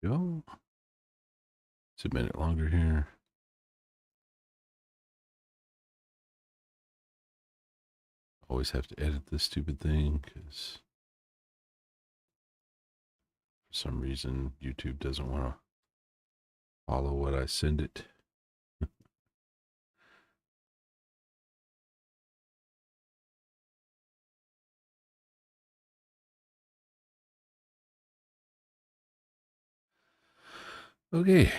Go. It's a minute longer here. Always have to edit this stupid thing because for some reason YouTube doesn't want to follow what I send it. Okay,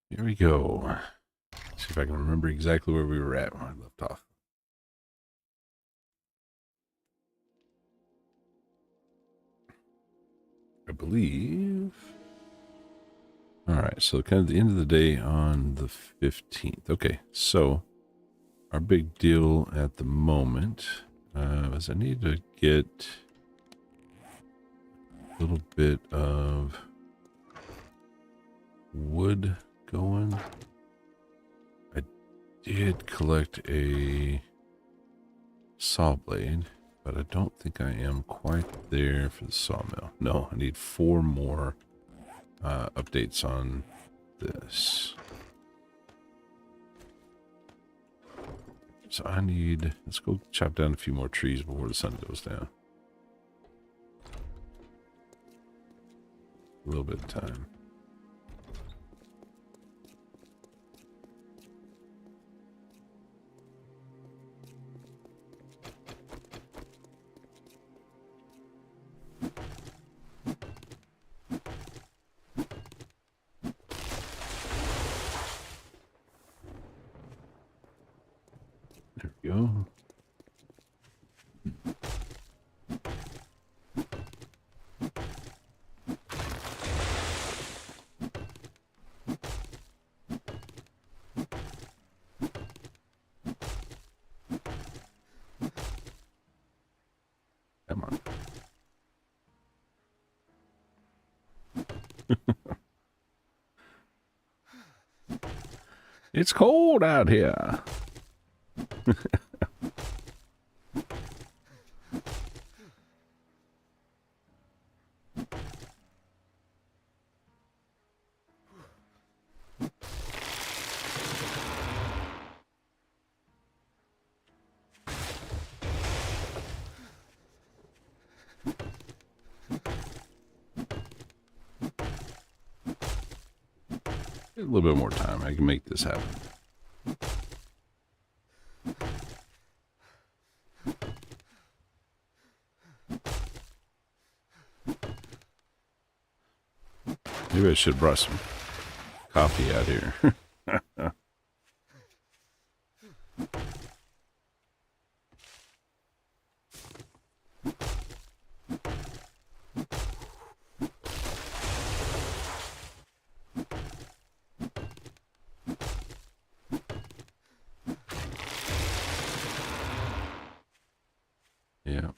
here we go. See if I can remember exactly where we were at when I left off. I believe. All right, so kind of the end of the day on the 15th. Okay, so our big deal at the moment is I need to get a little bit of wood going. I did collect a saw blade, but I don't think I am quite there for the sawmill. No, I need 4 more updates on this. So I need, let's go chop down a few more trees before the sun goes down. A little bit of time. There we go. Come on. It's cold out here. A little bit more time. I can make this happen. Maybe I should have brought some coffee out here. Yeah.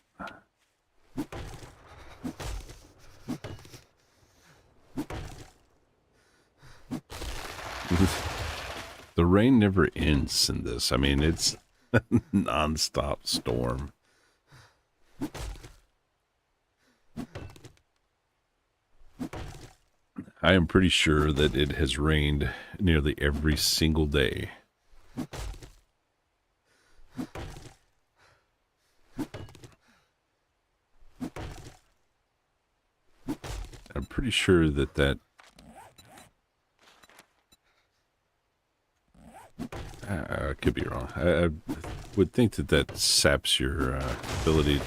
The rain never ends in this. I mean, it's a non-stop storm. I am pretty sure that it has rained nearly every single day. I'm pretty sure that I could be wrong. I would think that saps your ability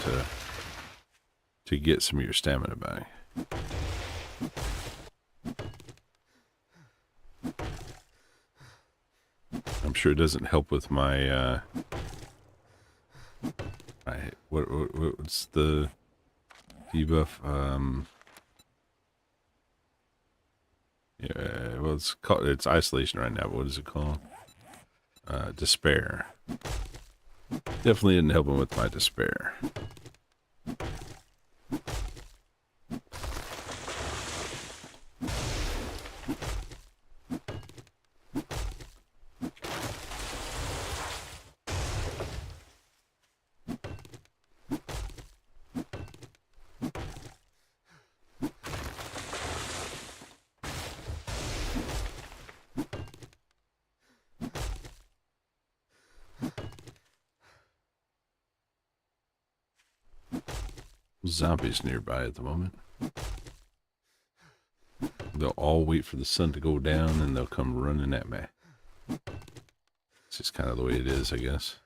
to get some of your stamina back. I'm sure it doesn't help with my what's the debuff? Yeah, well, it's isolation right now. But what is it called? Despair. Definitely didn't help him with my despair. zombies nearby at the moment. They'll all wait for the sun to go down and they'll come running at me. It's just kind of the way it is, I guess.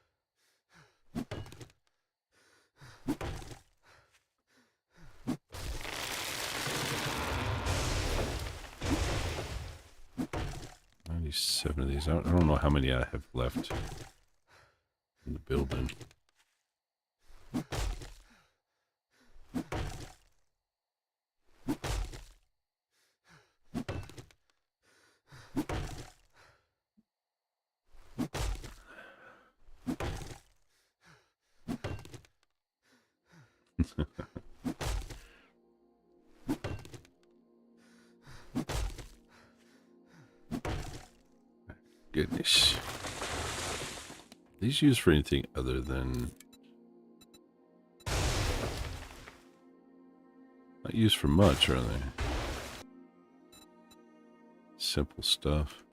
Seven of these. I don't know how many I have left in the building. Goodness. These used for anything other than... Not used for much, are they? Simple stuff.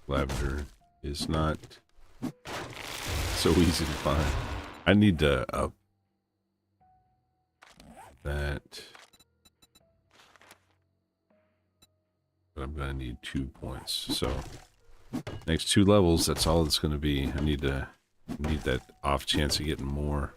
Lavender is not so easy to find. I need to up that, but I'm gonna need 2 points. So next 2 levels, that's all it's gonna be. I need that off chance of getting more.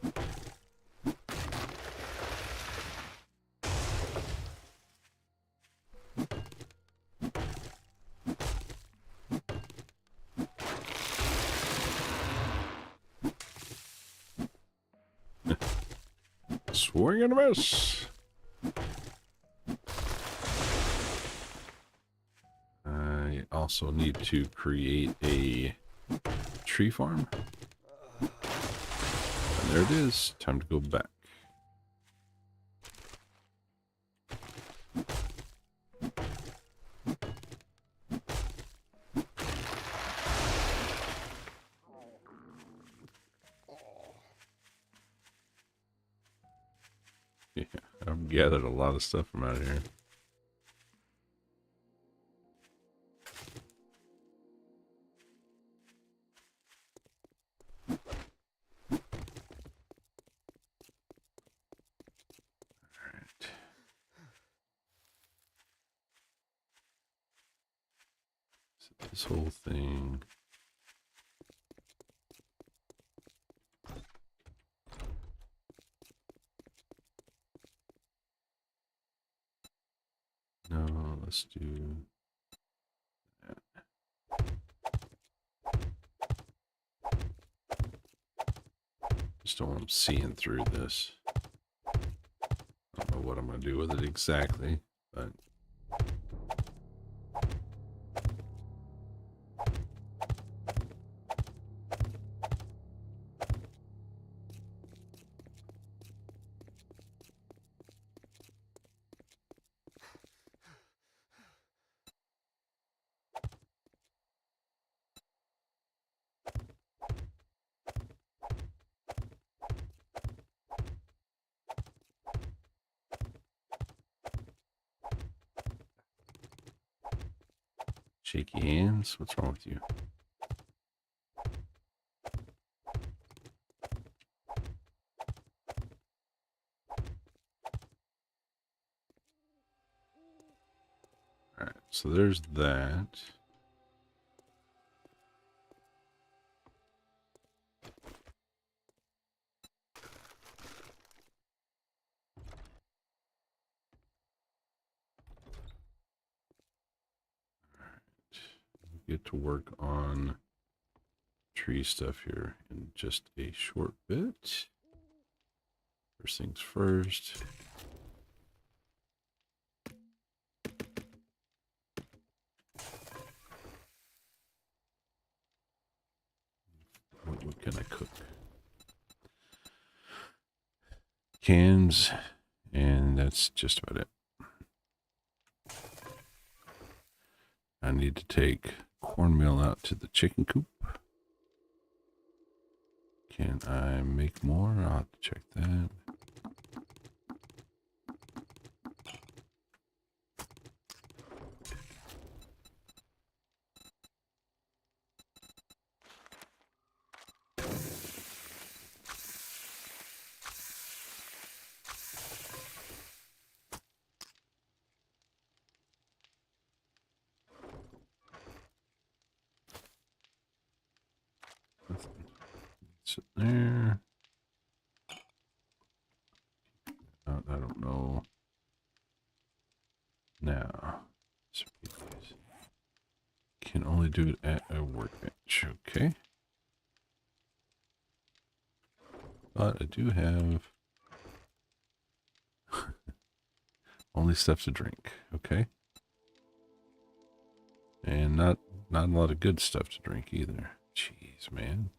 Swing and a miss. I also need to create a tree farm. And there it is. Time to go back. Yeah, I've gathered a lot of stuff from out here. Alright. So this whole thing. No, let's do that. Just don't want them seeing through this. I don't know what I'm going to do with it exactly, but... Shaky hands? What's wrong with you? Alright, so there's that. Get to work on tree stuff here in just a short bit. First things first. cans, and that's just about it. I need to take cornmeal out to the chicken coop. Can I make more? I'll have to check that. Sit there. I don't know. Now, can only do it at a workbench. Okay. But I do have only stuff to drink. Okay. And not a lot of good stuff to drink either. Jeez, man.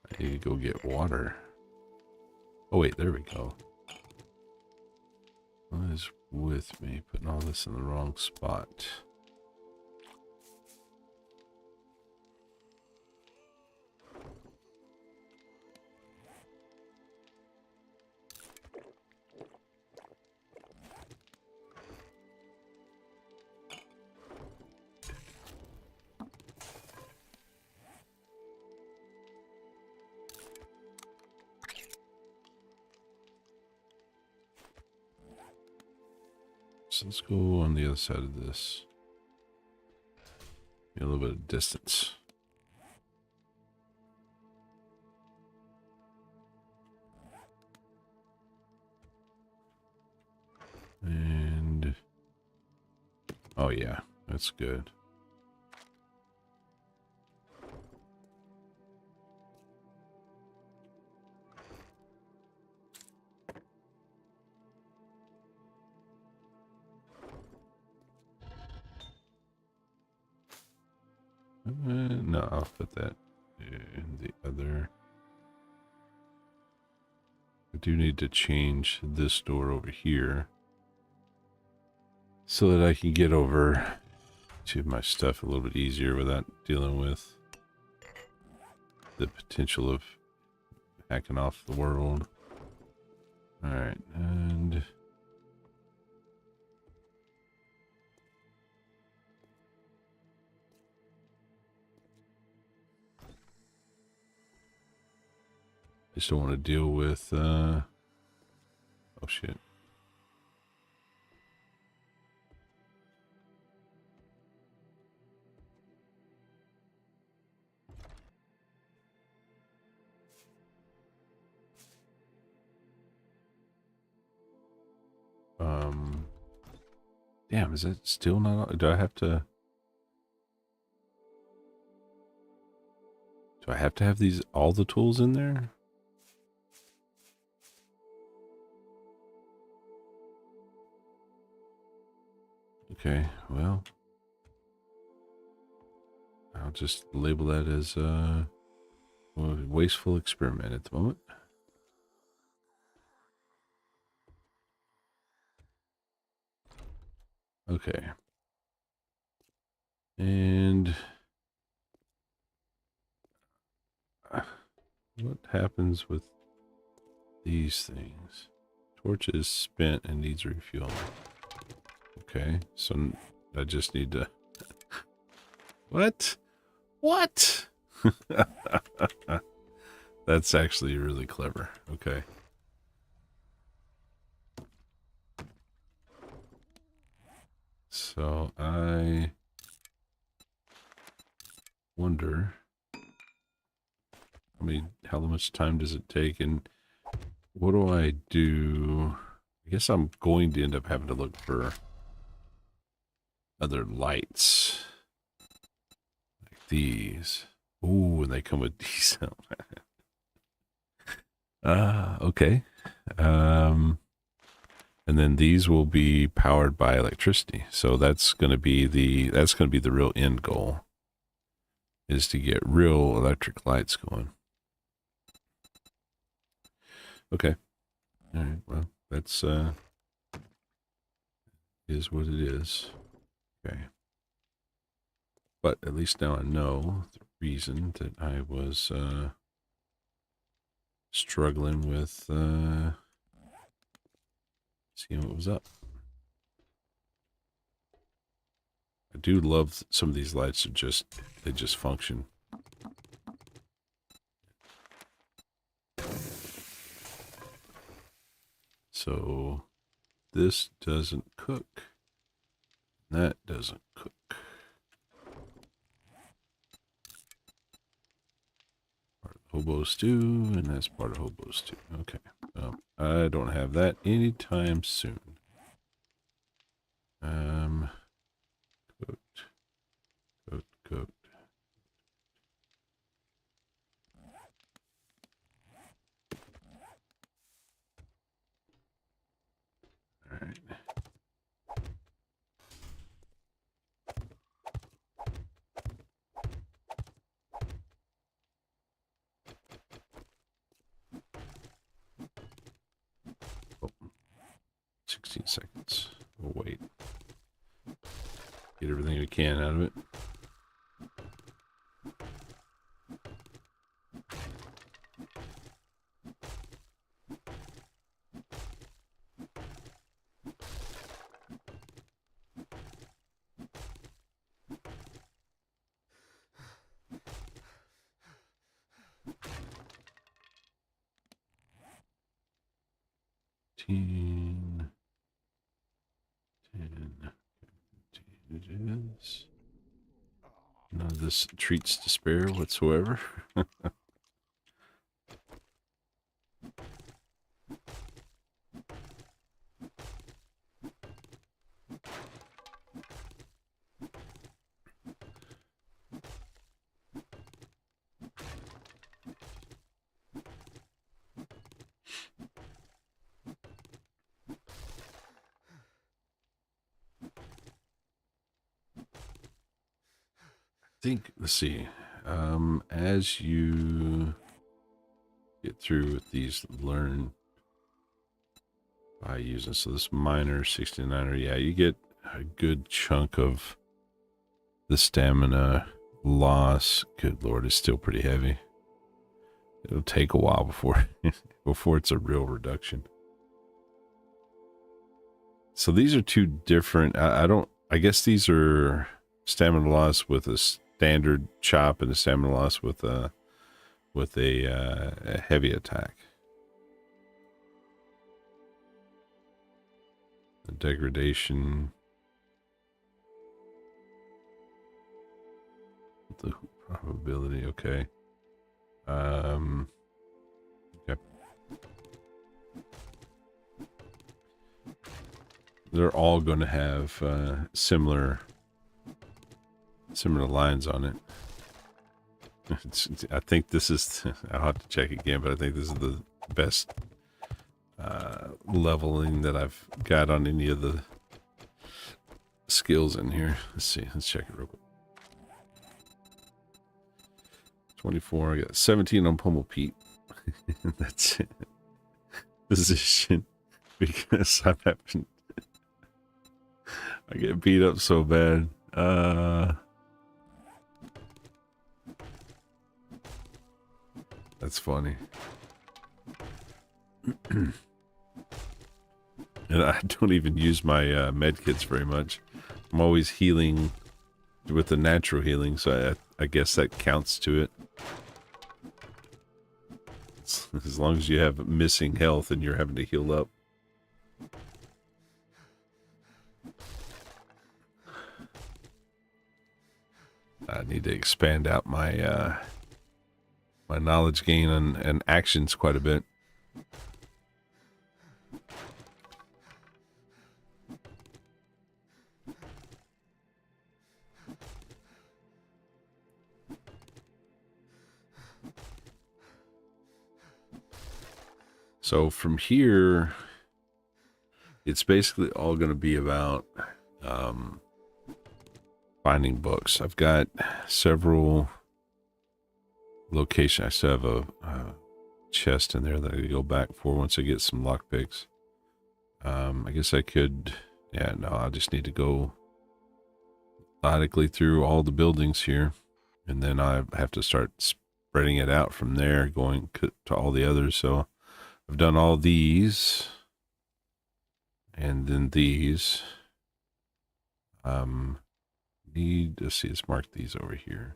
I need to go get water. Oh wait, there we go. What is with me? Putting all this in the wrong spot. So let's go on the other side of this. Get a little bit of distance. And oh yeah, that's good. No, I'll put that in the other. I do need to change this door over here so that I can get over to my stuff a little bit easier without dealing with the potential of hacking off the world. All right, and I just don't want to deal with, oh shit. Damn, is it still not, do I have to have these, all the tools in there? Okay, well, I'll just label that as a wasteful experiment at the moment. Okay. And what happens with these things? Torch is spent and needs refueling. Okay, so I just need to... What? What? That's actually really clever. Okay. So I wonder how much time does it take, and what do I do? I guess I'm going to end up having to look for other lights like these. Ooh, and they come with diesel. Okay. And then these will be powered by electricity. So that's going to be the real end goal. is to get real electric lights going. Okay. All right. Well, that's is what it is. Okay. But at least now I know the reason that I was struggling with seeing what was up. I do love some of these lights are they just function. So this doesn't cook. That doesn't cook. Part of hobo stew, and that's part of hobo stew. Okay. I don't have that anytime soon. Cooked. Cooked. All right. Oh, 16 seconds. We'll wait. Get everything we can out of it. Ten. It is. None of this treats to spare whatsoever. Let's see, as you get through with these, learn by using, so this minor 69er, yeah, you get a good chunk of the stamina loss. Good Lord, it's still pretty heavy. It'll take a while before it's a real reduction. So these are two different, I guess these are stamina loss with a standard chop and a stamina loss with a heavy attack. The degradation, the probability. Okay. Okay. They're all going to have similar lines on it. I think this is, I'll have to check again, but I think this is the best leveling that I've got on any of the skills in here. Let's see, let's check it real quick. 24, I got 17 on Pummel Pete. That's it. Position, because I'm having, I get beat up so bad. That's funny. And I don't even use my med kits very much. I'm always healing with the natural healing, so I guess that counts to it. As long as you have missing health and you're having to heal up. I need to expand out my my knowledge gain and actions quite a bit. So from here, it's basically all going to be about finding books. I've got several location. I still have a chest in there that I go back for once I get some lockpicks. I guess I could, yeah, no, I just need to go methodically through all the buildings here, and then I have to start spreading it out from there, going to all the others. So I've done all these, and then these. Need to see, let's mark these over here,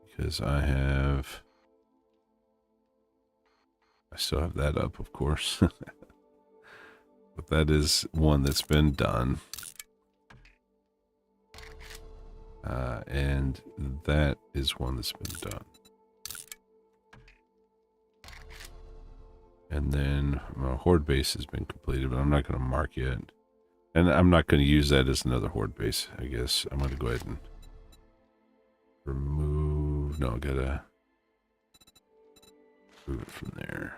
because I still have that up, of course. But that is one that's been done. And that is one that's been done. And then my horde base has been completed, but I'm not going to mark yet. And I'm not going to use that as another horde base, I guess. I'm going to go ahead and remove... No, I got to move it from there.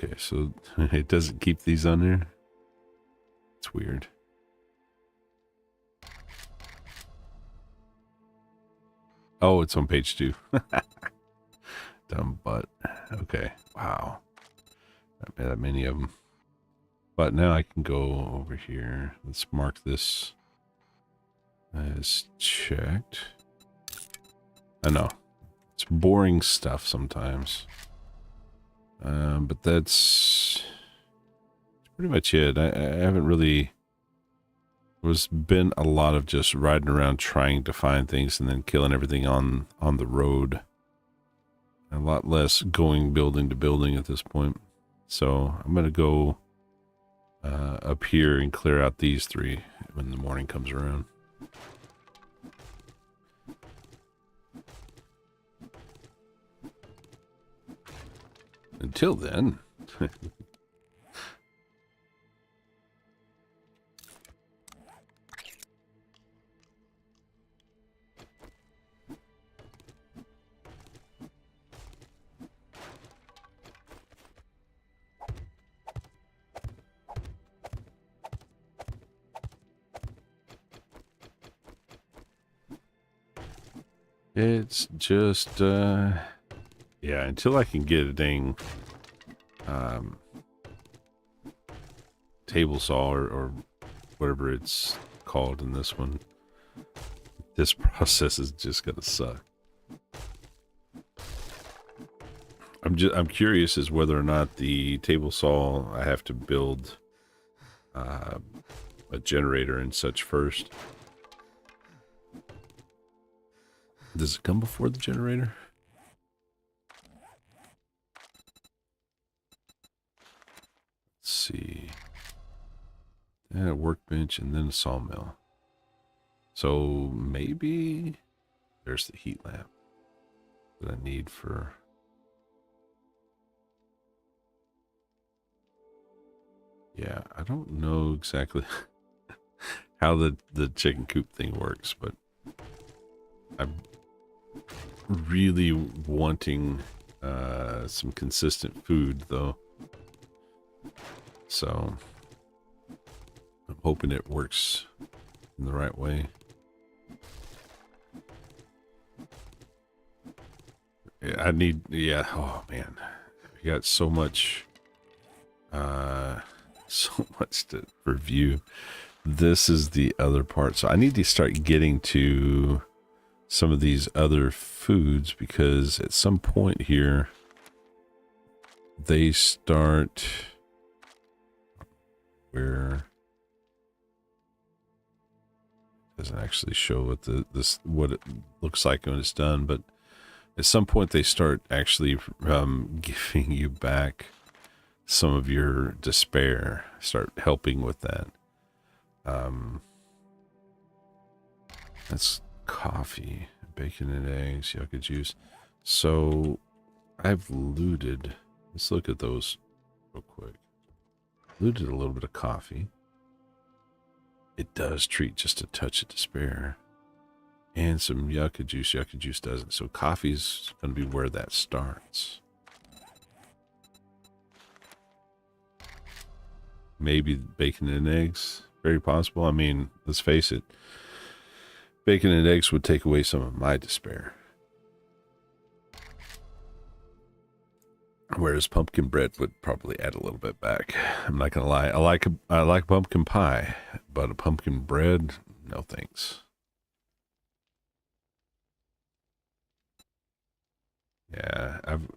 Okay, so it doesn't keep these on there. It's weird. Oh, it's on page 2. Dumb butt. Okay. Wow. Not that many of them. But now I can go over here. Let's mark this as checked. I know. It's boring stuff sometimes. But that's pretty much it. I haven't really... There's been a lot of just riding around trying to find things and then killing everything on the road. A lot less going building to building at this point. So I'm going to go up here and clear out these 3 when the morning comes around. Until then... It's just, yeah, until I can get a dang table saw or whatever it's called in this one, this process is just gonna suck. I'm curious as whether or not the table saw, I have to build a generator and such first. Does it come before the generator? Let's see. And a workbench and then a sawmill. So maybe there's the heat lamp that I need for... Yeah, I don't know exactly how the chicken coop thing works, but I'm really wanting some consistent food though, so I'm hoping it works in the right way. Yeah, I need, yeah, oh man, we got so much to review. This is the other part, so I need to start getting to some of these other foods, because at some point here they start where it doesn't actually show what what it looks like when it's done, but at some point they start actually giving you back some of your despair, start helping with that. That's coffee, bacon and eggs, yucca juice. So I've looted. Let's look at those real quick. Looted a little bit of coffee. It does treat just a touch of despair. And some yucca juice. Yucca juice doesn't. So coffee's going to be where that starts. maybe bacon and eggs. Very possible. I mean, let's face it. Bacon and eggs would take away some of my despair. Whereas pumpkin bread would probably add a little bit back. I'm not gonna lie. I like pumpkin pie, but a pumpkin bread, no thanks. Yeah, I'm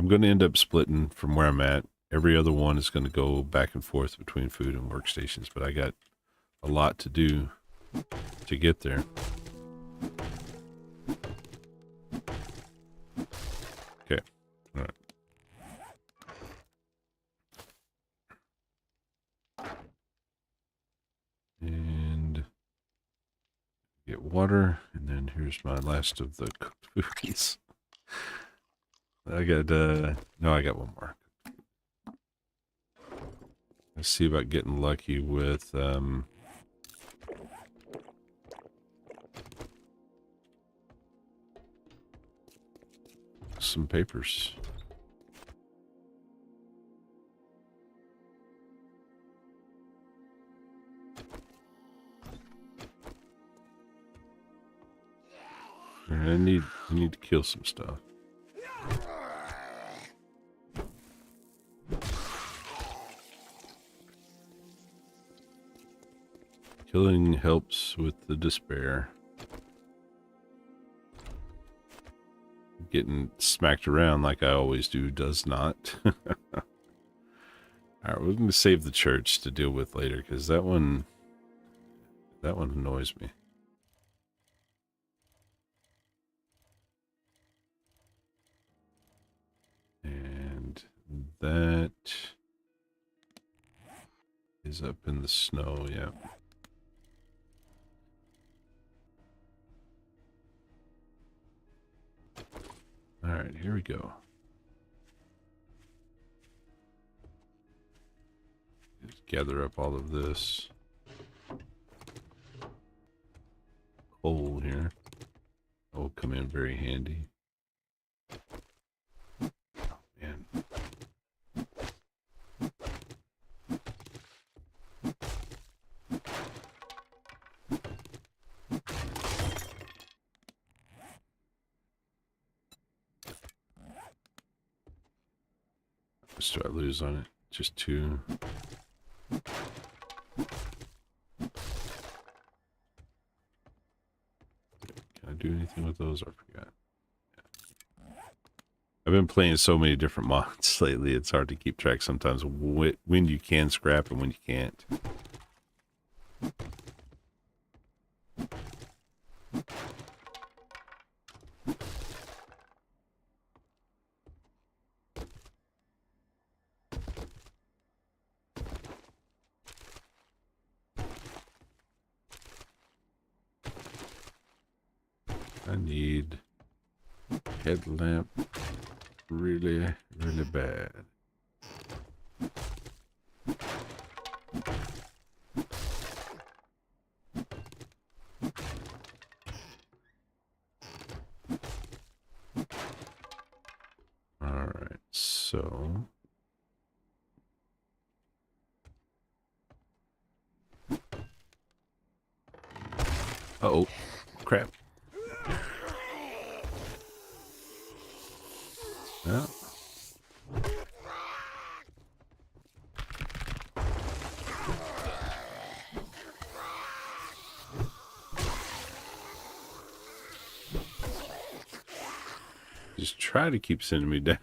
gonna end up splitting from where I'm at. Every other one is gonna go back and forth between food and workstations, but I got a lot to do to get there. Okay. All right. And get water, and then here's my last of the cooked foods. I got no, I got one more. Let's see about getting lucky with some papers. I need to kill some stuff. Killing helps with the despair. Getting smacked around like I always do does not. Alright, we're going to save the church to deal with later, because that one annoys me. And that is up in the snow, yeah. Alright, here we go. Just gather up all of this coal here. That will come in very handy. Oh, man. What do I lose on it? Just 2. Can I do anything with those? I forgot. I've been playing so many different mods lately, it's hard to keep track sometimes when you can scrap and when you can't. I need headlamp really, really bad. Alright, so uh-oh, crap. Yeah. Just try to keep sending me down.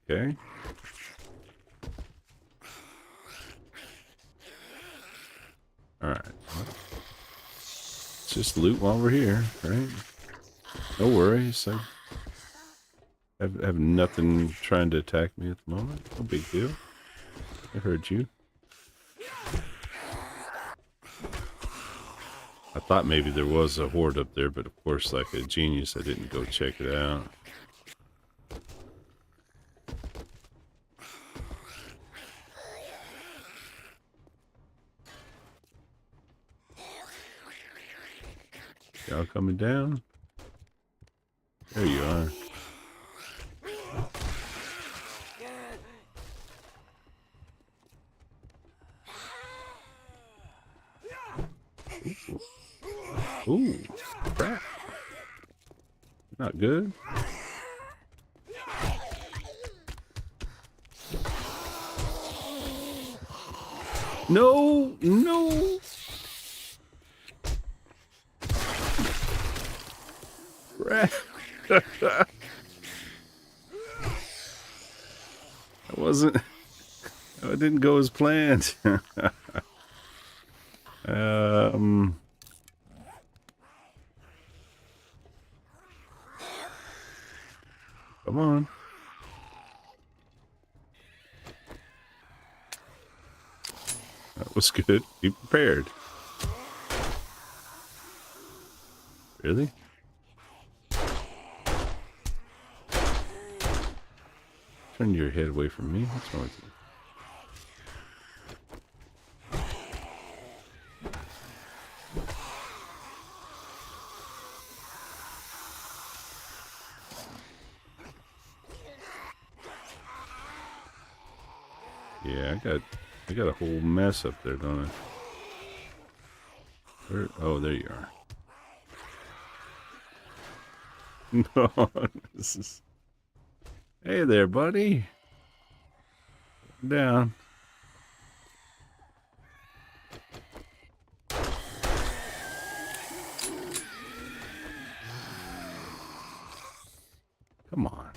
Okay. Alright. Let's just loot while we're here, right? No worries. I have nothing trying to attack me at the moment. No big deal. I heard you. I thought maybe there was a horde up there, but of course, like a genius, I didn't go check it out. Y'all coming down? There you are. Ooh, crap. Not good. No, no. Crap. That wasn't. It didn't go as planned. Come on. That was good. Be prepared. Really? Turn your head away from me. What's wrong with you? Yeah, I got a whole mess up there, don't I? Where, oh, there you are. No, this is. Hey there, buddy. Down. Come on.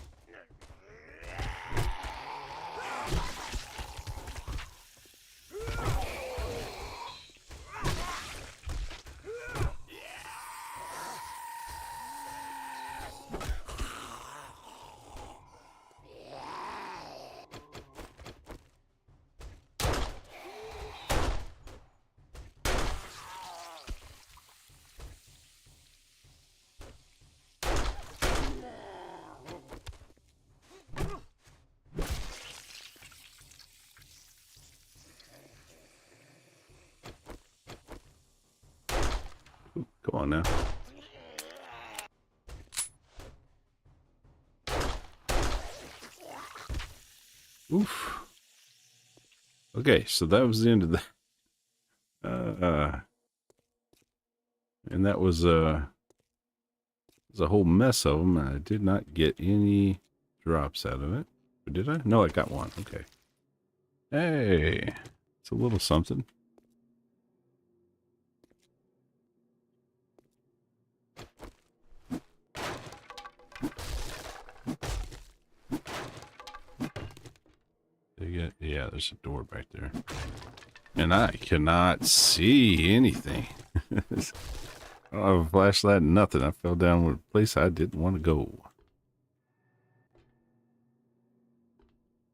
Ooh, come on now. Oof. Okay, so that was the end of that. And that was a whole mess of them. I did not get any drops out of it. Or did I? No, I got one. Okay. Hey, it's a little something. Yeah, there's a door back there. And I cannot see anything. I don't have a flashlight, nothing. I fell down with a place I didn't want to go.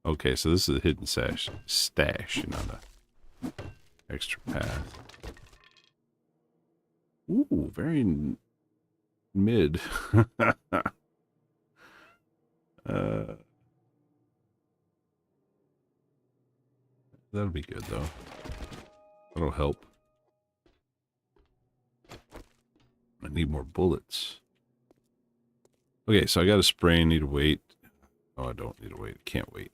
Okay, so this is a hidden stash, not a extra path. Ooh, very mid. That'll be good though. That'll help. I need more bullets. Okay, so I got a spray. I need to wait. Oh, I don't need to wait. I can't wait.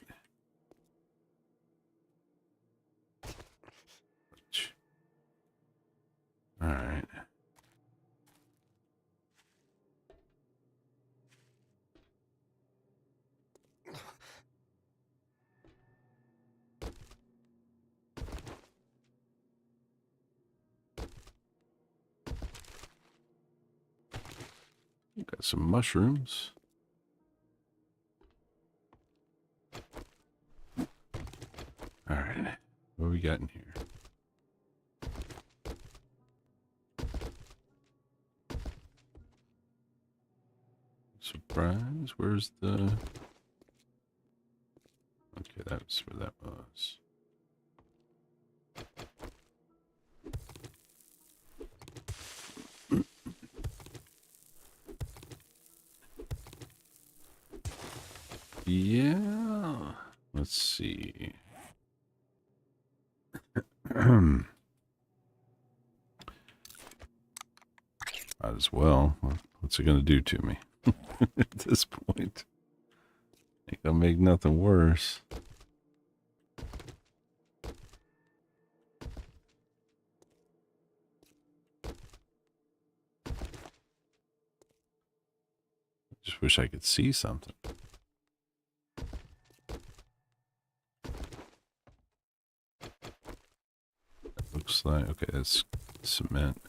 All right. Got some mushrooms. All right. What we got in here? Surprise. Where's the... Okay, that's where that was. Yeah. Let's see. Might as well. What's it going to do to me at this point? Ain't gonna make nothing worse. wish I could see something. That looks like, okay, that's cement.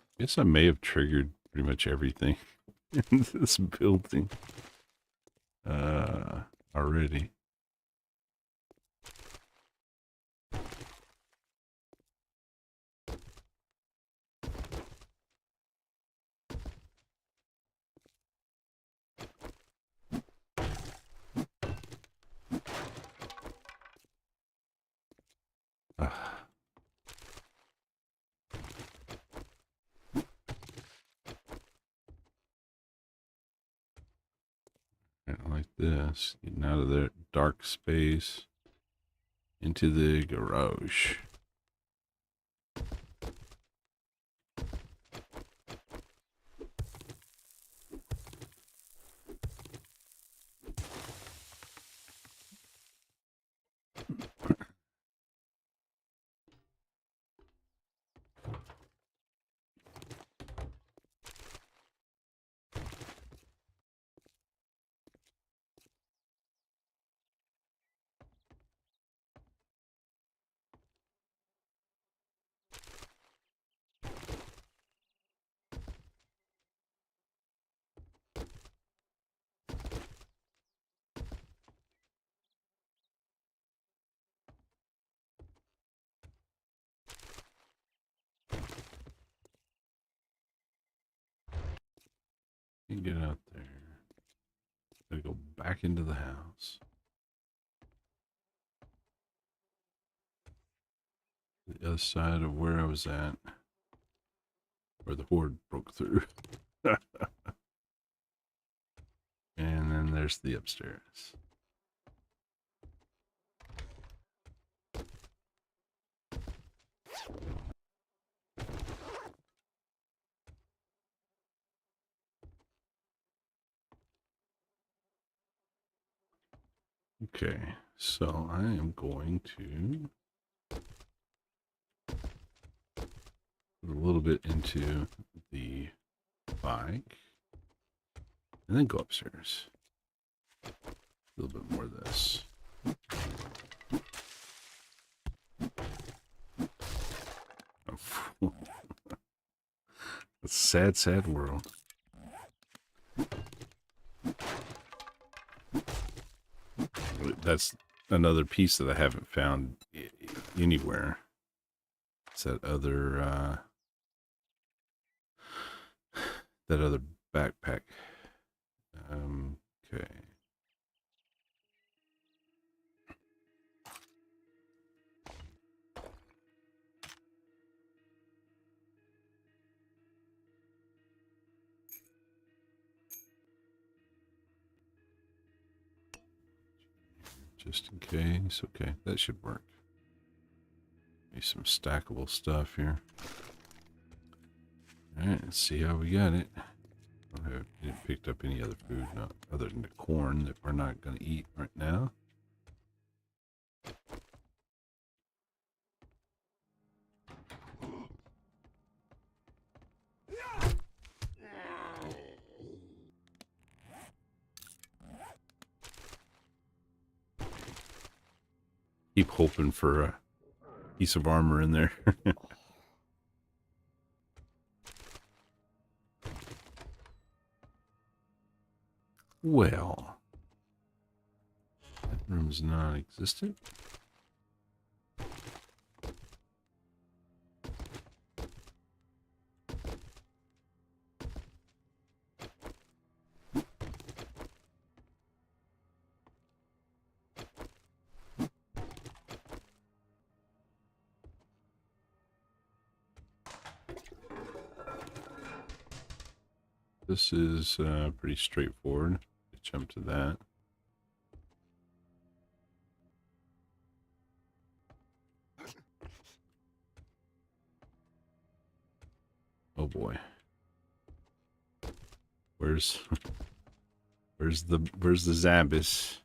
I guess I may have triggered pretty much everything in this building already. Like this, getting out of the dark space into the garage. You get out there. Gotta go back into the house. The other side of where I was at, where the horde broke through. And then there's the upstairs. Okay, so I am going to put a little bit into the bike and then go upstairs. A little bit more of this. It's a sad, sad world. That's another piece that I haven't found anywhere. It's that other backpack. Okay. Just in case. Okay, that should work. Maybe some stackable stuff here. Alright, let's see how we got it. I didn't pick up any other food, no, other than the corn that we're not going to eat right now. Keep hoping for a piece of armor in there. Well, that room's non-existent. This is pretty straightforward. Jump to that. Oh boy. Where's where's the Zabis?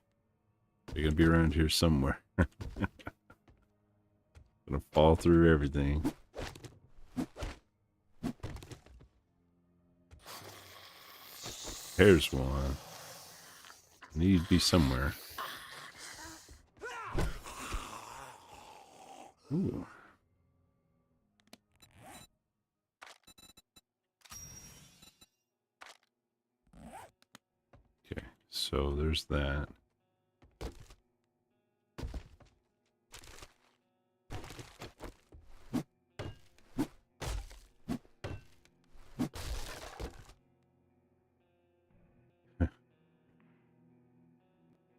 They're gonna be around here somewhere. Gonna fall through everything. There's one. Need to be somewhere. Ooh. Okay, so there's that.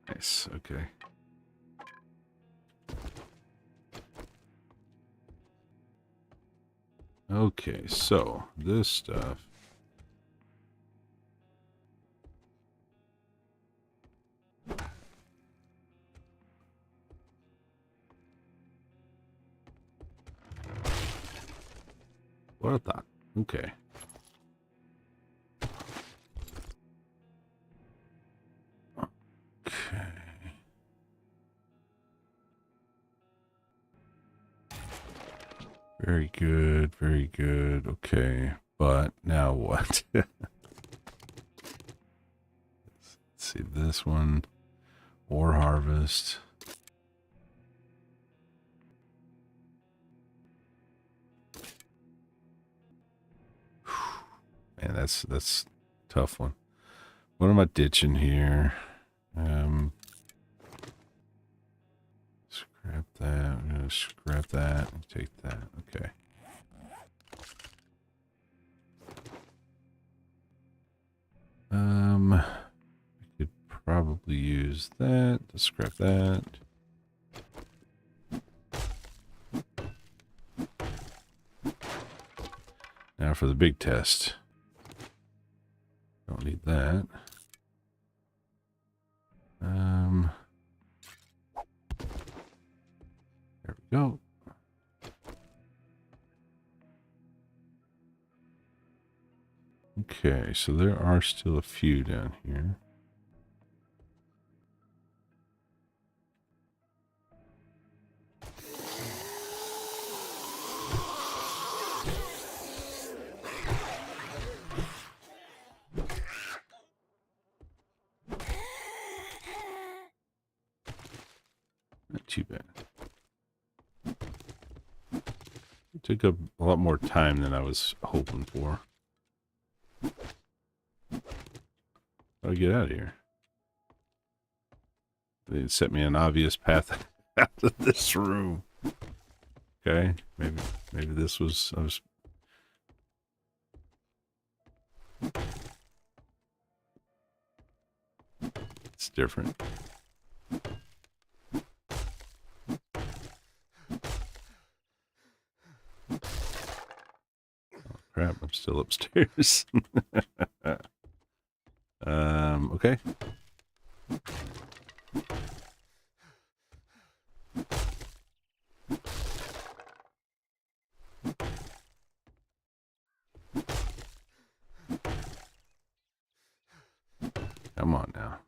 Nice, okay. Okay, so this stuff. What I thought. Okay. Okay. Very good, very good. Okay, but now what? Let's see this one. Ore harvest. Man, that's a tough one. What am I ditching here? Scrap that. I'm gonna scrap that and take that. Okay. I could probably use that to scrap that. Now for the big test. Don't need that. There we go. Okay, so there are still a few down here. Not too bad. It took a lot more time than I was hoping for. How do I get out of here? They set me an obvious path out of this room. Okay, maybe this was it's different. Crap, I'm still upstairs. Okay. Come on now.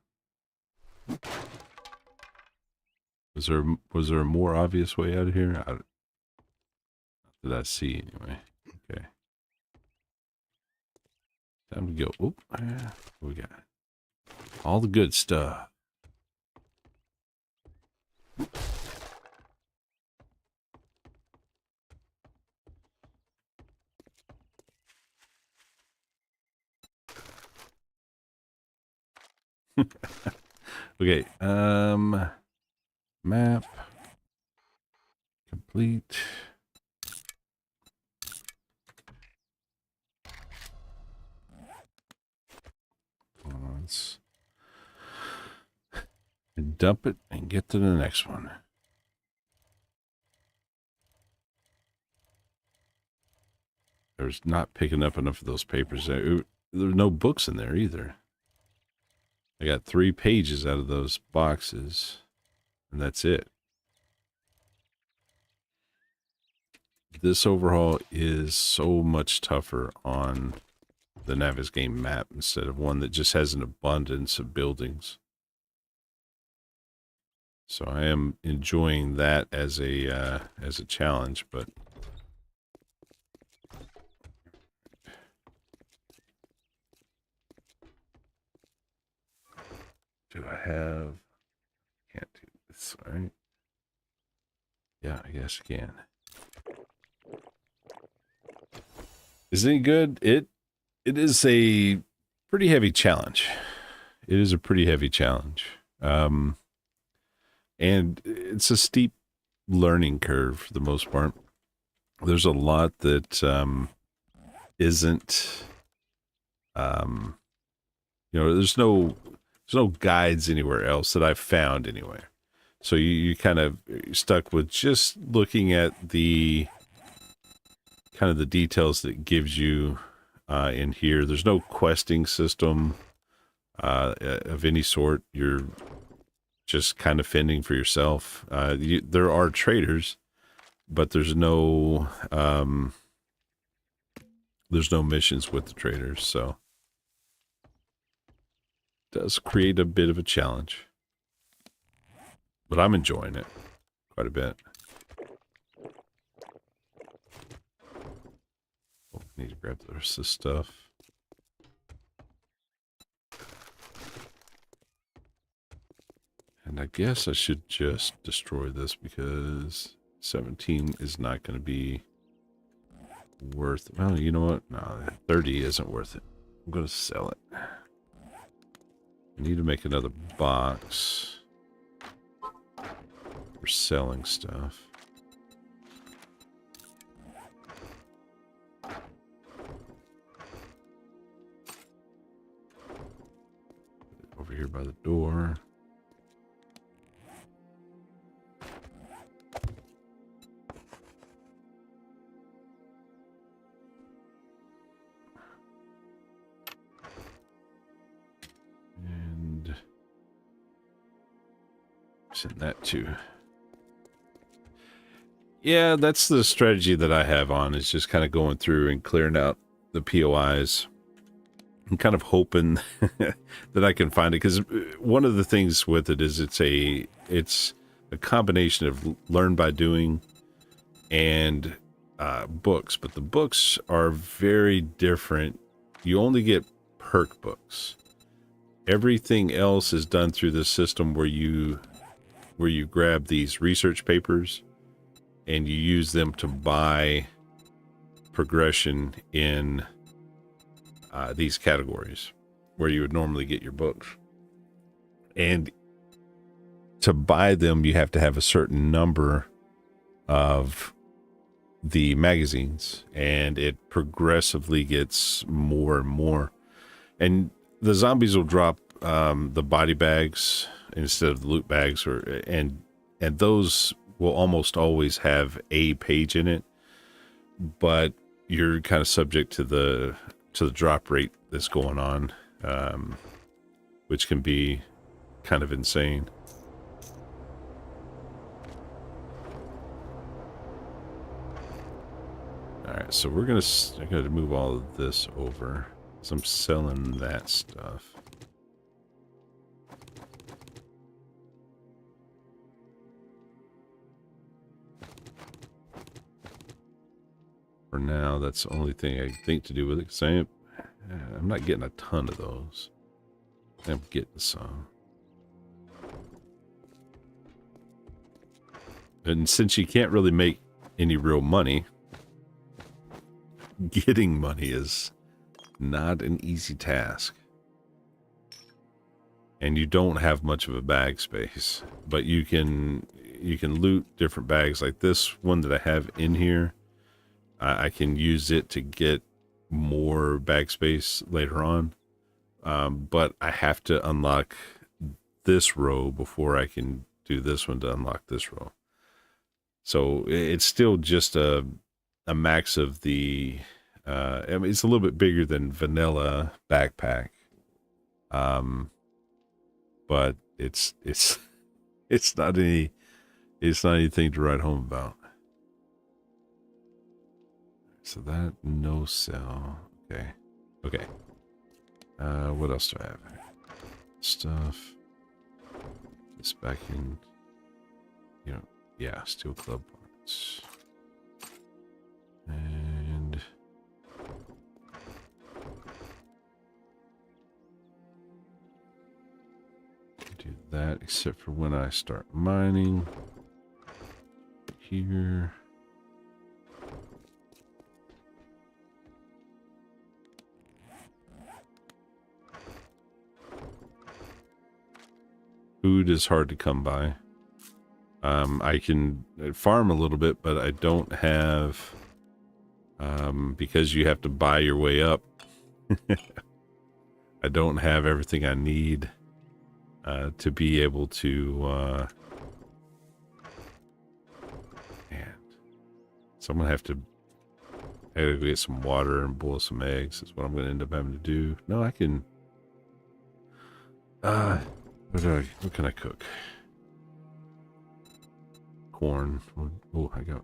Was there a more obvious way out of here? Did I see anyway? Okay. Time to go. Oop. What we got? All the good stuff. Okay. Map complete. Let's dump it and get to the next one. There's not picking up enough of those papers. There's no books in there either. I got 3 pages out of those boxes, and that's it. This overhaul is so much tougher on the Navis game map instead of one that just has an abundance of buildings. So I am enjoying that as a challenge, but do I have? Can't do this, all right? Yeah, I guess you can. Is it any good? It is a pretty heavy challenge. It is a pretty heavy challenge. And it's a steep learning curve for the most part. There's a lot that isn't there's no guides anywhere else that I've found anywhere. So you kind of stuck with just looking at the kind of the details that it gives you in here. There's no questing system of any sort. You're just kind of fending for yourself. There are traders, but there's no missions with the traders, so it does create a bit of a challenge. But I'm enjoying it quite a bit. Oh, I need to grab the rest of this stuff. And I guess I should just destroy this because 17 is not going to be worth... Well, you know what? No, 30 isn't worth it. I'm going to sell it. I need to make another box for selling stuff. Over here by the door. And send that too. Yeah, that's the strategy that I have on, is just kind of going through and clearing out the POIs. I'm kind of hoping that I can find it, because one of the things with it is it's a combination of learn by doing and books, but the books are very different. You only get perk books. Everything else is done through the system where you grab these research papers and you use them to buy progression in these categories where you would normally get your books. And to buy them, you have to have a certain number of the magazines, and it progressively gets more and more. And the zombies will drop the body bags instead of the loot bags, and those will almost always have a page in it, but you're kind of subject to the drop rate that's going on, which can be kind of insane. All right, so I gotta move all of this over, so I'm selling that stuff. For now, that's the only thing I think to do with it, because I'm not getting a ton of those. I'm getting some. And since you can't really make any real money, getting money is not an easy task. And you don't have much of a bag space, but you can loot different bags. Like this one that I have in here, I can use it to get more bag space later on, but I have to unlock this row before I can do this one to unlock this row. So it's still just a max of the I mean, it's a little bit bigger than vanilla backpack, but it's not anything to write home about. So that no sell. Okay. Okay. What else do I have? Stuff. This back in, you know, yeah, steel club parts. And do that, except for when I start mining. Here. Food is hard to come by. I can farm a little bit, but I don't have, because you have to buy your way up. I don't have everything I need to be able to, man. So I'm going to have to get some water and boil some eggs. That's what I'm going to end up having to do. No, I can, what can I cook? Corn. Oh, I got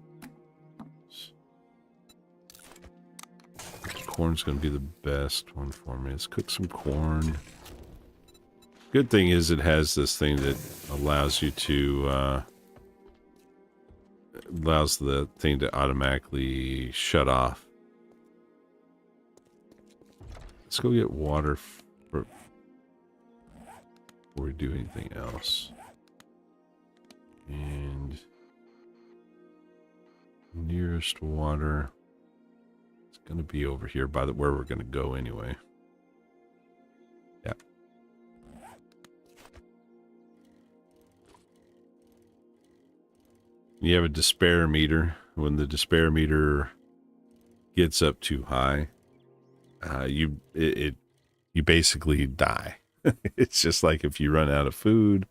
corn's gonna be the best one for me. Let's cook some corn. Good thing is it has this thing that allows you to allows the thing to automatically shut off. Let's go get water before we do anything else. And nearest water, it's gonna be over here by where we're gonna go anyway. Yeah. You have a despair meter. When the despair meter gets up too high, you basically die. It's just like if you run out of food,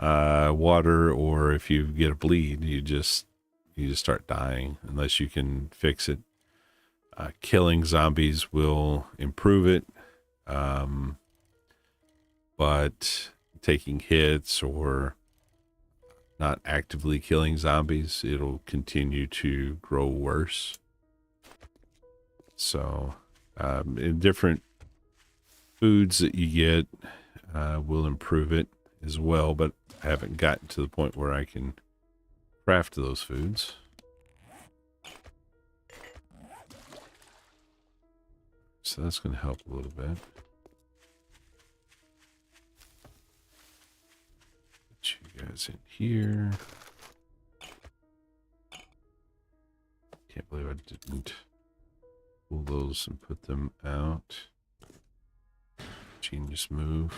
water, or if you get a bleed, you just start dying unless you can fix it. Killing zombies will improve it, but taking hits or not actively killing zombies, it'll continue to grow worse. So, in different foods that you get will improve it as well, but I haven't gotten to the point where I can craft those foods. So that's going to help a little bit. Put you guys in here. Can't believe I didn't pull those and put them out. Genius move.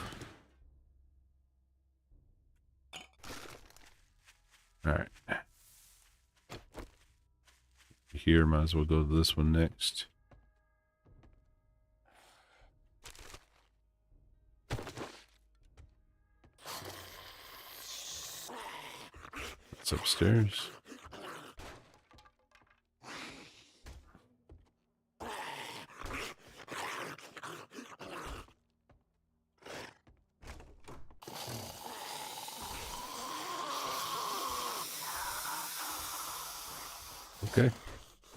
All right. Here, might as well go to this one next. It's upstairs. Okay.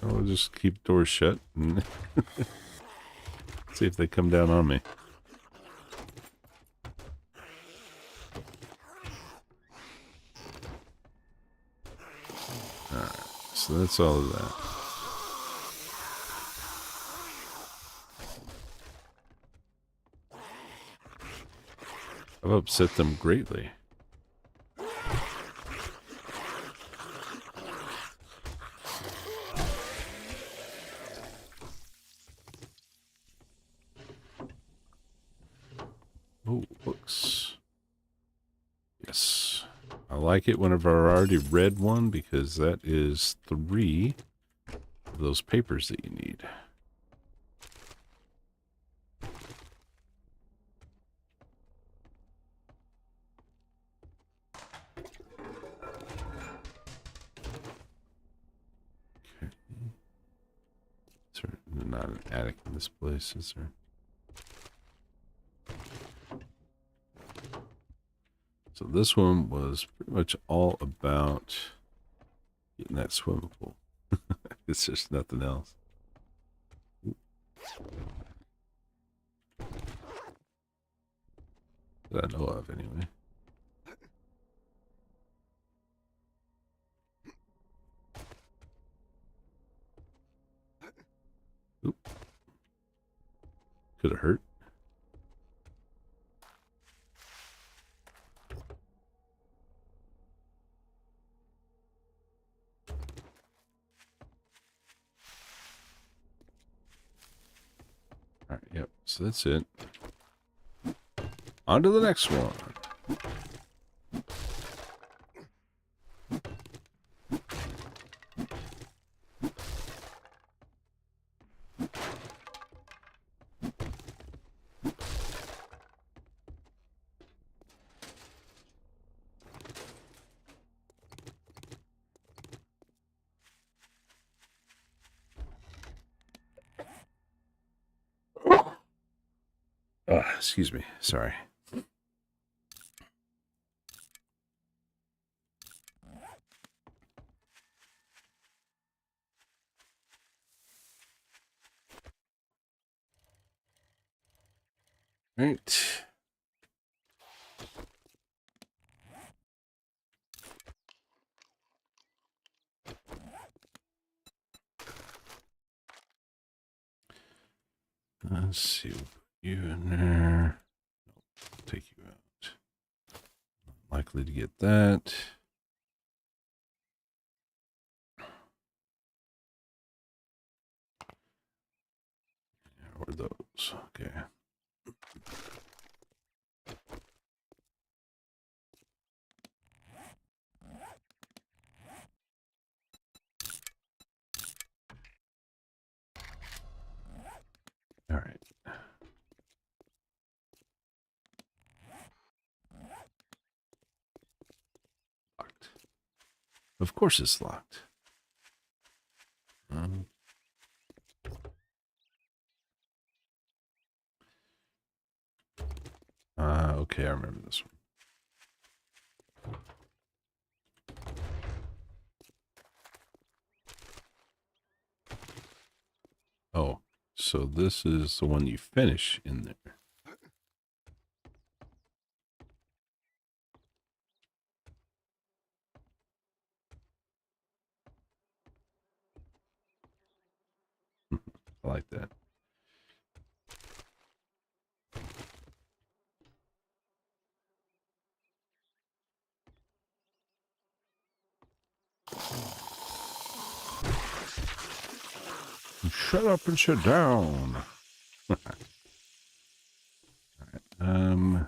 I'll just keep doors shut and see if they come down on me. Alright, so that's all of that. I've upset them greatly. Oh, books. Yes. I like it whenever I already read one because that is 3 of those papers that you need. Okay. Is there not an attic in this place, is there? So this one was pretty much all about getting that swimming pool. It's just nothing else. That I know of, anyway. Oop. Could have hurt. Alright, yep. So that's it. On to the next one. Excuse me. Sorry. Right. Let's see. We'll put you in there. Nope, take you out. Likely to get that. Or those. Okay. All right. Locked. Of course it's locked. Okay, I remember this one. Oh, so this is the one you finish in there. I like that. Shut up and sit down. All right. I'm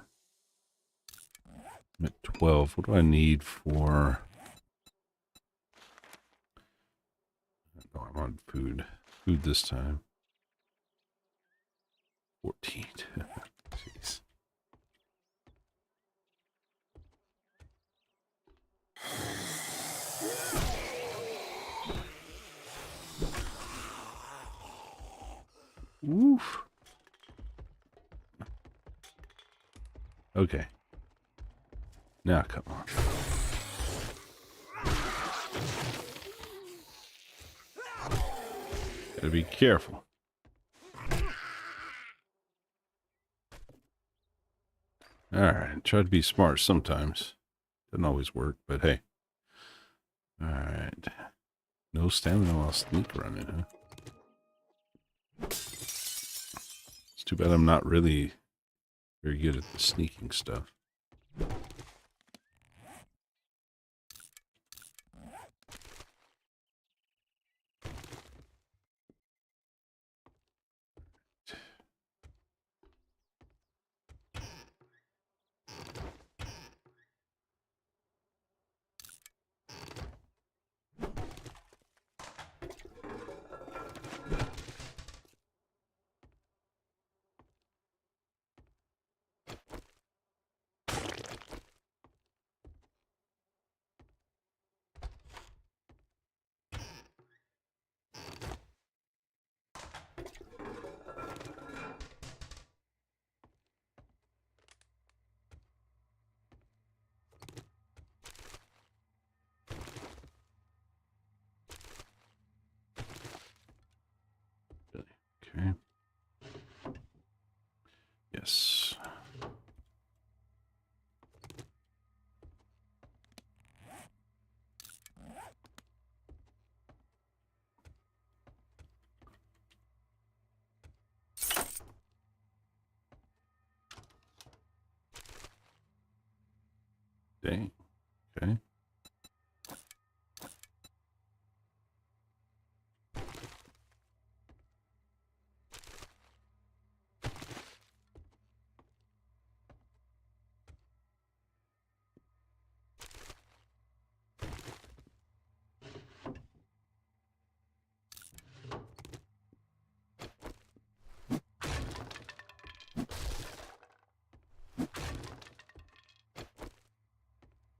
at 12. What do I need for... Oh, I'm on food. Food this time. 14. Jeez. Oof. Okay. Now, come on. Gotta be careful. Alright, try to be smart sometimes. Doesn't always work, but hey. Alright. No stamina while sneak running, huh? It's too bad I'm not really very good at the sneaking stuff. Dang. Okay.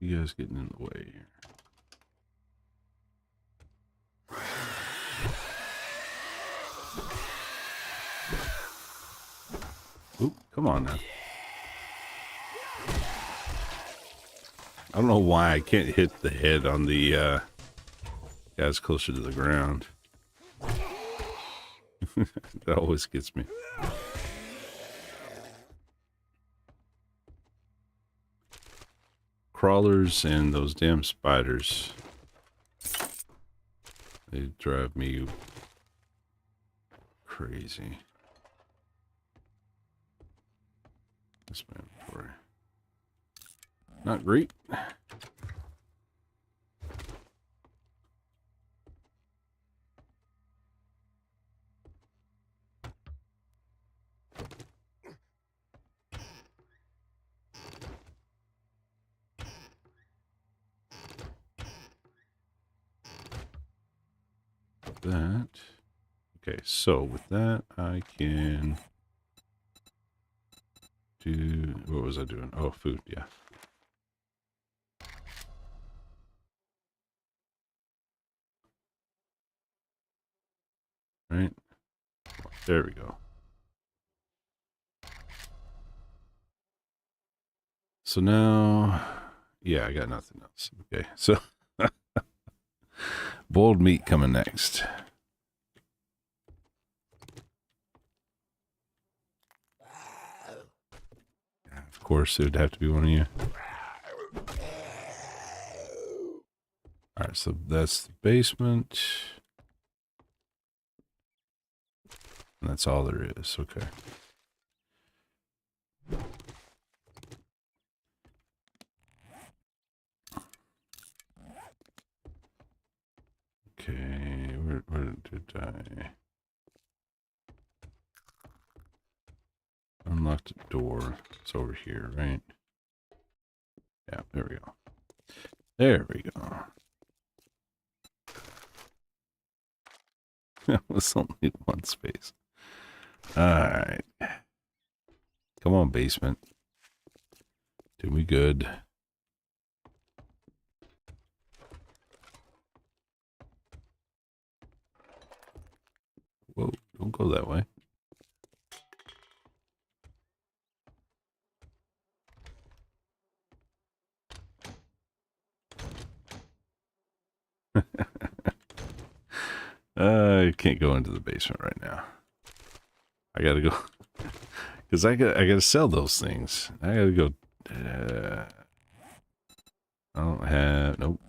You guys getting in the way here. Oop, come on now. I don't know why I can't hit the head on the guys closer to the ground. That always gets me. Crawlers and those damn spiders. They drive me crazy. This man for not great. That. Okay, so with that, I can do. What was I doing? Oh, food, yeah. Right. There we go. So now, yeah, I got nothing else. Okay, so boiled meat coming next. Of course, it would have to be one of you. All right, so that's the basement. And that's all there is. Okay. Okay, where did I unlock the door? It's over here, right? Yeah, there we go. There we go. That was only one space. Alright. Come on, basement. Do me good. Whoa, don't go that way. I can't go into the basement right now. I gotta go because I gotta sell those things. I gotta go. I don't have. Nope.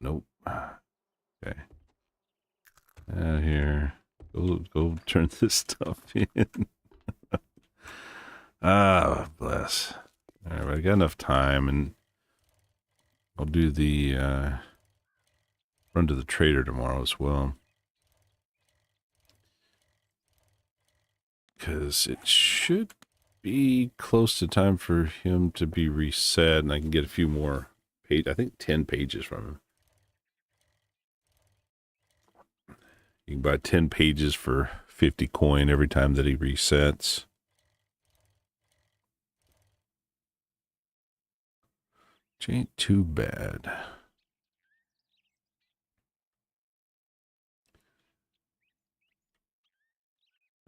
Nope. Okay. Out here. Go turn this stuff in. Ah, bless. All right, I got enough time, and I'll do the run to the trader tomorrow as well. Because it should be close to time for him to be reset, and I can get a few more pages. I think 10 pages from him. You can buy 10 pages for 50 coin every time that he resets. Which ain't too bad.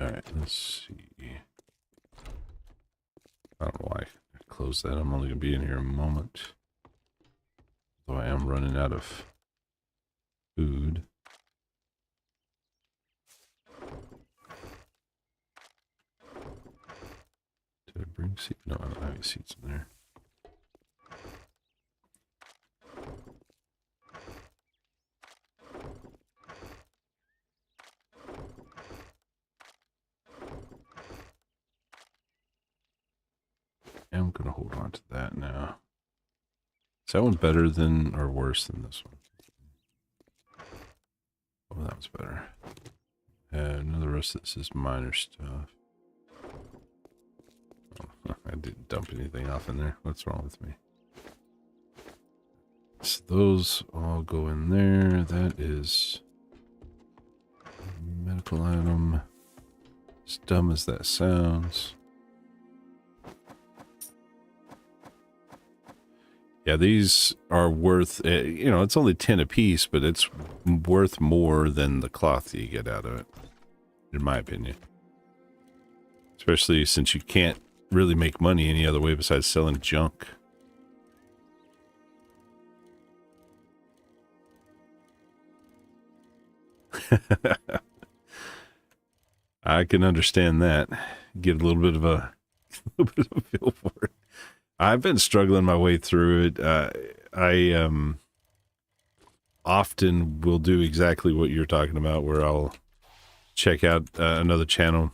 Alright, let's see. I don't know why I closed that. I'm only going to be in here a moment. Though I am running out of food. Did I bring seeds? No, I don't have any seeds in there. I'm going to hold on to that now. Is that one better than or worse than this one? Oh, that one's better. And the rest of this is minor stuff. Oh, I didn't dump anything off in there. What's wrong with me? So those all go in there. That is a medical item. As dumb as that sounds. Yeah, these are worth, you know, it's only 10 a piece, but it's worth more than the cloth that you get out of it, in my opinion. Especially since you can't really make money any other way besides selling junk. I can understand that. Get a little bit of a feel for it. I've been struggling my way through it. I often will do exactly what you're talking about, where I'll check out another channel,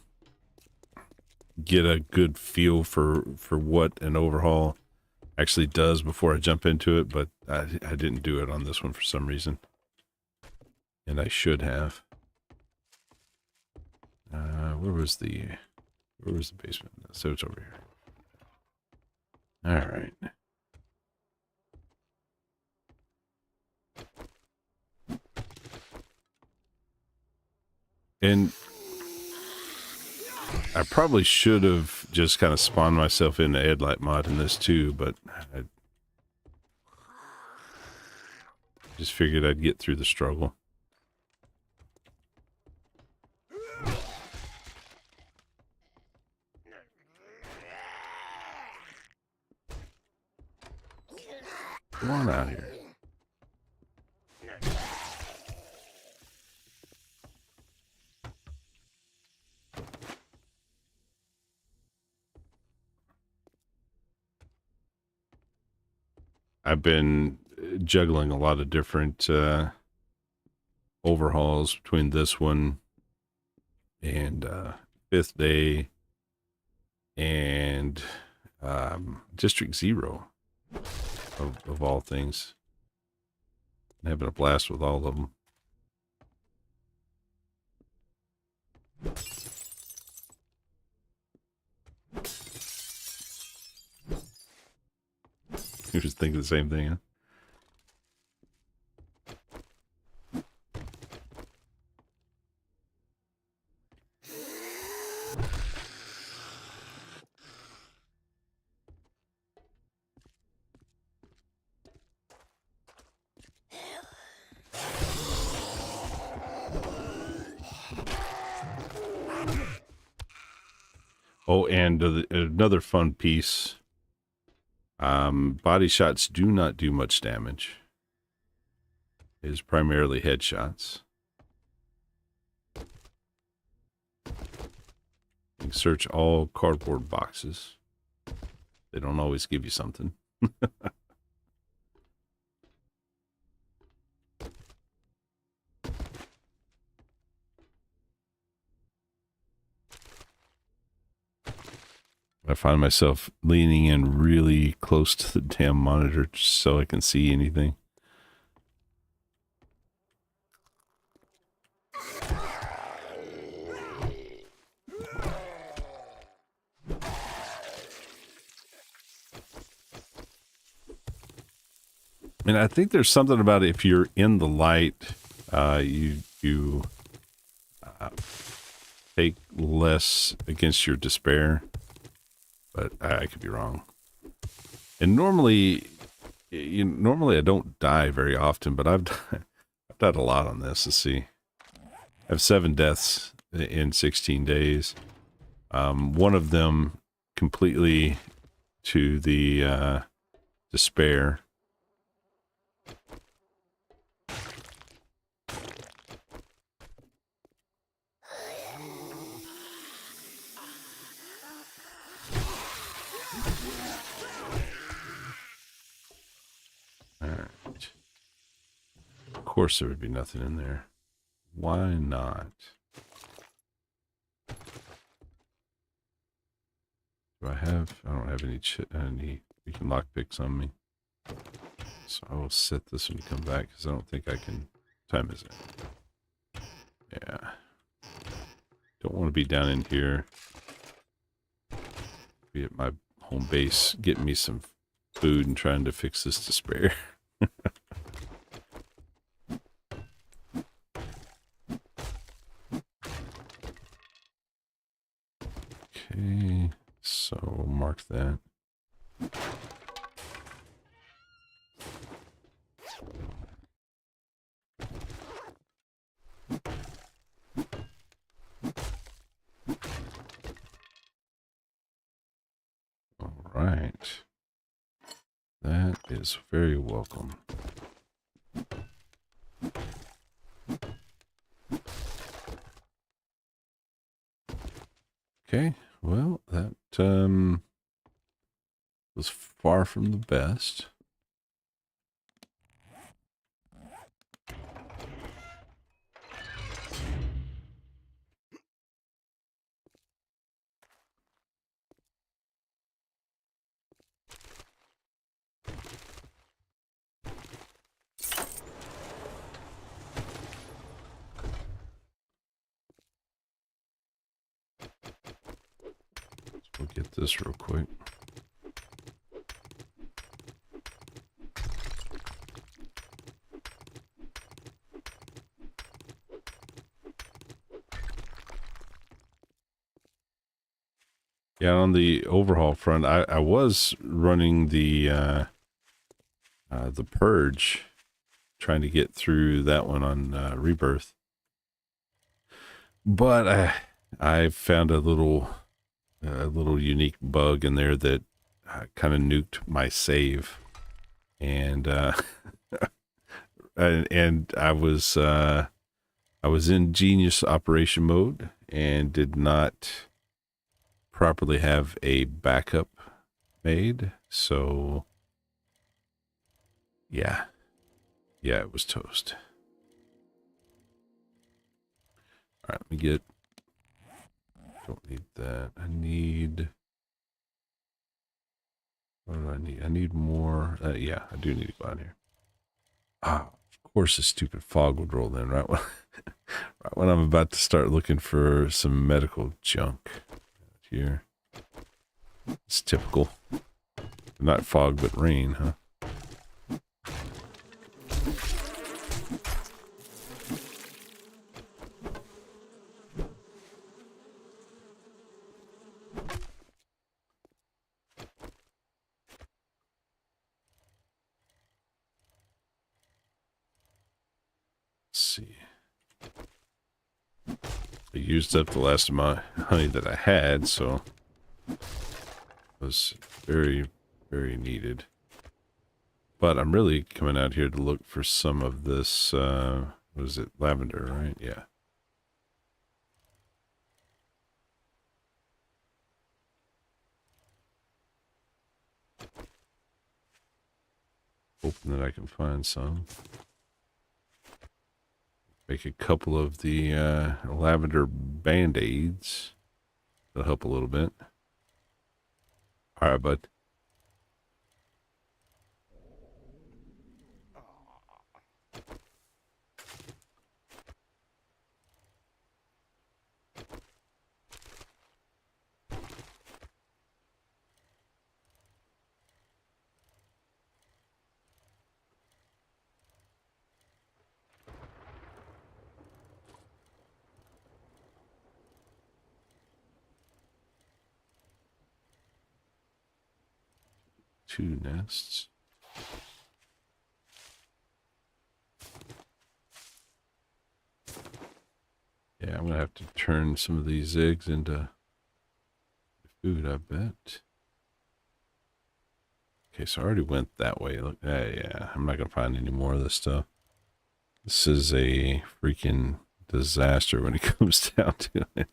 get a good feel for what an overhaul actually does before I jump into it, but I didn't do it on this one for some reason, and I should have. Where was the basement? So it's over here. All right. And I probably should have just kind of spawned myself into headlight mod in this too, but I just figured I'd get through the struggle. Come on out here. I've been juggling a lot of different overhauls between this one and Fifth Day and District Zero, of all things. I'm having a blast with all of them. You just thinking the same thing, huh? Oh, and another fun piece. Body shots do not do much damage. It is primarily headshots. You can search all cardboard boxes. They don't always give you something. I find myself leaning in really close to the damn monitor just so I can see anything. And I think there's something about it, if you're in the light, you take less against your despair, but I could be wrong. And normally I don't die very often, but I've died a lot on this. Let's see. I have 7 deaths in 16 days. One of them completely to the despair. Alright. Of course there would be nothing in there. Why not? Do I don't have any freaking lockpicks on me. So I will set this when you come back because I don't think I can. What time is it? Yeah. Don't want to be down in here. Be at my home base, getting me some food and trying to fix this despair. Okay, so we'll mark that. All right. That is very welcome. Okay, well, that was far from the best. We'll get this real quick. Yeah, on the overhaul front, I was running the purge, trying to get through that one on rebirth, but I found a little unique bug in there that kind of nuked my save, and and I was in genius operation mode and did not properly have a backup made, so yeah, it was toast. All right, let me get. Don't need that. I need. What do I need? I need more. Yeah, I do need to go out here. Ah, of course, the stupid fog would roll in right when, right when I'm about to start looking for some medical junk. Here, it's typical. Not fog, but rain, huh? Let's see. I used up the last of my honey that I had, so it was very, very needed. But I'm really coming out here to look for some of this, what is it, lavender, right? Yeah. Hoping that I can find some. Make a couple of the lavender band-aids. That'll help a little bit. All right, bud. Two nests. Yeah, I'm gonna have to turn some of these eggs into food, I bet. Okay, so I already went that way. Look, yeah, I'm not gonna find any more of this stuff. This is a freaking disaster when it comes down to it.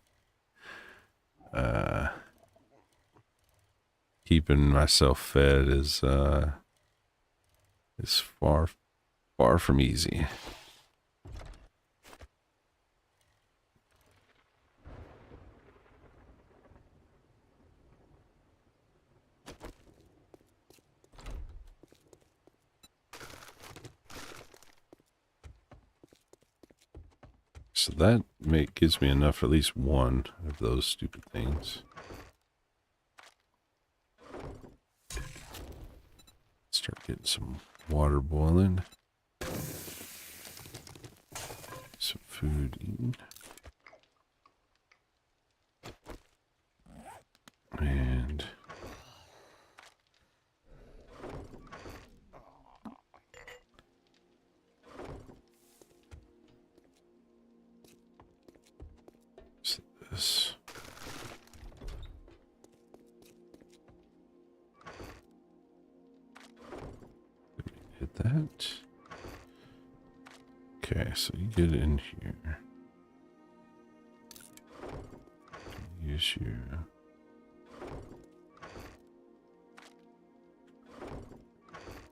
Keeping myself fed is far, far from easy. so that gives me enough for at least one of those stupid things. Start getting some water boiling. Some food eaten. And this. Hit that. Okay, so you get in here. Use your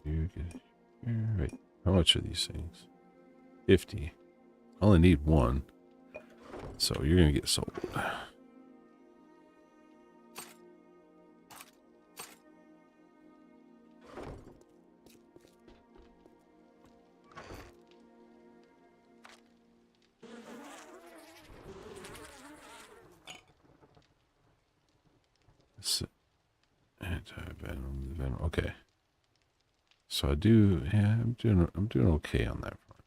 you get here. Wait, how much are these things? 50. I only need one. So you're gonna get sold. Anti-venom. Okay. So I do. Yeah, I'm doing okay on that front.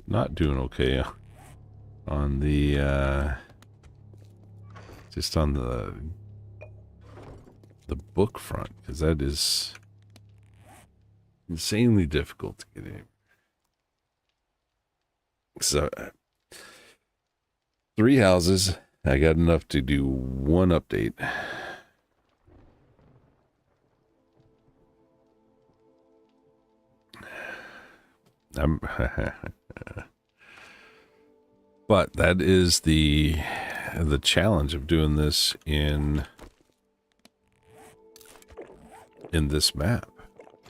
Not doing okay on the just on the book front, because that is insanely difficult to get in. So 3 houses. I got enough to do 1 update. But that is the challenge of doing this in this map,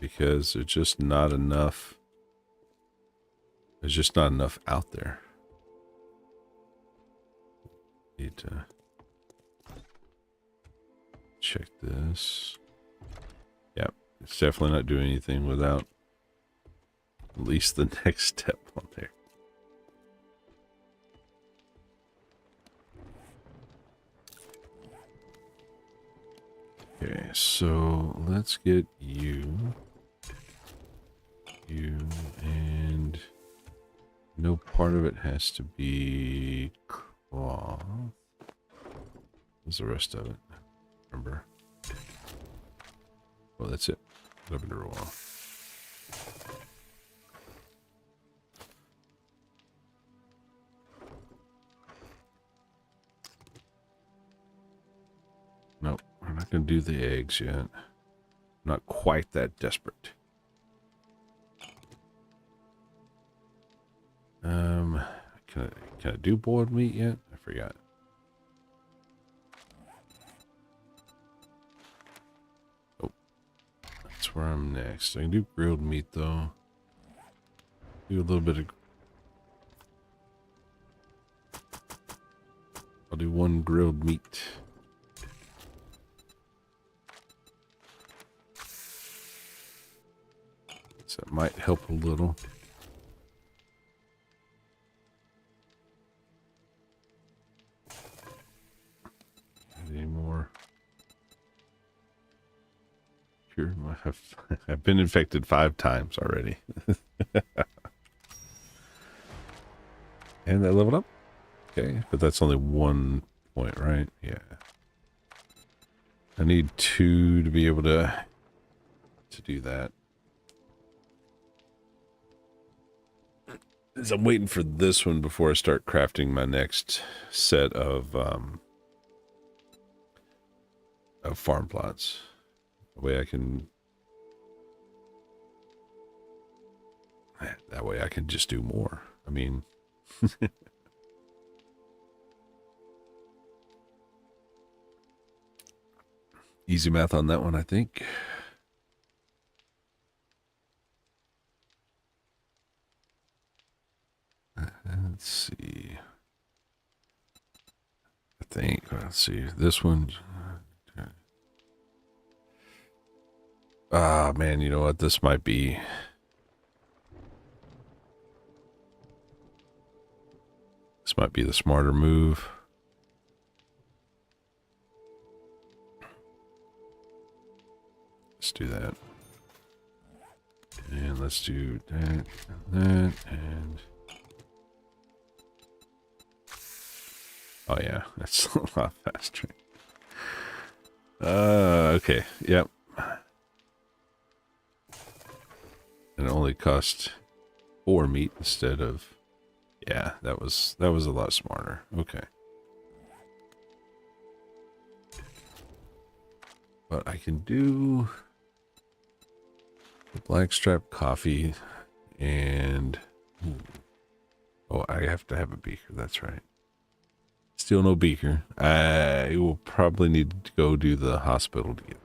because there's just not enough. There's just not enough out there. Need to check this. Yep, it's definitely not doing anything without at least the next step on there. Okay, so let's get you, and no part of it has to be cloth. What's the rest of it? Remember? Oh, that's it. Up under a wall. Nope, we're not going to do the eggs yet. Not quite that desperate. Can I do boiled meat yet? I forgot. Oh, that's where I'm next. I can do grilled meat though. Do a little bit of. I'll do 1 grilled meat. So that might help a little. Any more? Here, I've been infected 5 times already. And I leveled up. Okay, but that's only 1 point, right? Yeah. I need 2 to be able to do that. As I'm waiting for this one before I start crafting my next set of farm plots. That way I can just do more. I mean, easy math on that one, I think. Let's see. Let's see. This one. Ah, man, you know what? This might be... This might be the smarter move. Let's do that. And let's do that and that and... Oh yeah, that's a lot faster. Okay, yep. And it only cost 4 meat instead of... Yeah, that was a lot smarter. Okay. But I can do the blackstrap coffee and... Ooh. Oh, I have to have a beaker, that's right. Still no beaker. I will probably need to go to the hospital to get that.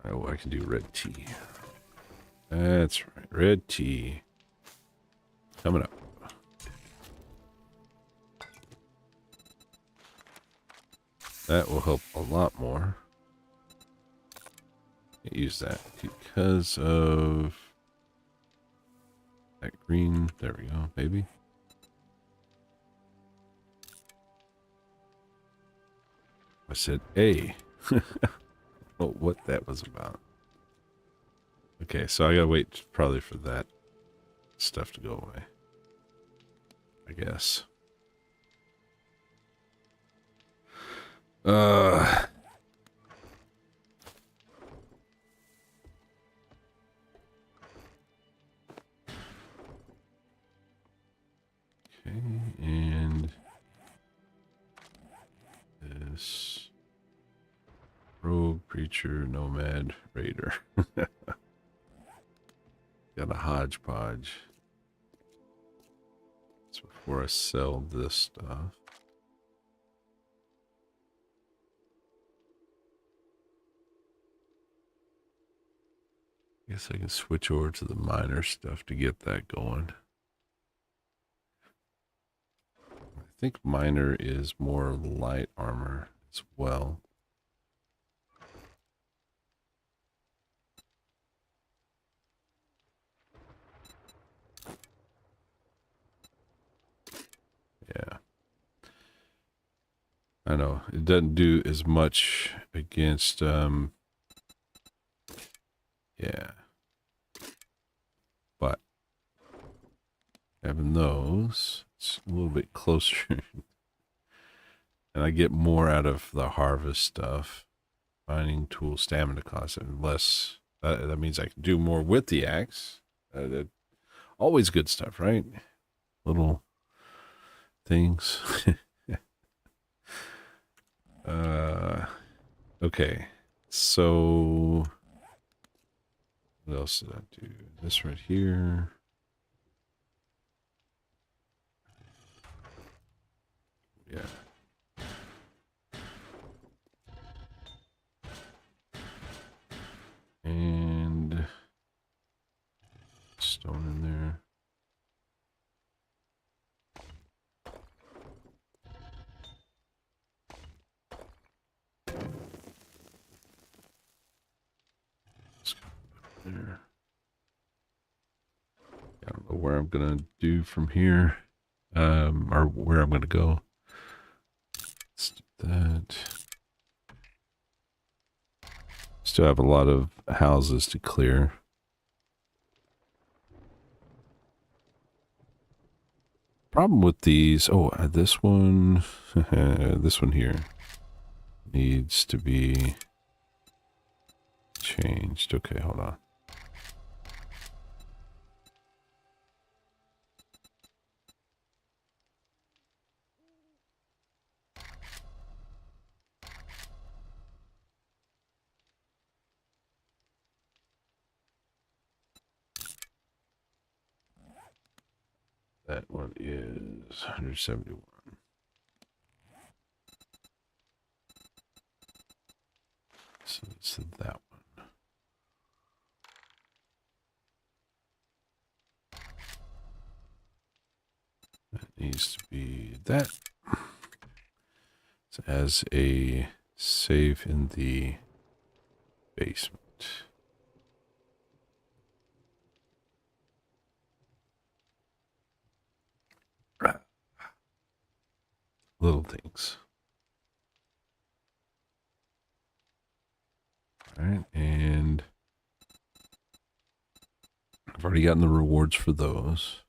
Oh, I can do red tea. That's right, red tea. Coming up. That will help a lot more. Can't use that because of that green. There we go, maybe. I said A. Oh, what that was about. Okay, so I gotta wait probably for that stuff to go away, I guess. Okay, and this rogue, preacher, nomad, raider. Got a hodgepodge. That's before I sell this stuff. I guess I can switch over to the miner stuff to get that going. I think miner is more light armor as well. Yeah. I know. It doesn't do as much against, yeah. But having those, it's a little bit closer. And I get more out of the harvest stuff. Mining tool, stamina cost, and less. That means I can do more with the axe. Always good stuff, right? Little things. Okay. So what else did I do? This right here. Yeah. And stone in there. There. I don't know where I'm gonna do from here, or where I'm gonna go. Let's do that. Still have a lot of houses to clear. Problem with these, oh, this one, this one here needs to be changed. Okay, hold on. That one is 171. So it's that one. needs to be that. So as a save in the basement. Little things. All right, and I've already gotten the rewards for those.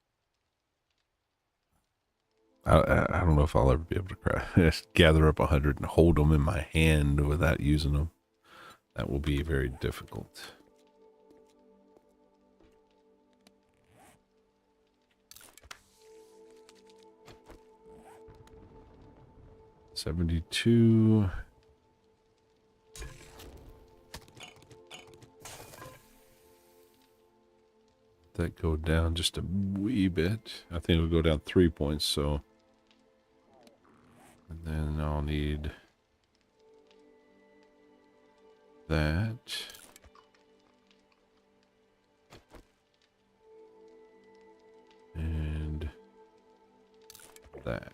I don't know if I'll ever be able to gather up 100 and hold them in my hand without using them. That will be very difficult. $72. That go down just a wee bit. I think it'll go down 3 points, so. And then I'll need that. And that.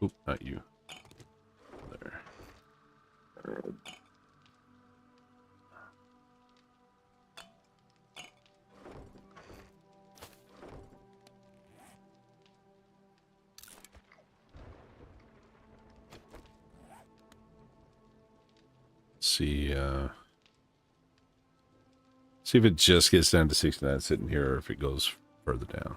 Oop, not you. There. See if it just gets down to 69 sitting here, or if it goes further down.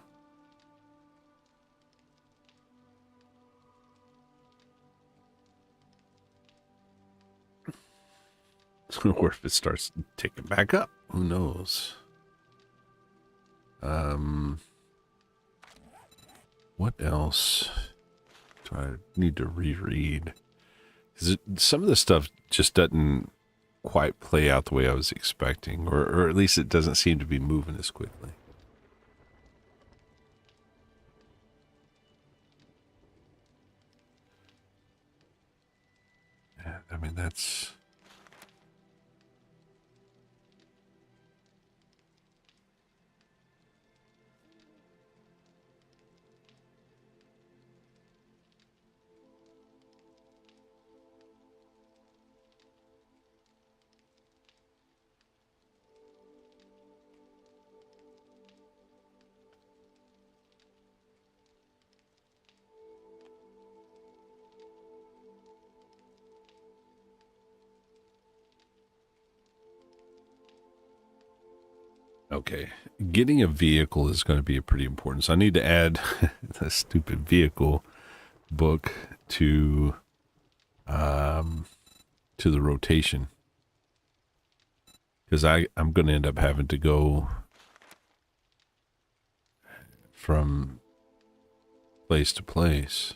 Or if it starts ticking back up, who knows? What else do I need to reread? Because some of the stuff just doesn't quite play out the way I was expecting, or at least it doesn't seem to be moving as quickly. Yeah, I mean, that's... Okay, getting a vehicle is going to be pretty important. So I need to add the stupid vehicle book to the rotation, because I'm going to end up having to go from place to place.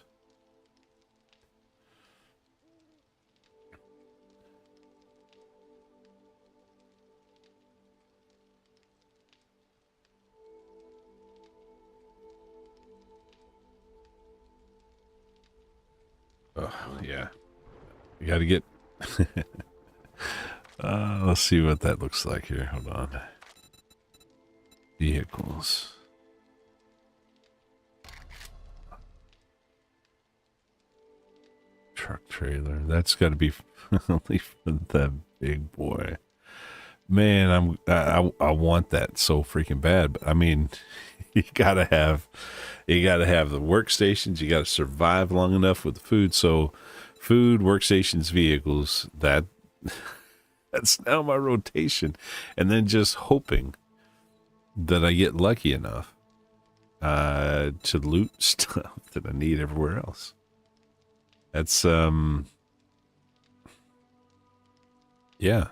Oh, yeah. You got to get... let's see what that looks like here. Hold on. Vehicles. Truck trailer. That's got to be only for the big boy. Man, I want that so freaking bad. But I mean, you gotta have the workstations. You gotta survive long enough with the food. So, food, workstations, vehicles. That's now my rotation, and then just hoping that I get lucky enough to loot stuff that I need everywhere else. That's yeah.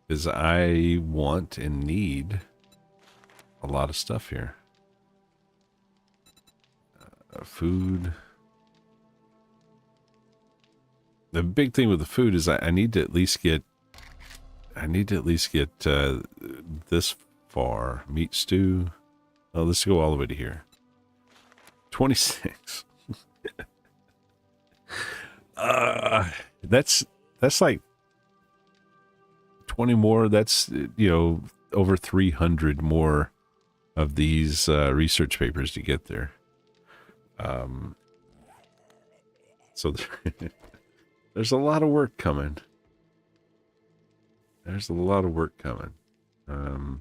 Because I want and need a lot of stuff here. Food. The big thing with the food is I need to at least get this far. Meat stew. Oh, let's go all the way to here. 26. That's like 20 more. That's, over 300 more of these research papers to get there. So there's a lot of work coming. There's a lot of work coming. And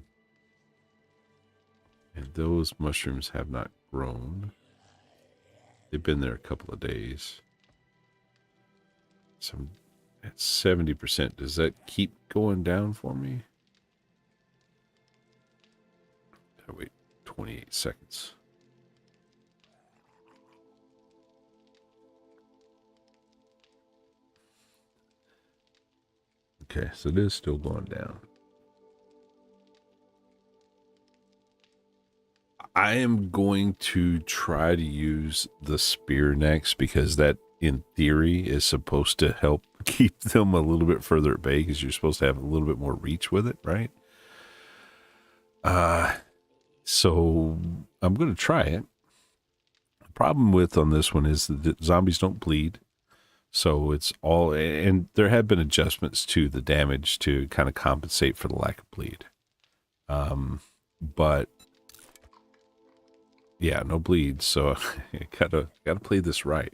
those mushrooms have not grown. They've been there a couple of days. So at 70%. Does that keep going down for me? Oh, wait, 28 seconds. Okay, so it is still going down. I am going to try to use the spear next because that, in theory, is supposed to help keep them a little bit further at bay because you're supposed to have a little bit more reach with it, right? So I'm going to try it. The problem on this one is that the zombies don't bleed. So it's all, and there have been adjustments to the damage to kind of compensate for the lack of bleed. But yeah, no bleed. So gotta play this right.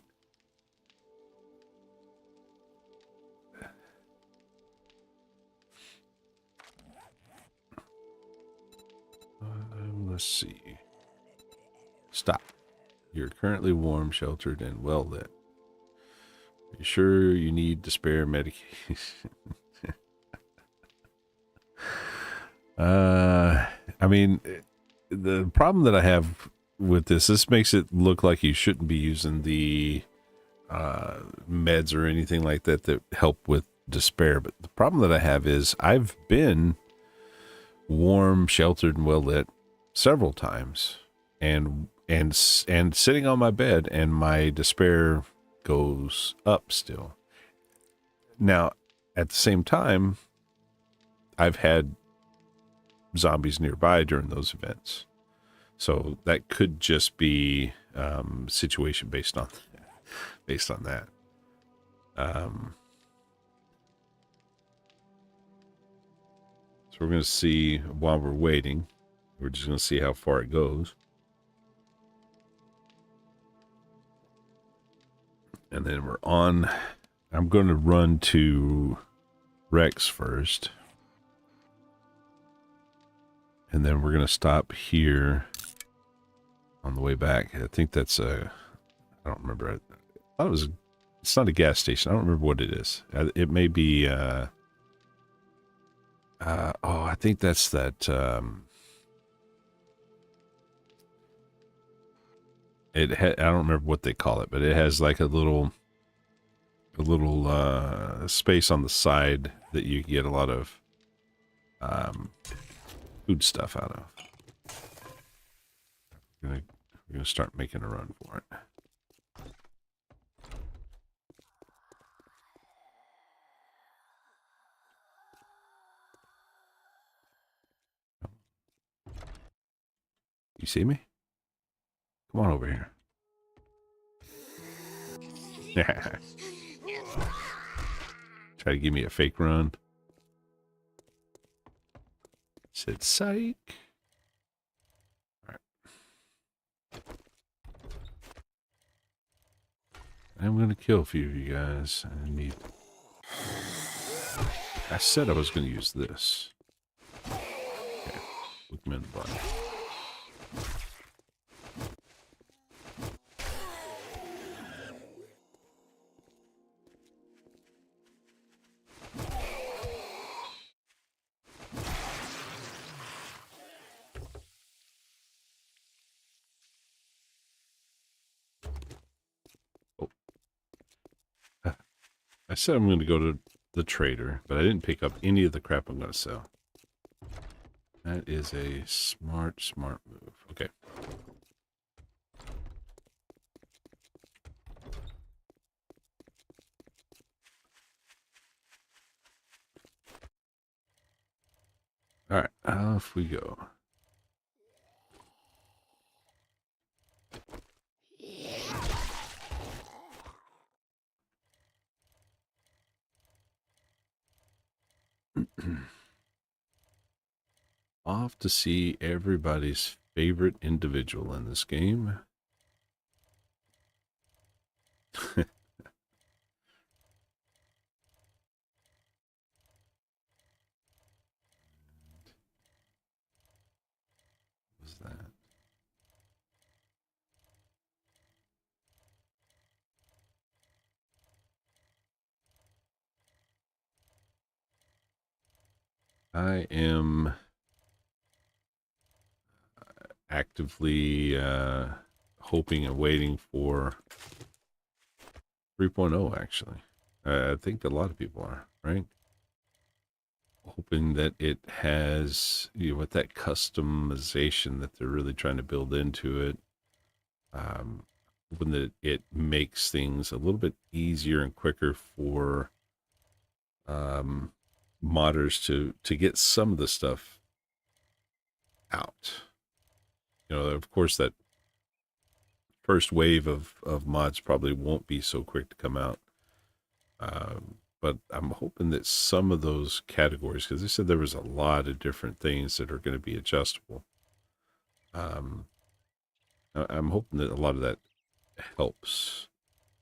Let's see. Stop. You're currently warm, sheltered, and well lit. Are you sure you need to spare medication? I mean, the problem that I have with this makes it look like you shouldn't be using the meds or anything like that that help with despair. But the problem that I have is I've been warm, sheltered, and well lit several times, and sitting on my bed, and my despair goes up still. Now, at the same time, I've had zombies nearby during those events, so that could just be situation based on that. So we're going to see while we're waiting. We're just going to see how far it goes. And then we're on. I'm going to run to Rex first. And then we're going to stop here on the way back. I think that's I don't remember. I thought it was, it's not a gas station. I don't remember what it is. It may be, I think that's that, I don't remember what they call it, but it has like a little space on the side that you get a lot of food stuff out of. We're gonna start making a run for it. You see me? Come on over here. Try to give me a fake run. Said psych. All right. I'm gonna kill a few of you guys. I said I was gonna use this. Okay. Look me in the butt. I said I'm going to go to the trader, but I didn't pick up any of the crap I'm going to sell. That is a smart move. Okay. All right, off we go. Off to see everybody's favorite individual in this game. What was that? I am actively hoping and waiting for 3.0, actually. I think a lot of people are, right? Hoping that it has, with that customization that they're really trying to build into it, hoping that it makes things a little bit easier and quicker for modders to get some of the stuff out. Of course, that first wave of mods probably won't be so quick to come out. But I'm hoping that some of those categories, because they said there was a lot of different things that are going to be adjustable. I'm hoping that a lot of that helps,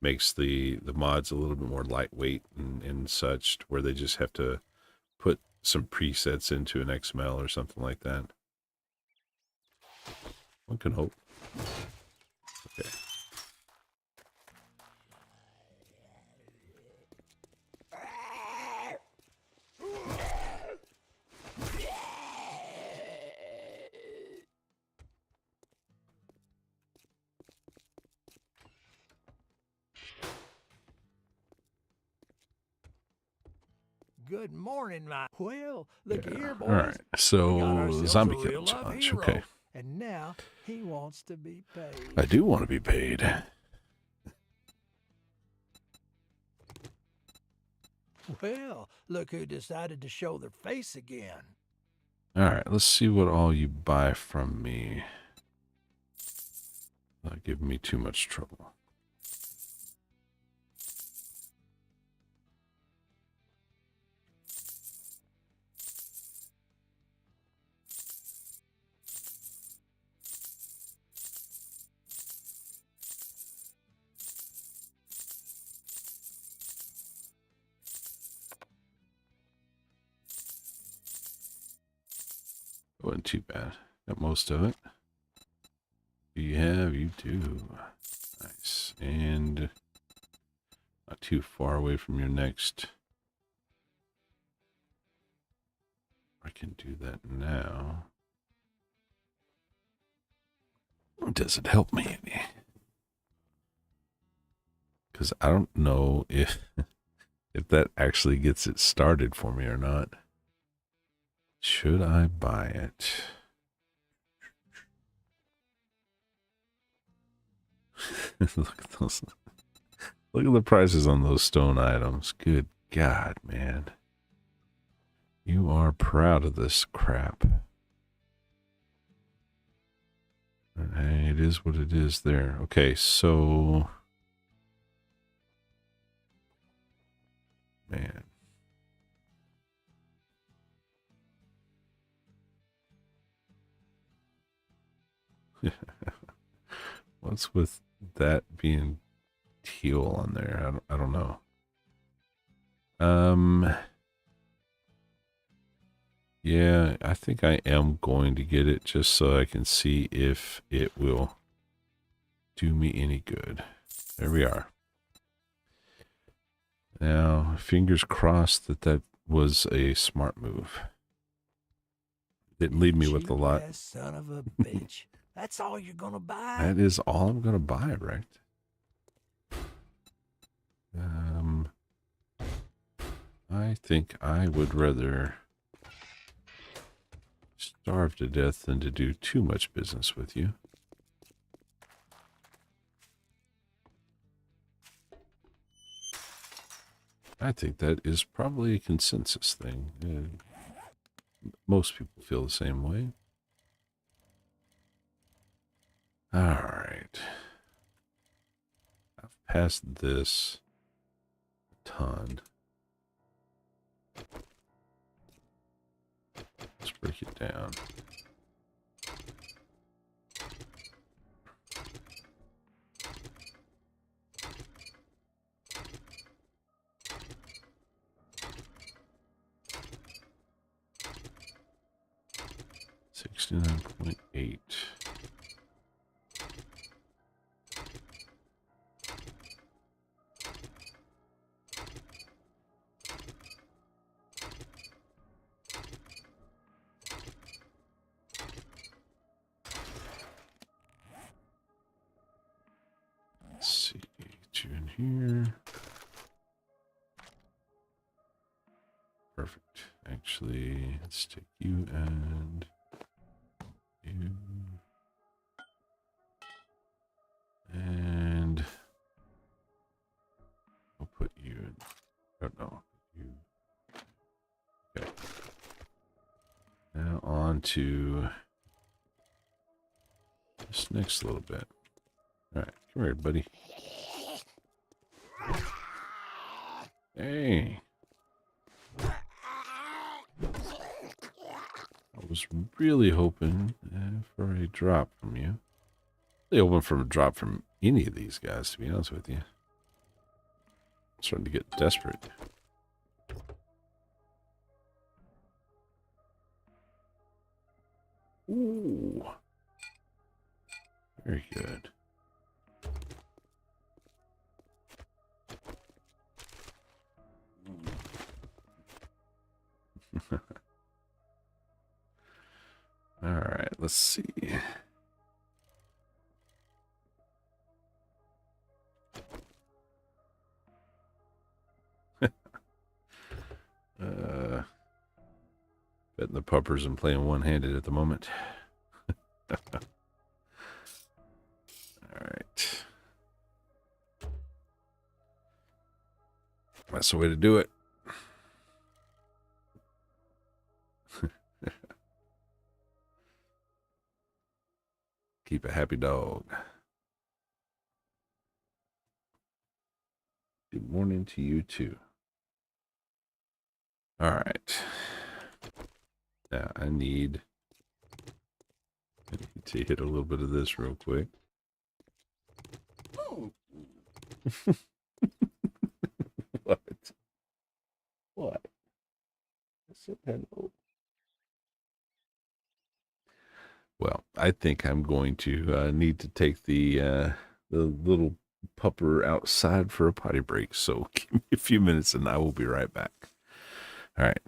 makes the mods a little bit more lightweight and such, where they just have to put some presets into an XML or something like that. One can hope. Okay. Good morning, my. Well, look here, boys. All right. So zombie killing challenge. Okay. And now he wants to be paid. I do want to be paid. Well, look who decided to show their face again. All right. Let's see what all you buy from me. Not giving me too much trouble. Wasn't too bad. Got most of it. You have, you do. Nice. And not too far away from your next. I can do that now. Does it help me any? Because I don't know if that actually gets it started for me or not. Should I buy it? Look at those. Look at the prices on those stone items. Good God, man. You are proud of this crap. Hey, it is what it is there. Okay, so... Man. What's with that being teal on there? I don't know. Yeah, I think I am going to get it just so I can see if it will do me any good. There we are. Now, fingers crossed that was a smart move. Didn't leave me with a lot. Son of a bitch. That's all you're gonna buy? That is all I'm gonna buy, right? I think I would rather starve to death than to do too much business with you. I think that is probably a consensus thing. Most people feel the same way. All right. I've passed this a ton. Let's break it down. 69.8. Let's see, get you in here. Perfect. Actually, let's take you and you. And I'll put you in. Oh, no. You. Okay. Now on to this next little bit. All right. Come here, buddy. Hey. I was really hoping for a drop from you. Really hoping for a drop from any of these guys, to be honest with you. I'm starting to get desperate. Ooh. Very good. All right, let's see. Betting the puppers and playing one-handed at the moment. All right. That's the way to do it. Keep a happy dog. Good morning to you, too. All right. Now, I need to hit a little bit of this real quick. What? What? I said hello. Well, I think I'm going to need to take the little pupper outside for a potty break. So give me a few minutes and I will be right back. All right.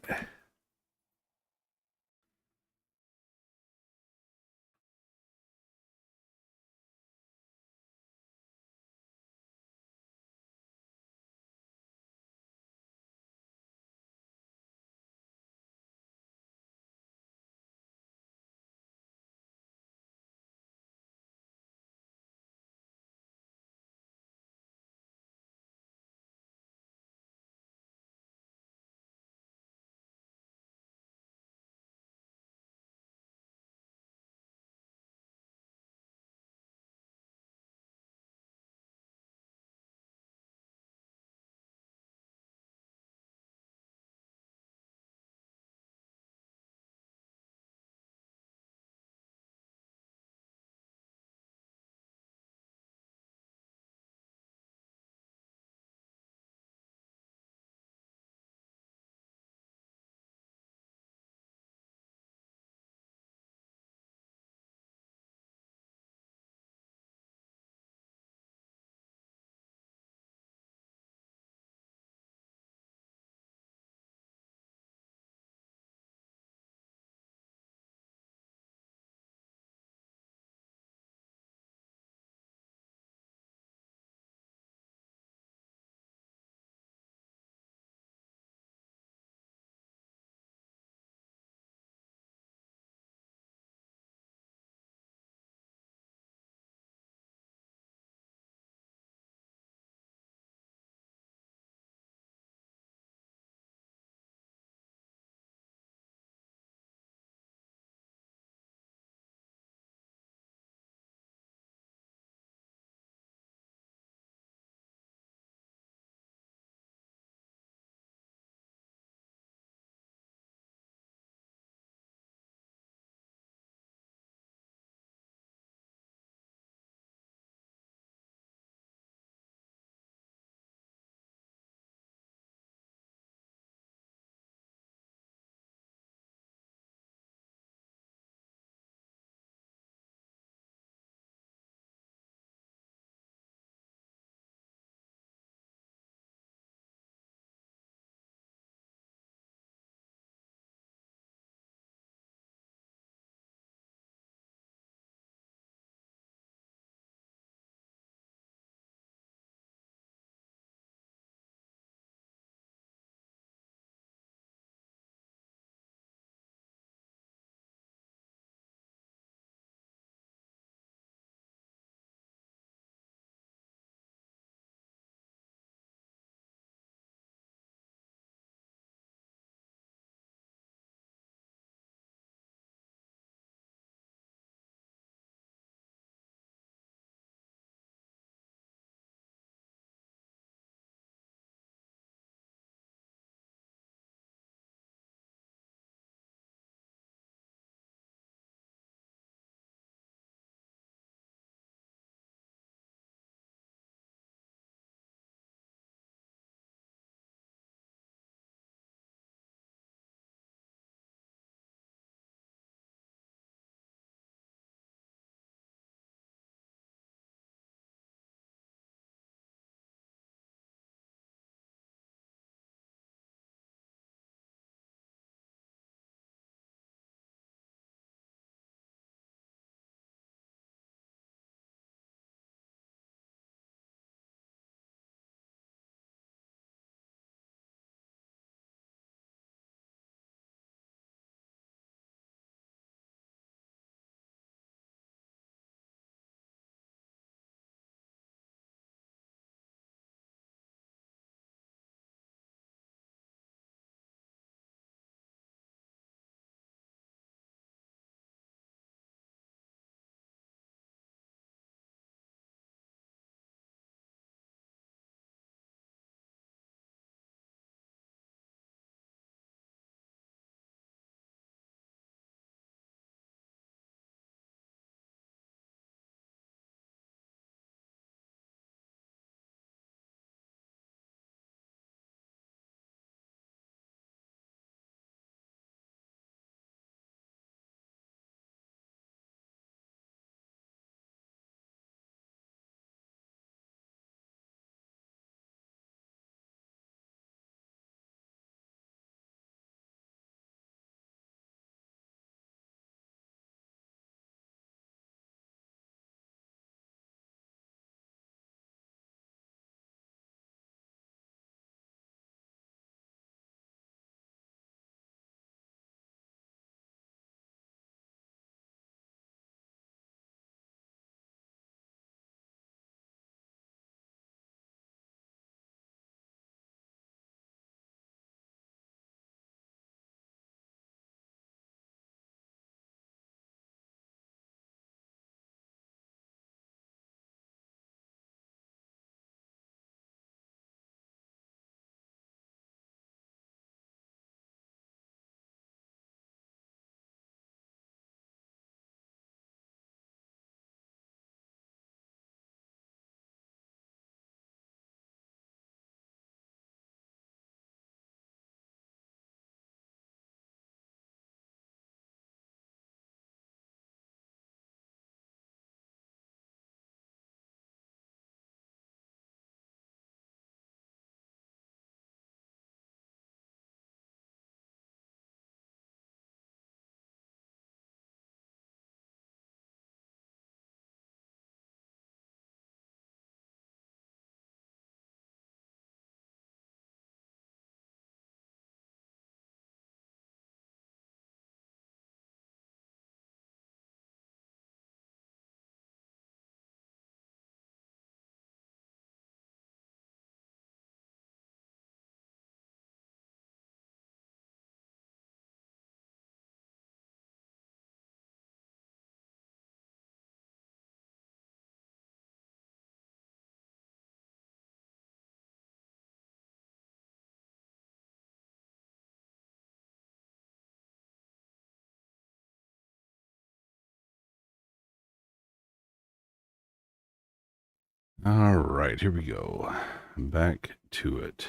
All right, here we go. Back to it.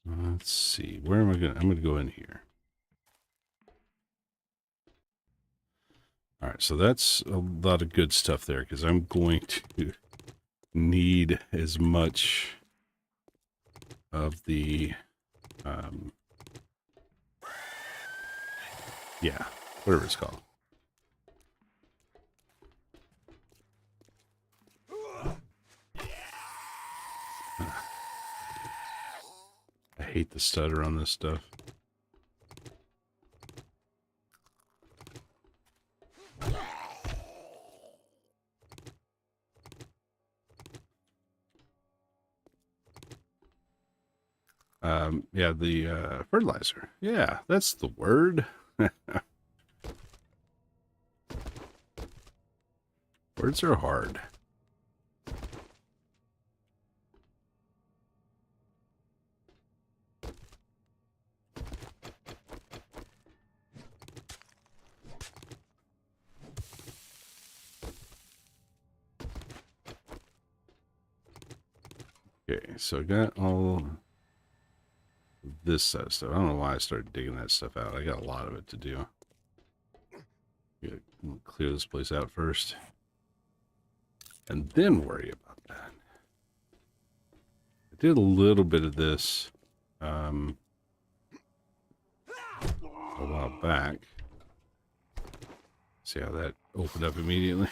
Let's see. Where am I going? I'm going to go in here. All right, so that's a lot of good stuff there because I'm going to need as much of the, yeah, whatever it's called. I hate the stutter on this stuff. Yeah, the fertilizer. Yeah, that's the word. Words are hard. Okay, so I got all this side of stuff. I don't know why I started digging that stuff out. I got a lot of it to do. Gotta clear this place out first. And then worry about that. I did a little bit of this a while back. See how that opened up immediately?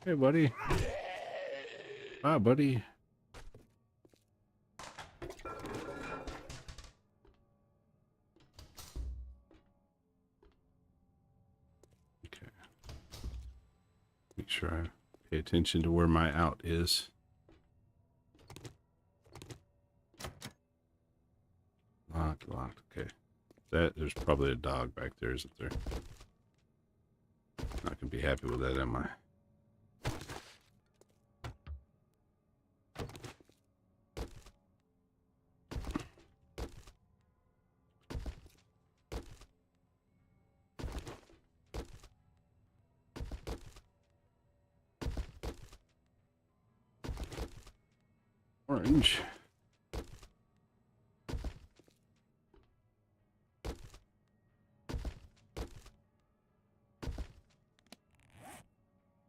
Hey, buddy. Bye, buddy. Okay. Make sure I pay attention to where my out is. Locked, locked. Okay. There's probably a dog back there, isn't there? Not gonna be happy with that, am I? Orange.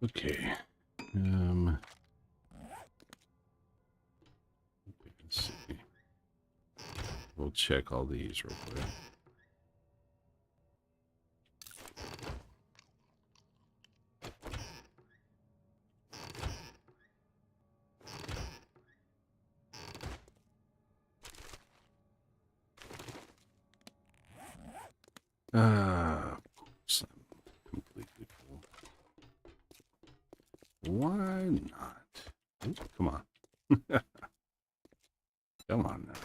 Okay. Let's see. We'll check all these real quick. Of course I'm completely full. Why not? Ooh, come on. Come on now.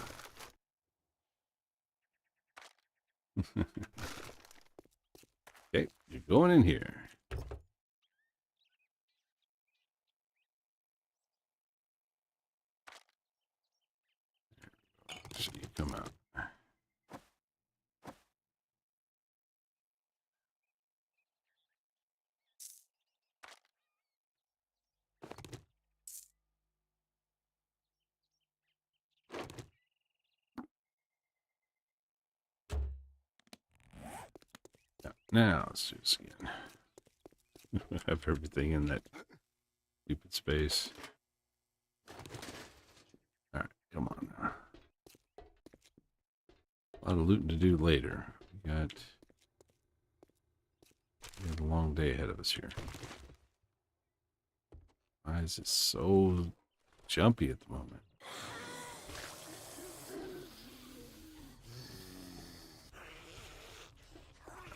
Okay, you're going in here. So you come out. Now let's do this again. Have everything in that stupid space. All right, come on now. A lot of looting to do later. We got a long day ahead of us here. Why is it so jumpy at the moment?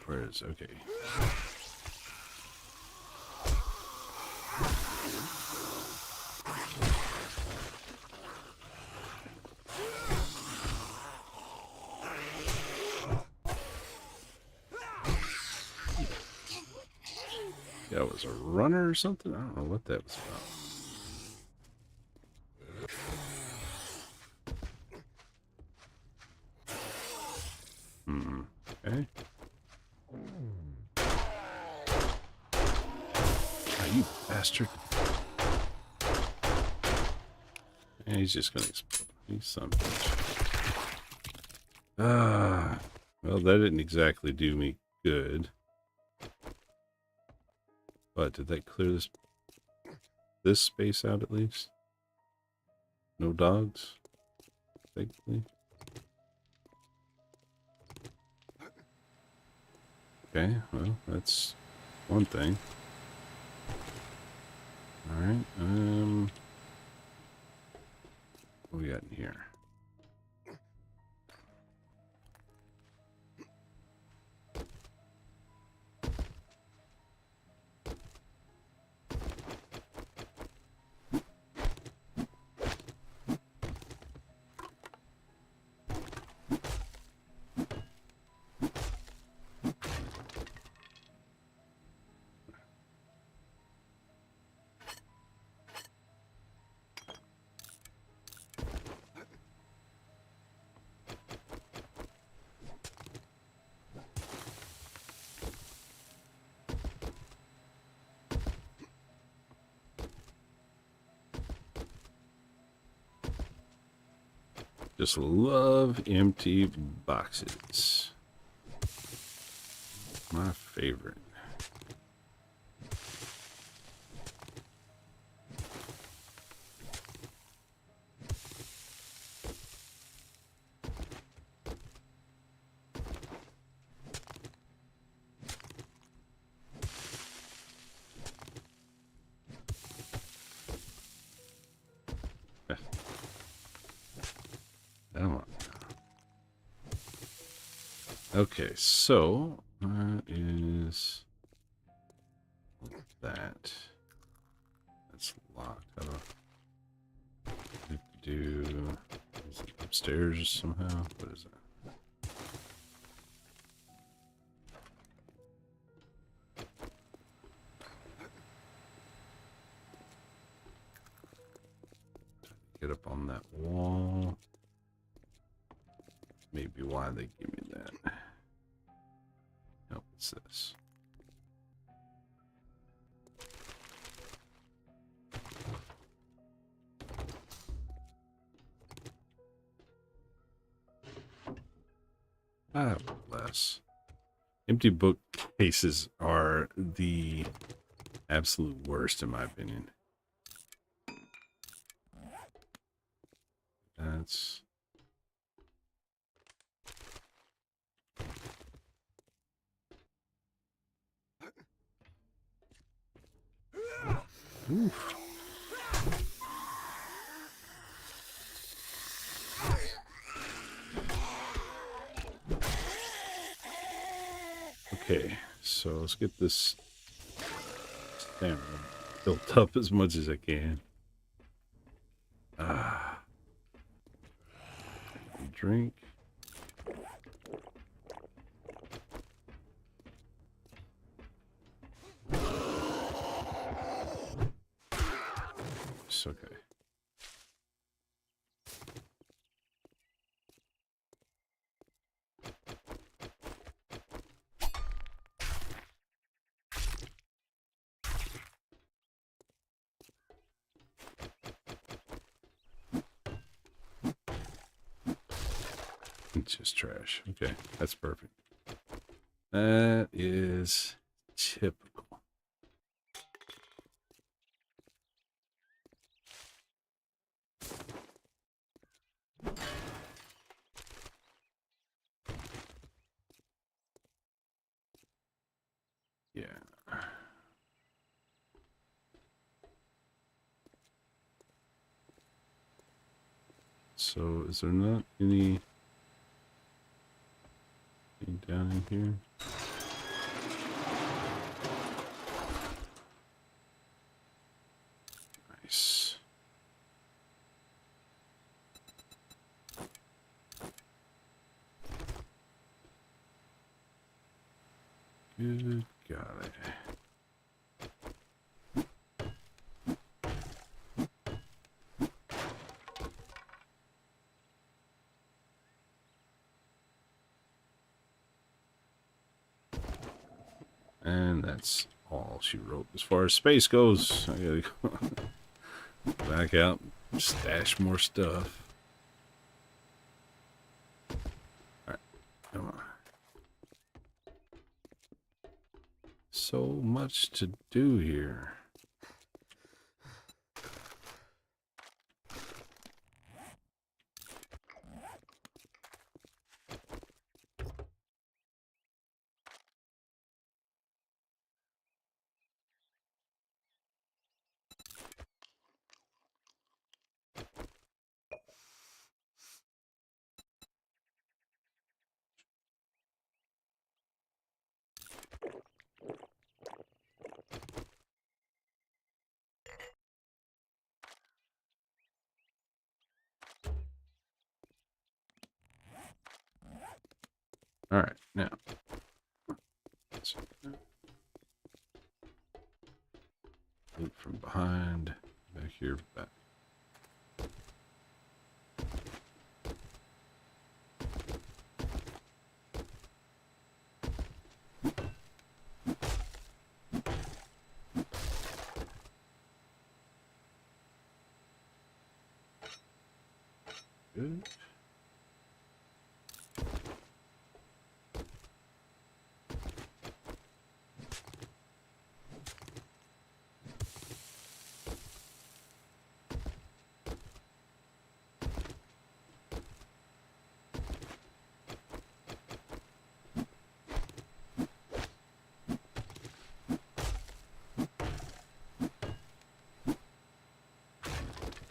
Where is it? Okay. That was a runner or something? I don't know what that was about. Hmm. Okay. Oh, you bastard. And he's just gonna explode. He's some bitch. Ah. Well, that didn't exactly do me good. But did that clear this space out at least? No dogs? Thankfully. Okay, well, that's one thing. Alright, what we got in here? Just love empty boxes. My favorite. Come on. Okay, so that is that. That's locked. I don't have to do. Is it upstairs somehow? What is that? Get up on that wall. Maybe why they give me that. Oh, what's this? Ah, bless. Empty bookcases are the absolute worst, in my opinion. That's... Oof. Okay, so let's get this stamina built up as much as I can. Ah. Drink. It's okay. It's just trash. Okay, that's perfect. That is typical. Yeah. So, is there not anything down in here? Nice. Good golly. And that's all she wrote as far as space goes. I gotta go back out and stash more stuff. Alright, come on. So much to do here. All right, now. Loot from behind, back here, back. Good.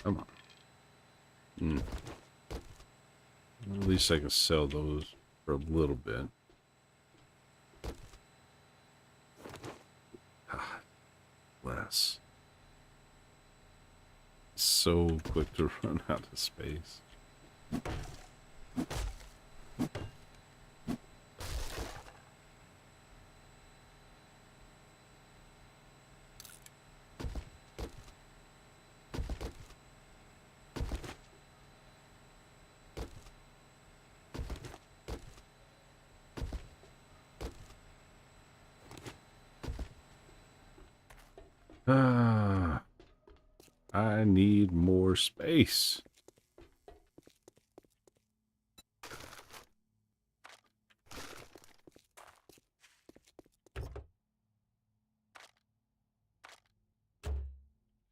Come on. At least I can sell those for a little bit. Ah, less. So quick to run out of space. Ah, I need more space.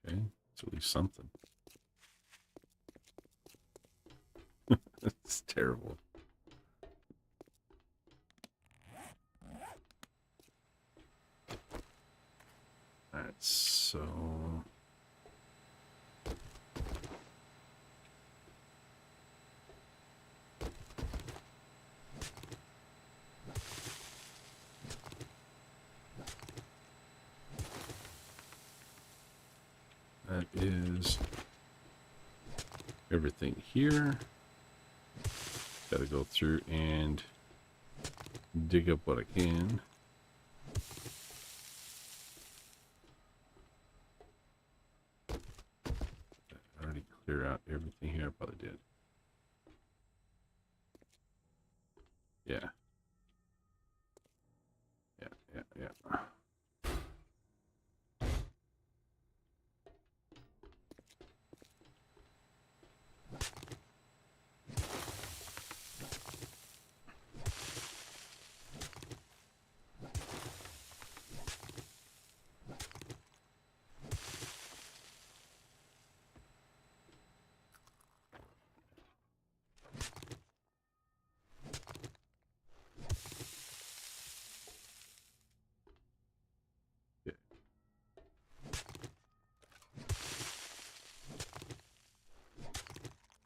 Okay, it's at least something. It's terrible. Alright, so that is everything here. Gotta go through and dig up what I can. I already clear out everything here. I probably did. Yeah. Yeah.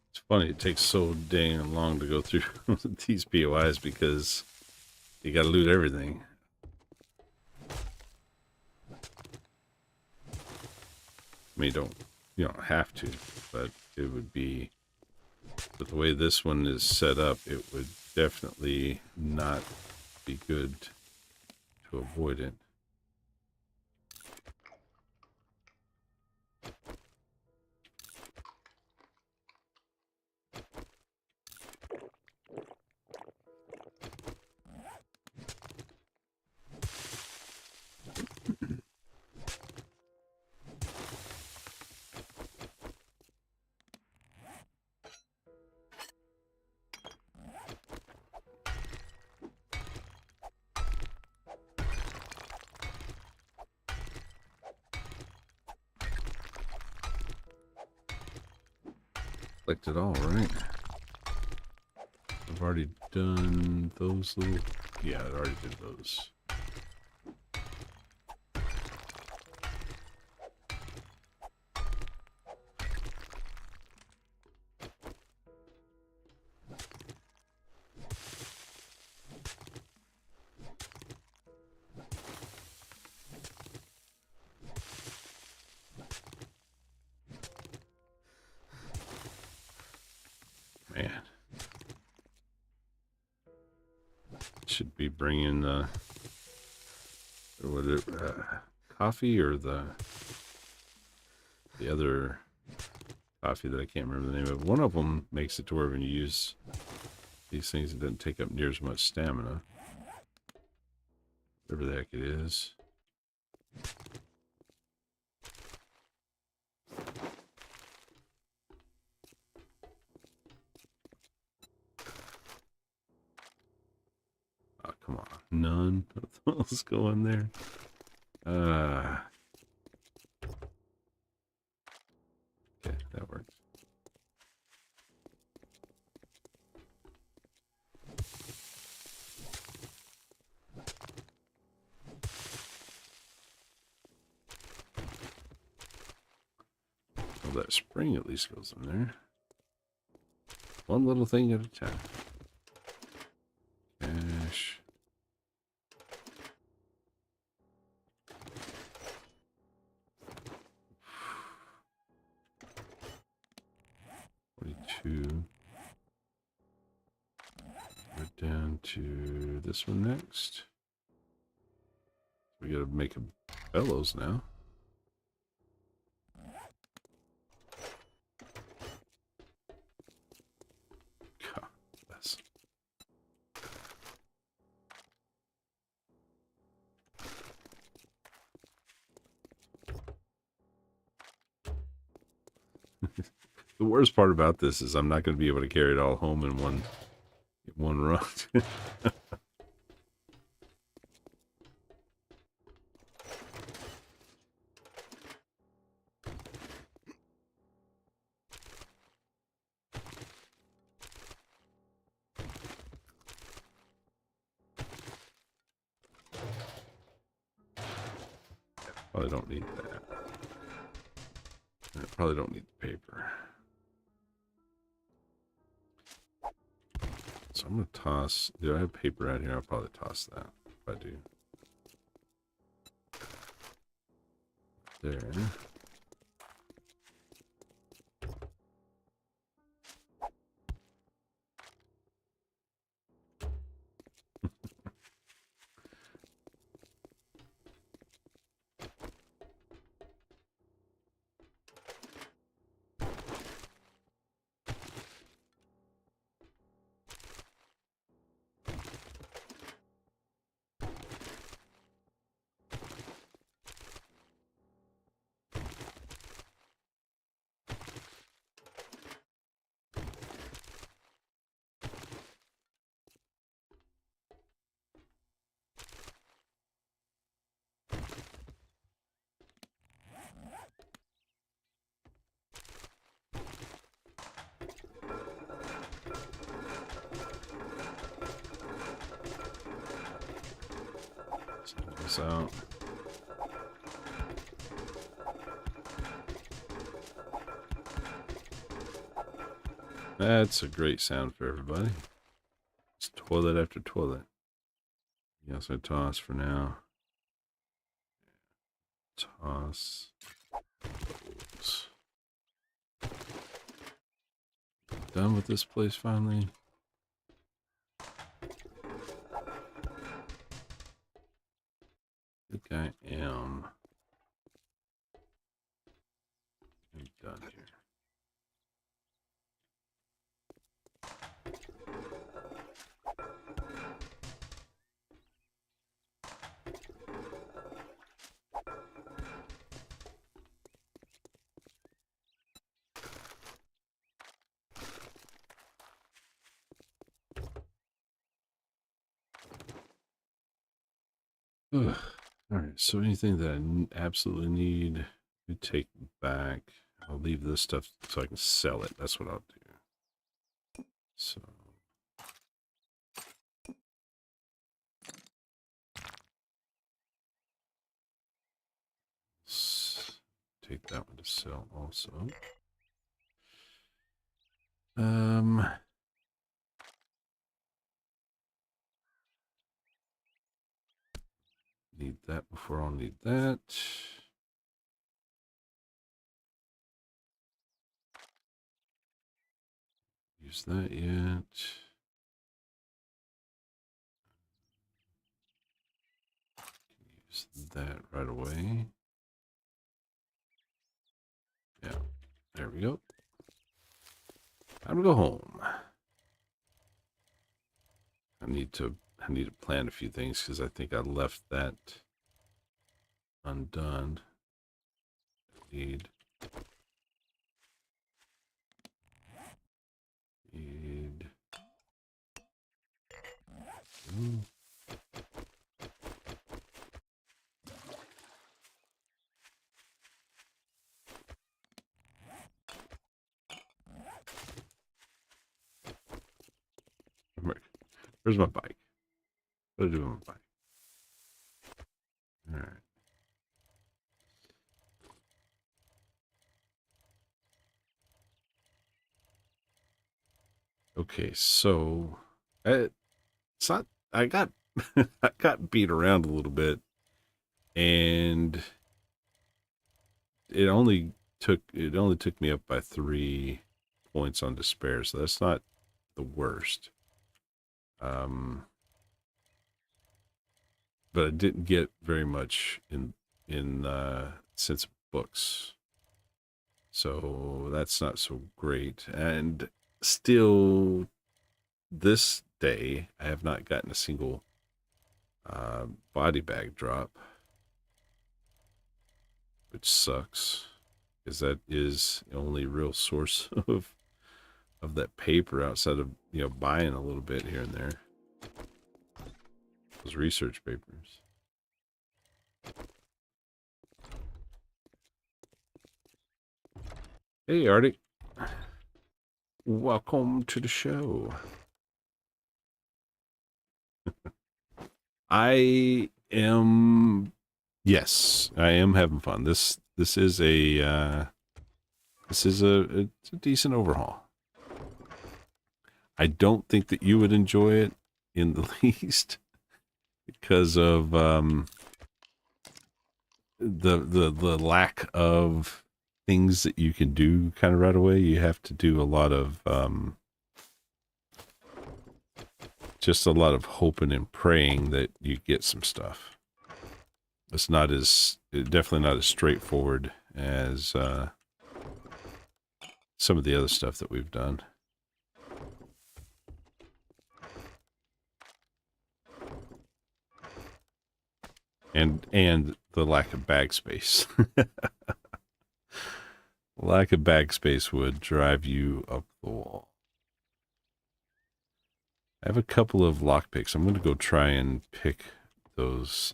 It's funny, it takes so dang long to go through these POIs because you gotta loot everything. I mean, you don't have to, but it would be, but the way this one is set up, it would definitely not be good to avoid it. Collect it all, right? I've already done those little... Yeah, I already did those. Man. Should be bringing coffee or the other coffee that I can't remember the name of. One of them makes it to where when you use these things, it doesn't take up near as much stamina. Whatever the heck it is. Oh, come on. None of those go in there. Okay, that works. Well, that spring at least goes in there. One little thing at a time. Cash. $42. We're down to this one next. We gotta make a bellows now. God bless. The worst part about this is I'm not going to be able to carry it all home in one run. Probably don't need that. I probably don't need the paper. So I'm going to toss... Do I have paper out here? I'll probably toss that if I do. There. Send this out. That's a great sound for everybody. It's toilet after toilet. Yes, I toss for now. Toss. Those. Done with this place finally. I think I am. I'm done here. Ugh. All right, so anything that I absolutely need to take back. I'll leave this stuff so I can sell it. That's what I'll do. So. Take that one to sell also. Need that before I'll need that. Use that yet. Use that right away. Yeah, there we go. Time to go home. I need to plan a few things because I think I left that undone. Need ooh. Where's my bike? What do I do with my bike? All right. Okay, so it's not. I got I got beat around a little bit, and it only took me up by 3 points on despair, so that's not the worst. But I didn't get very much in sense of books, so that's not so great. And still, this day I have not gotten a single body bag drop, which sucks because that is the only real source of that paper outside of buying a little bit here and there. Those research papers. Hey, Arctic. Welcome to the show. I am, yes, I am having fun. This is a it's a decent overhaul. I don't think that you would enjoy it in the least because of the lack of things that you can do kind of right away. You have to do a lot of just a lot of hoping and praying that you get some stuff. It's definitely not as straightforward as some of the other stuff that we've done. And the lack of bag space. Lack of bag space would drive you up the wall. I have a couple of lockpicks. I'm going to go try and pick those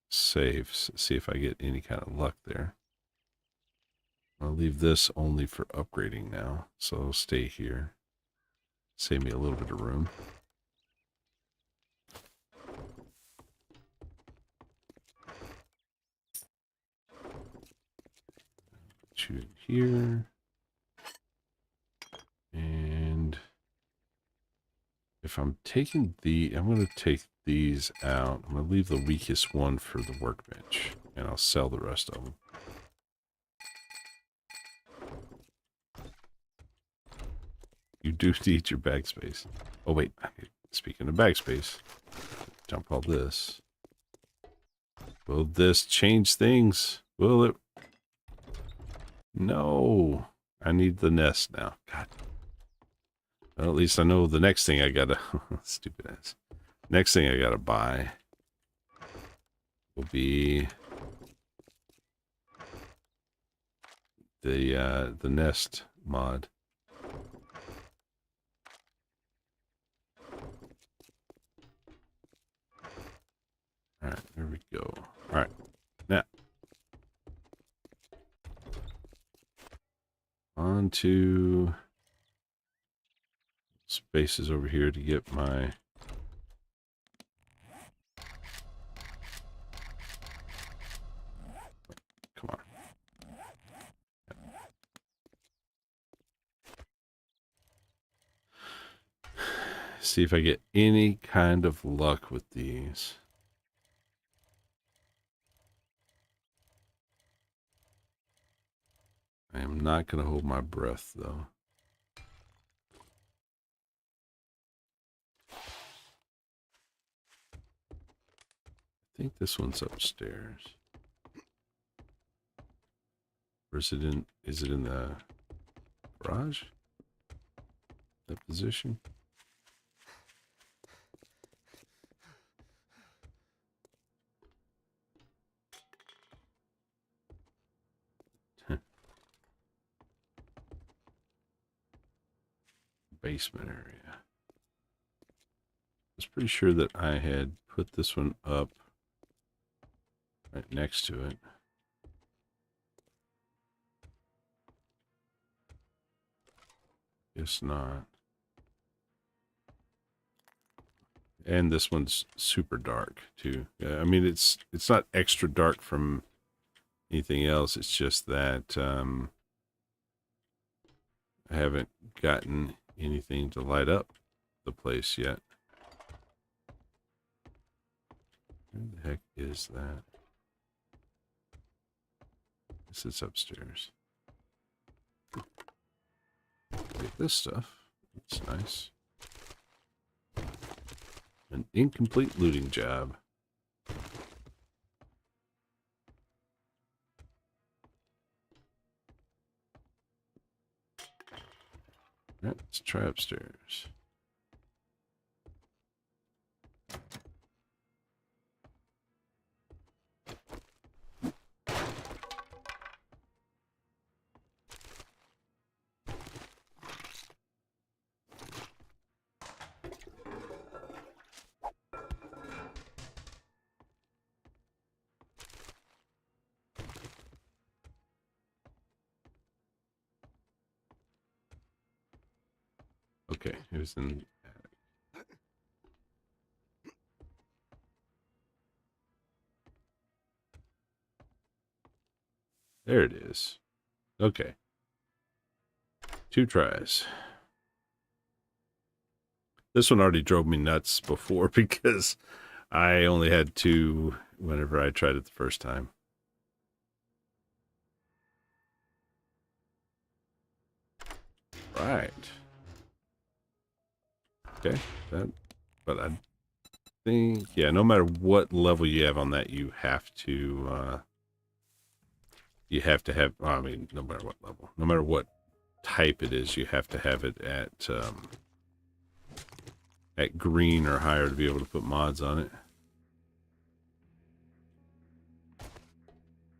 safes, see if I get any kind of luck there. I'll leave this only for upgrading now, so I'll stay here. Save me a little bit of room. Shoot here. And if I'm taking I'm going to take these out. I'm going to leave the weakest one for the workbench, and I'll sell the rest of them. You do need your bag space. Oh, wait. Speaking of bag space, dump all this. Will this change things? Will it? No. I need the nest now. God. Well, at least I know the next thing I gotta... Stupid ass. Next thing I gotta buy will be the nest mod. All right, there we go. All right, now On to spaces over here to get my... Come on. See if I get any kind of luck with these. I am not going to hold my breath, though. I think this one's upstairs. Or is it in the garage? That position? Basement area. I was pretty sure that I had put this one up right next to it. Guess not. And this one's super dark too. I mean, it's not extra dark from anything else. It's just that I haven't gotten anything to light up the place yet. Where the heck is that? This is upstairs. Get this stuff. It's nice. An incomplete looting job. Alright, let's try upstairs. Okay, it was in the attic. There it is. Okay. 2 tries. This one already drove me nuts before because I only had 2 whenever I tried it the first time. Right. Okay. But I think, yeah, no matter what level you have on that, you have to have, I mean, no matter what level, no matter what type it is, you have to have it at green or higher to be able to put mods on it.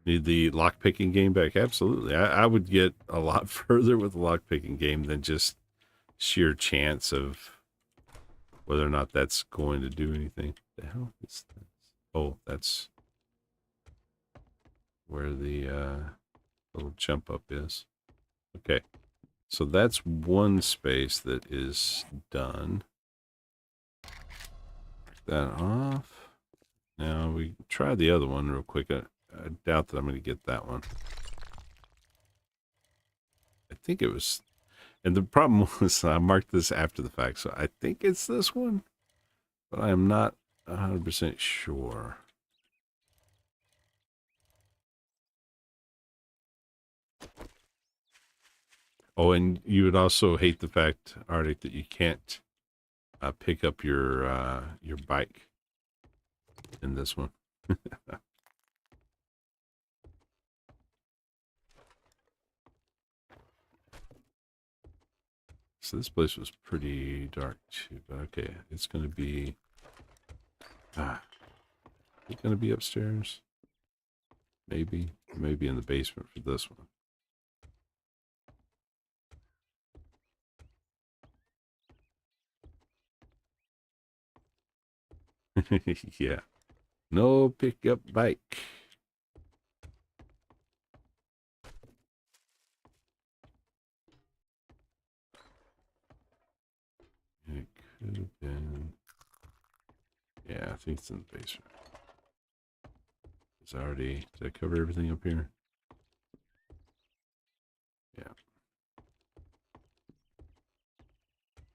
Need the lockpicking game back? Absolutely. I would get a lot further with the lockpicking game than just sheer chance of whether or not that's going to do anything. The hell is that? Oh, that's where the little jump up is. Okay. So that's one space that is done. Take that off. Now we try the other one real quick. I doubt that I'm going to get that one. I think it was, and the problem was I marked this after the fact, so I think it's this one, but I am not 100% sure. Oh, and you would also hate the fact, Arctic, that you can't pick up your bike in this one. So this place was pretty dark too, but okay, it's gonna be it's gonna be upstairs. Maybe in the basement for this one. Yeah. No pickup bike. Could have been. Yeah, I think it's in the basement. It's already. Did I cover everything up here? Yeah.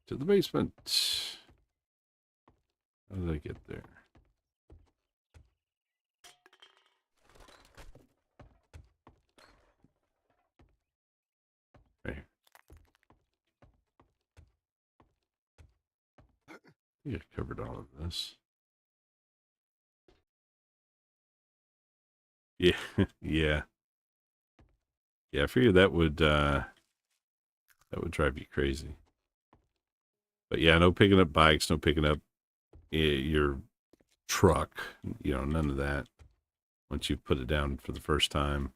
To the basement. How did I get there? Right here. I think I covered all of this. Yeah, yeah. Yeah, I figured that would drive you crazy. But yeah, no picking up bikes, no picking up your truck, you know, none of that. Once you put it down for the first time.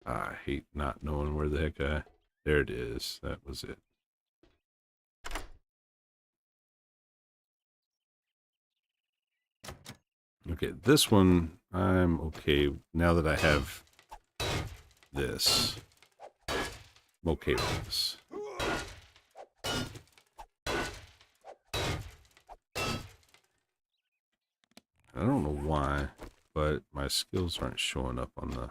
I hate not knowing where the heck there it is. That was it. Okay, this one I'm okay now that I have this. I'm okay with this. I don't know why, but my skills aren't showing up on the...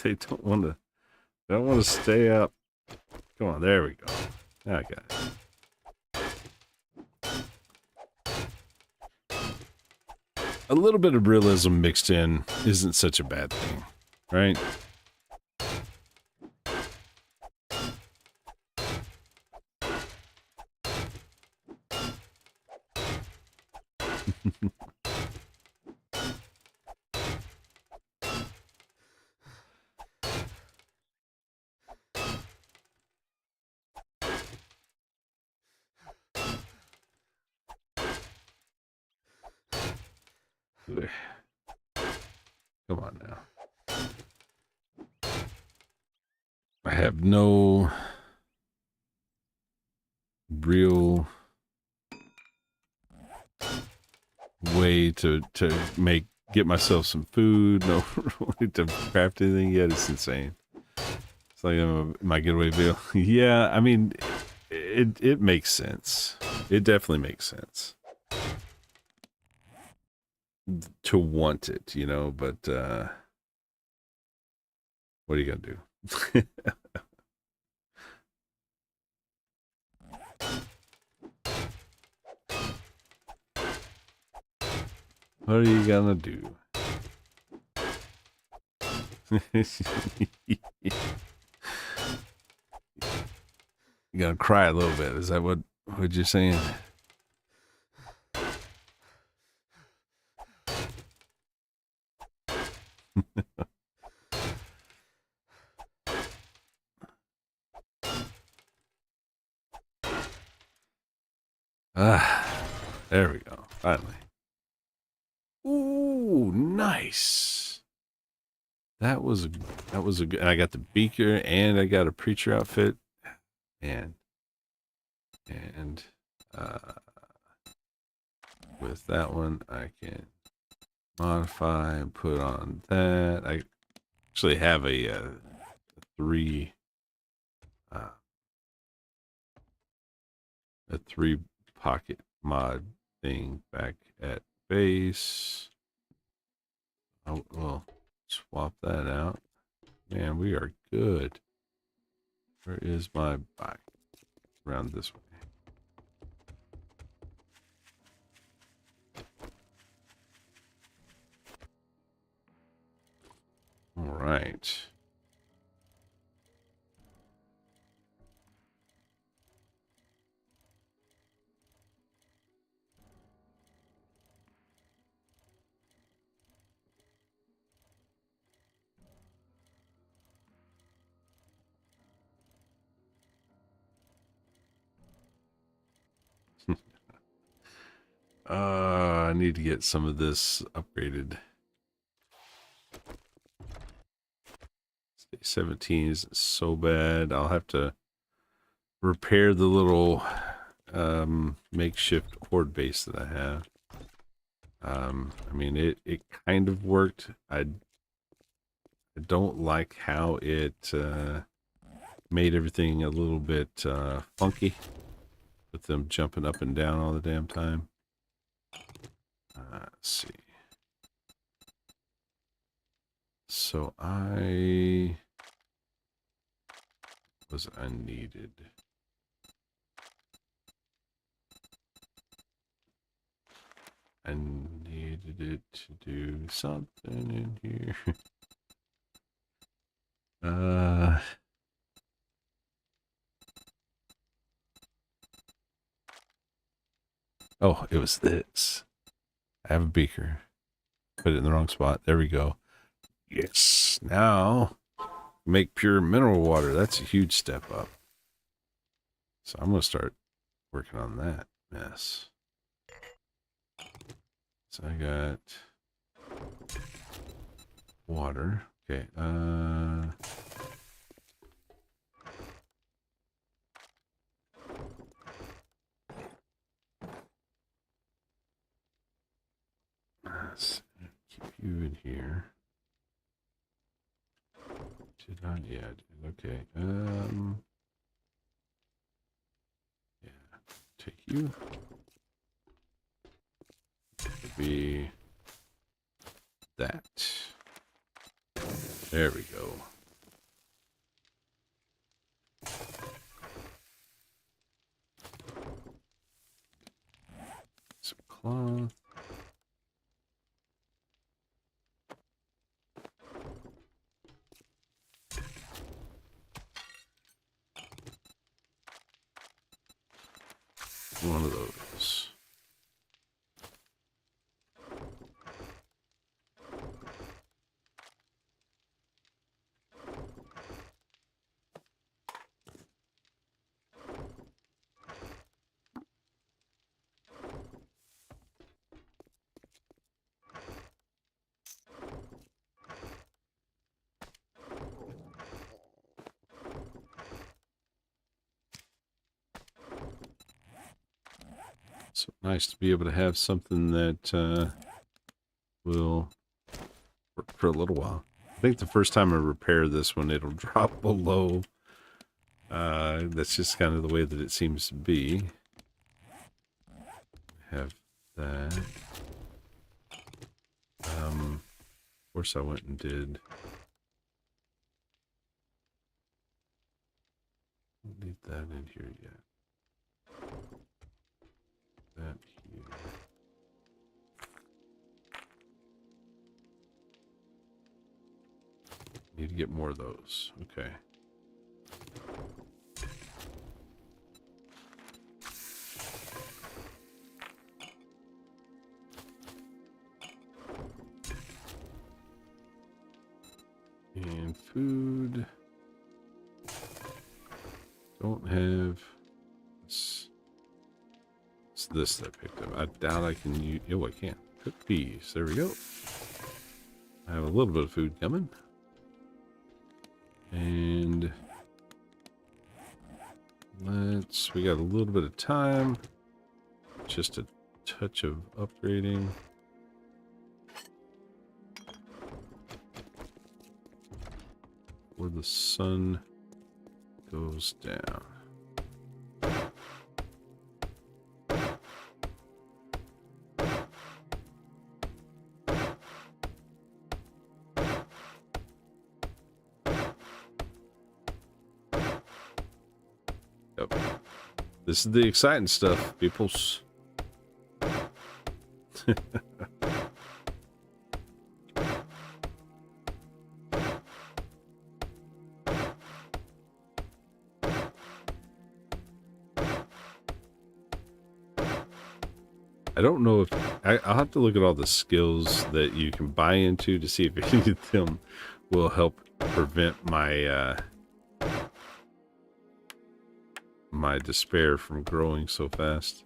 They don't want to... They don't want to stay up. Come on, there we go. Now I got it. A little bit of realism mixed in isn't such a bad thing, right? Come on now. I have no real way to get myself some food. No way to craft anything yet. It's insane. It's like my getaway bill. Yeah, I mean, it makes sense. It definitely makes sense to want it, you know. But what are you gonna do? What are you gonna do? You gonna cry a little bit? Is that what you're saying? Ah, there we go. Finally. Ooh, nice. That was a good. And I got the beaker and I got a preacher outfit, and uh, with that one I can modify and put on that. I actually have a 3 uh, a 3 pocket mod thing back at base. Well, swap that out. Man, we are good. Where is my bike? Around this way. All right. I need to get some of this upgraded. Stage 17 isn't so bad. I'll have to repair the little makeshift horde base that I have. I mean, it kind of worked. I don't like how it made everything a little bit funky with them jumping up and down all the damn time. Let's see. So I needed. I needed it to do something in here. Oh, it was this. I have a beaker. Put it in the wrong spot. There we go. Yes. Now, make pure mineral water. That's a huge step up. So I'm going to start working on that mess. So I got water. Okay. Let's keep you in here. Did I? Yeah, I did. Okay. Yeah. Take you. It'll be that. There we go. Some cloth. One of those. So nice to be able to have something that will work for a little while. I think the first time I repair this one, it'll drop below. That's just kind of the way that it seems to be. Have that. Of course, I went and did. Don't need that in here yet. That here. Need to get more of those. Okay. And food. Don't have. It's this that I picked up. I doubt I can use. Oh, I can. Cook peas. There we go. I have a little bit of food coming. And we got a little bit of time. Just a touch of upgrading. Where the sun goes down. Yep. This is the exciting stuff, peoples. I don't know if I'll have to look at all the skills that you can buy into to see if any of them will help prevent my my despair from growing so fast.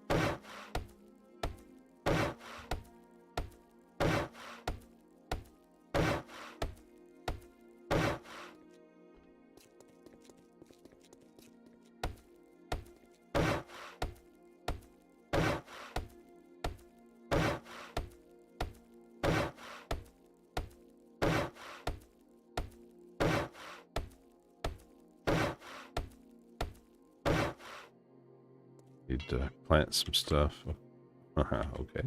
Need to plant some stuff. Okay.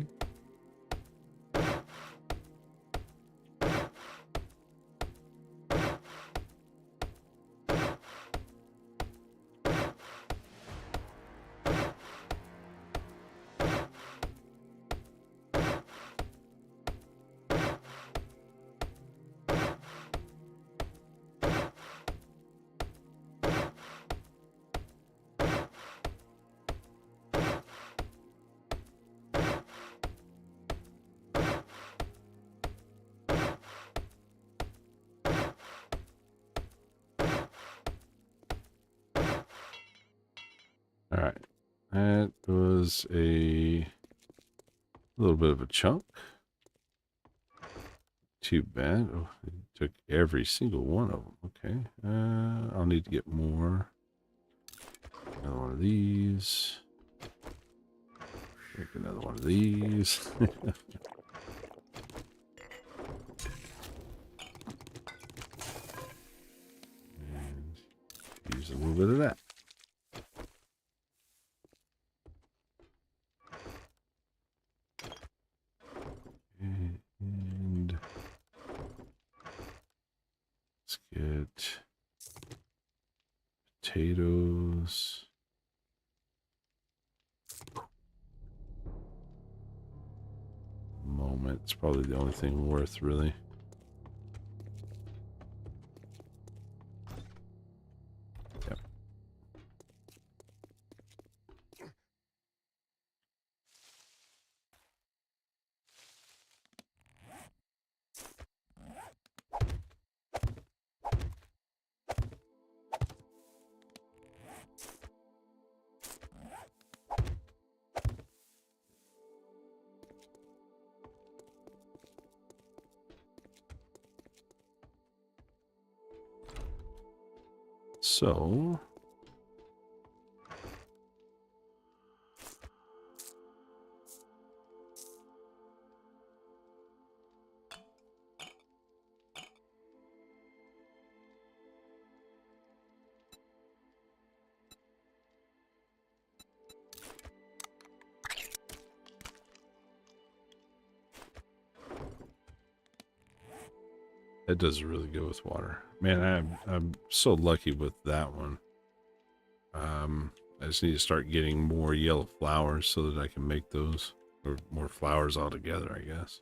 All right. That was a little bit of a chunk. Too bad. Oh, it took every single one of them. Okay. I'll need to get more. Another one of these. Make another one of these. And use a little bit of that. And let's get potatoes. Moment. It's probably the only thing worth really. Yep. So that does really good with water. Man, I'm so lucky with that one. I just need to start getting more yellow flowers so that I can make those, or more flowers altogether, I guess.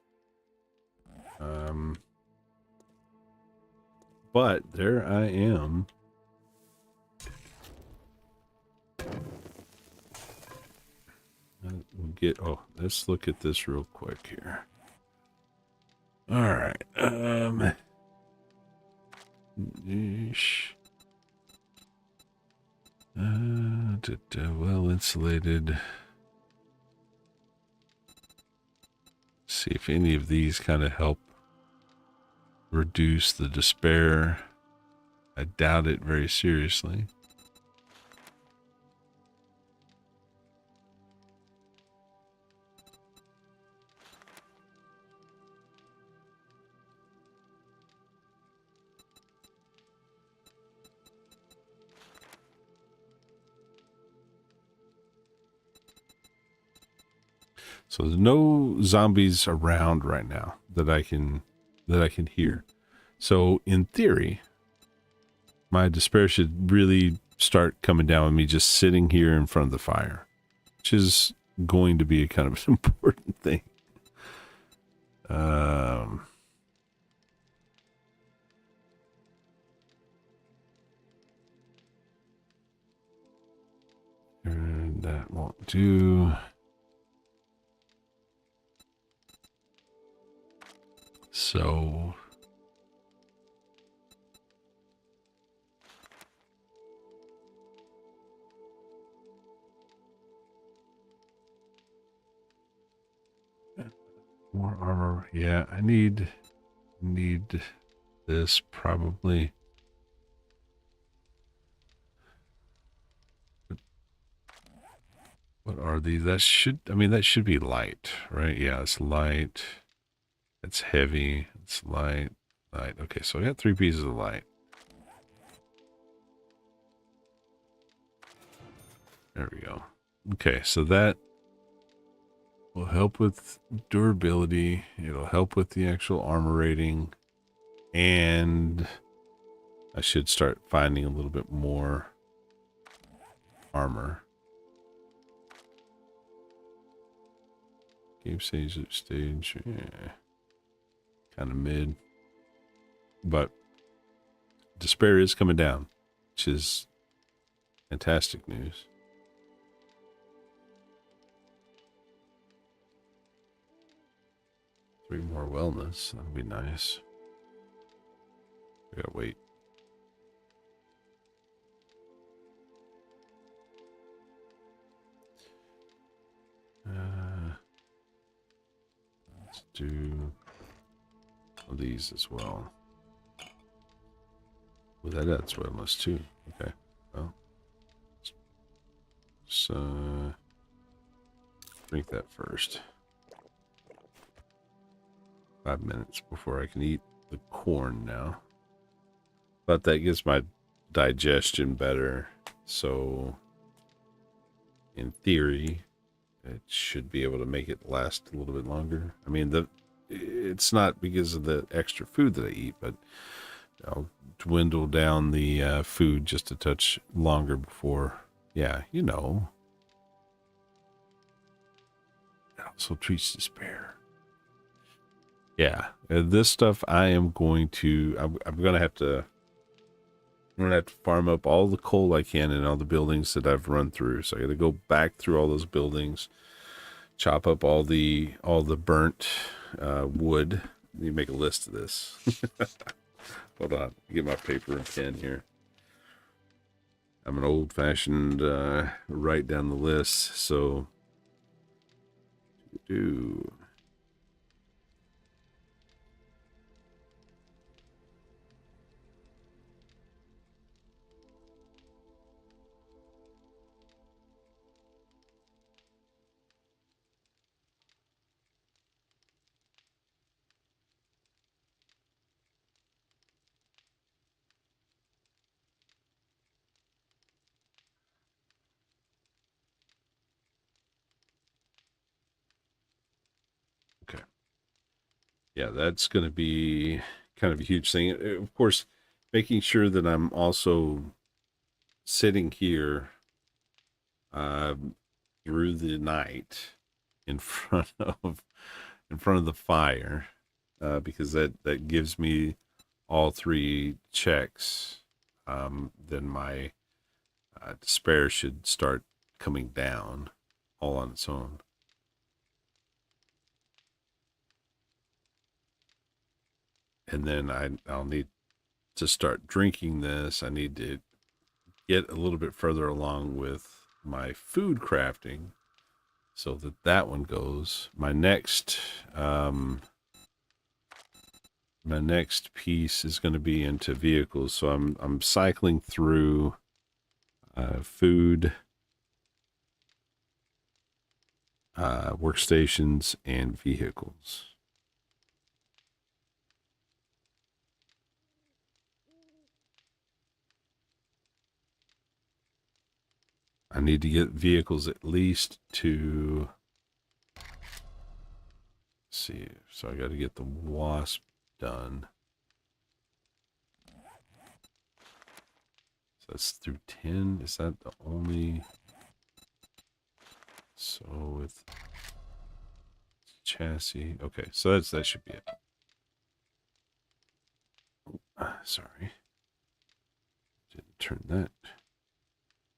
But there I am. We'll get, oh, let's look at this real quick here. All right. Well insulated. See if any of these kind of help reduce the despair. I doubt it very seriously. So there's no zombies around right now that I can hear. So in theory, my despair should really start coming down with me just sitting here in front of the fire, which is going to be a kind of an important thing. And that won't do. So more armor. Yeah, I need this probably. What are these? That should, I mean, that should be light, right? Yeah, it's light. It's heavy. It's light. Light. Okay, so I got 3 pieces of light. There we go. Okay, so that will help with durability. It'll help with the actual armor rating. And I should start finding a little bit more armor. Game stage, yeah, kind of mid. But despair is coming down, which is fantastic news. Three more wellness. That'll be nice. We gotta wait. Let's do these as well. Well, that adds wellness too. Okay. Well, let's drink that first. 5 minutes before I can eat the corn now. But that gives my digestion better. So, in theory, it should be able to make it last a little bit longer. I mean, it's not because of the extra food that I eat, but I'll dwindle down the food just a touch longer before, yeah, you know. It also treats despair. Yeah, this stuff I am going to, I'm going to have to, I'm going to have to farm up all the coal I can in all the buildings that I've run through. So I got to go back through all those buildings, chop up all the burnt wood. Let me make a list of this. Hold on, get my paper and pen here. I'm an old-fashioned write down the list, so do. Okay. Yeah, that's going to be kind of a huge thing. Of course, making sure that I'm also sitting here through the night in front of the fire, because that gives me all three checks. Then my despair should start coming down all on its own. And then I'll need to start drinking this. I need to get a little bit further along with my food crafting so that one goes. My next piece is going to be into vehicles. So I'm cycling through food, workstations, and vehicles. I need to get vehicles at least to, see, so I got to get the wasp done. So that's through 10. Is that the only? So with chassis. Okay, so that should be it. Sorry. Didn't turn that.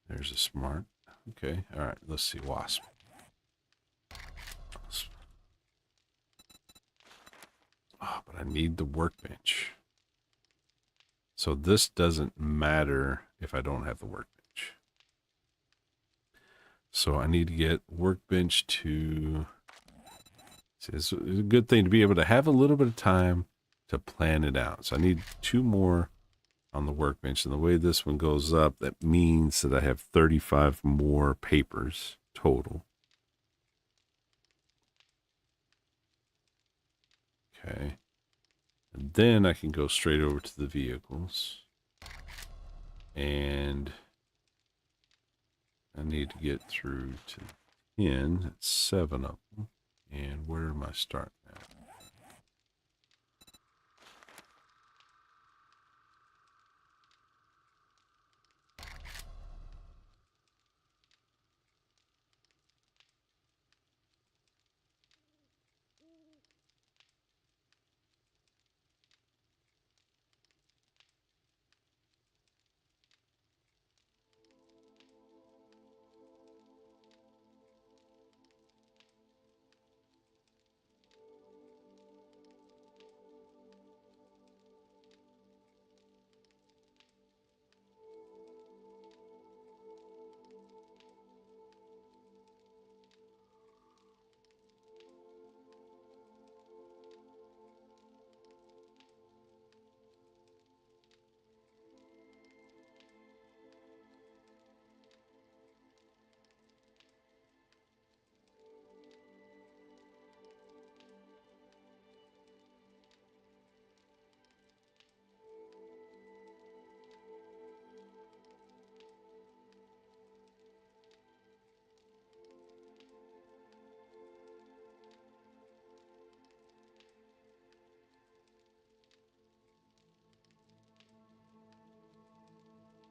There's a smart. Okay, all right, let's see. Wasp. Oh, but I need the workbench. So this doesn't matter if I don't have the workbench. So I need to get workbench to... It's a good thing to be able to have a little bit of time to plan it out. So I need 2 more on the workbench. And the way this one goes up, that means that I have 35 more papers total. Okay. And then I can go straight over to the vehicles. And I need to get through to 10. That's 7 of them. And where am I starting at?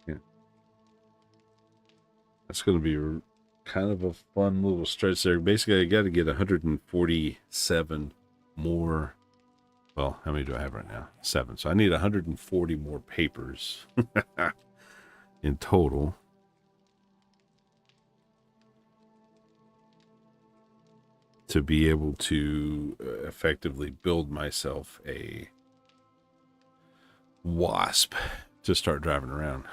Yeah. That's going to be kind of a fun little stretch there. Basically, I got to get 147 more. Well, how many do I have right now? 7. So I need 140 more papers in total. To be able to effectively build myself a wasp to start driving around.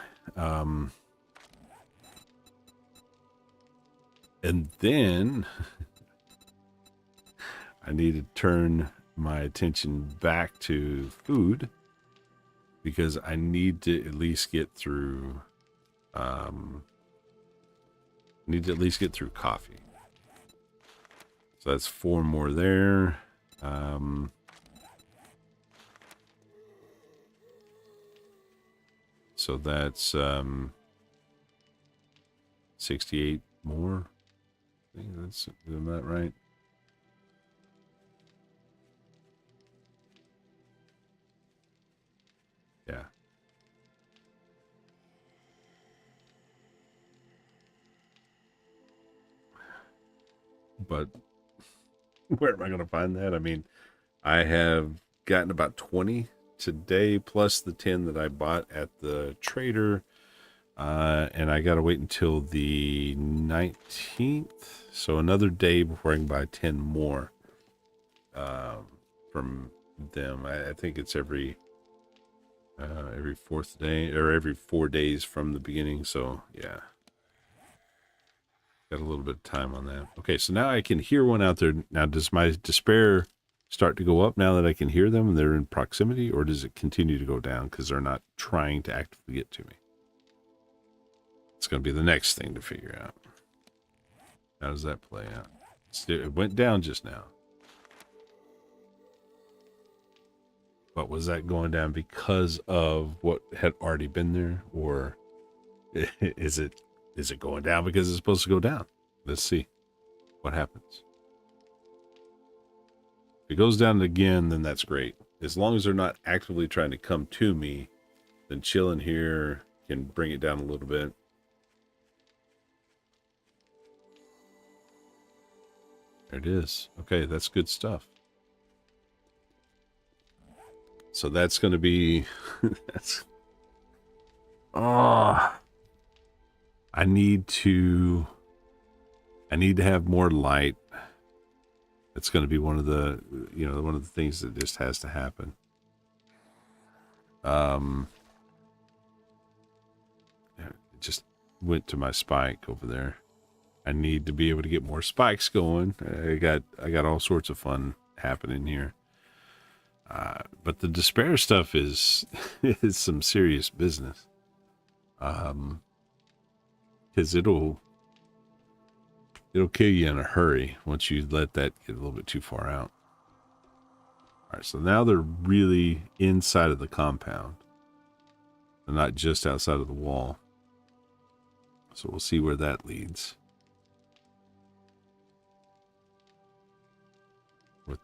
And then I need to turn my attention back to food because I need to at least get through coffee. So that's 4 more there. So that's 68 more. I think that's, isn't that right? Yeah. But where am I going to find that? I mean, I have gotten about 20 today, plus the 10 that I bought at the trader. And I got to wait until the 19th. So another day before I can buy 10 more from them. I think it's every 4th day or every 4 days from the beginning. So yeah, got a little bit of time on that. Okay, so now I can hear one out there. Now, does my despair start to go up now that I can hear them and they're in proximity, or does it continue to go down because they're not trying to actively get to me? It's going to be the next thing to figure out. How does that play out? It went down just now. But was that going down because of what had already been there, or is it going down because it's supposed to go down? Let's see what happens. If it goes down again, then that's great. As long as they're not actively trying to come to me, then chilling here can bring it down a little bit. There it is. Okay, that's good stuff. So that's going to be that's I need to have more light. It's going to be one of the things that just has to happen. It just went to my spike over there. I need to be able to get more spikes going. I got all sorts of fun happening here. But the despair stuff is is some serious business. Because it'll kill you in a hurry once you let that get a little bit too far out. All right, so now they're really inside of the compound. They're not just outside of the wall. So we'll see where that leads. We're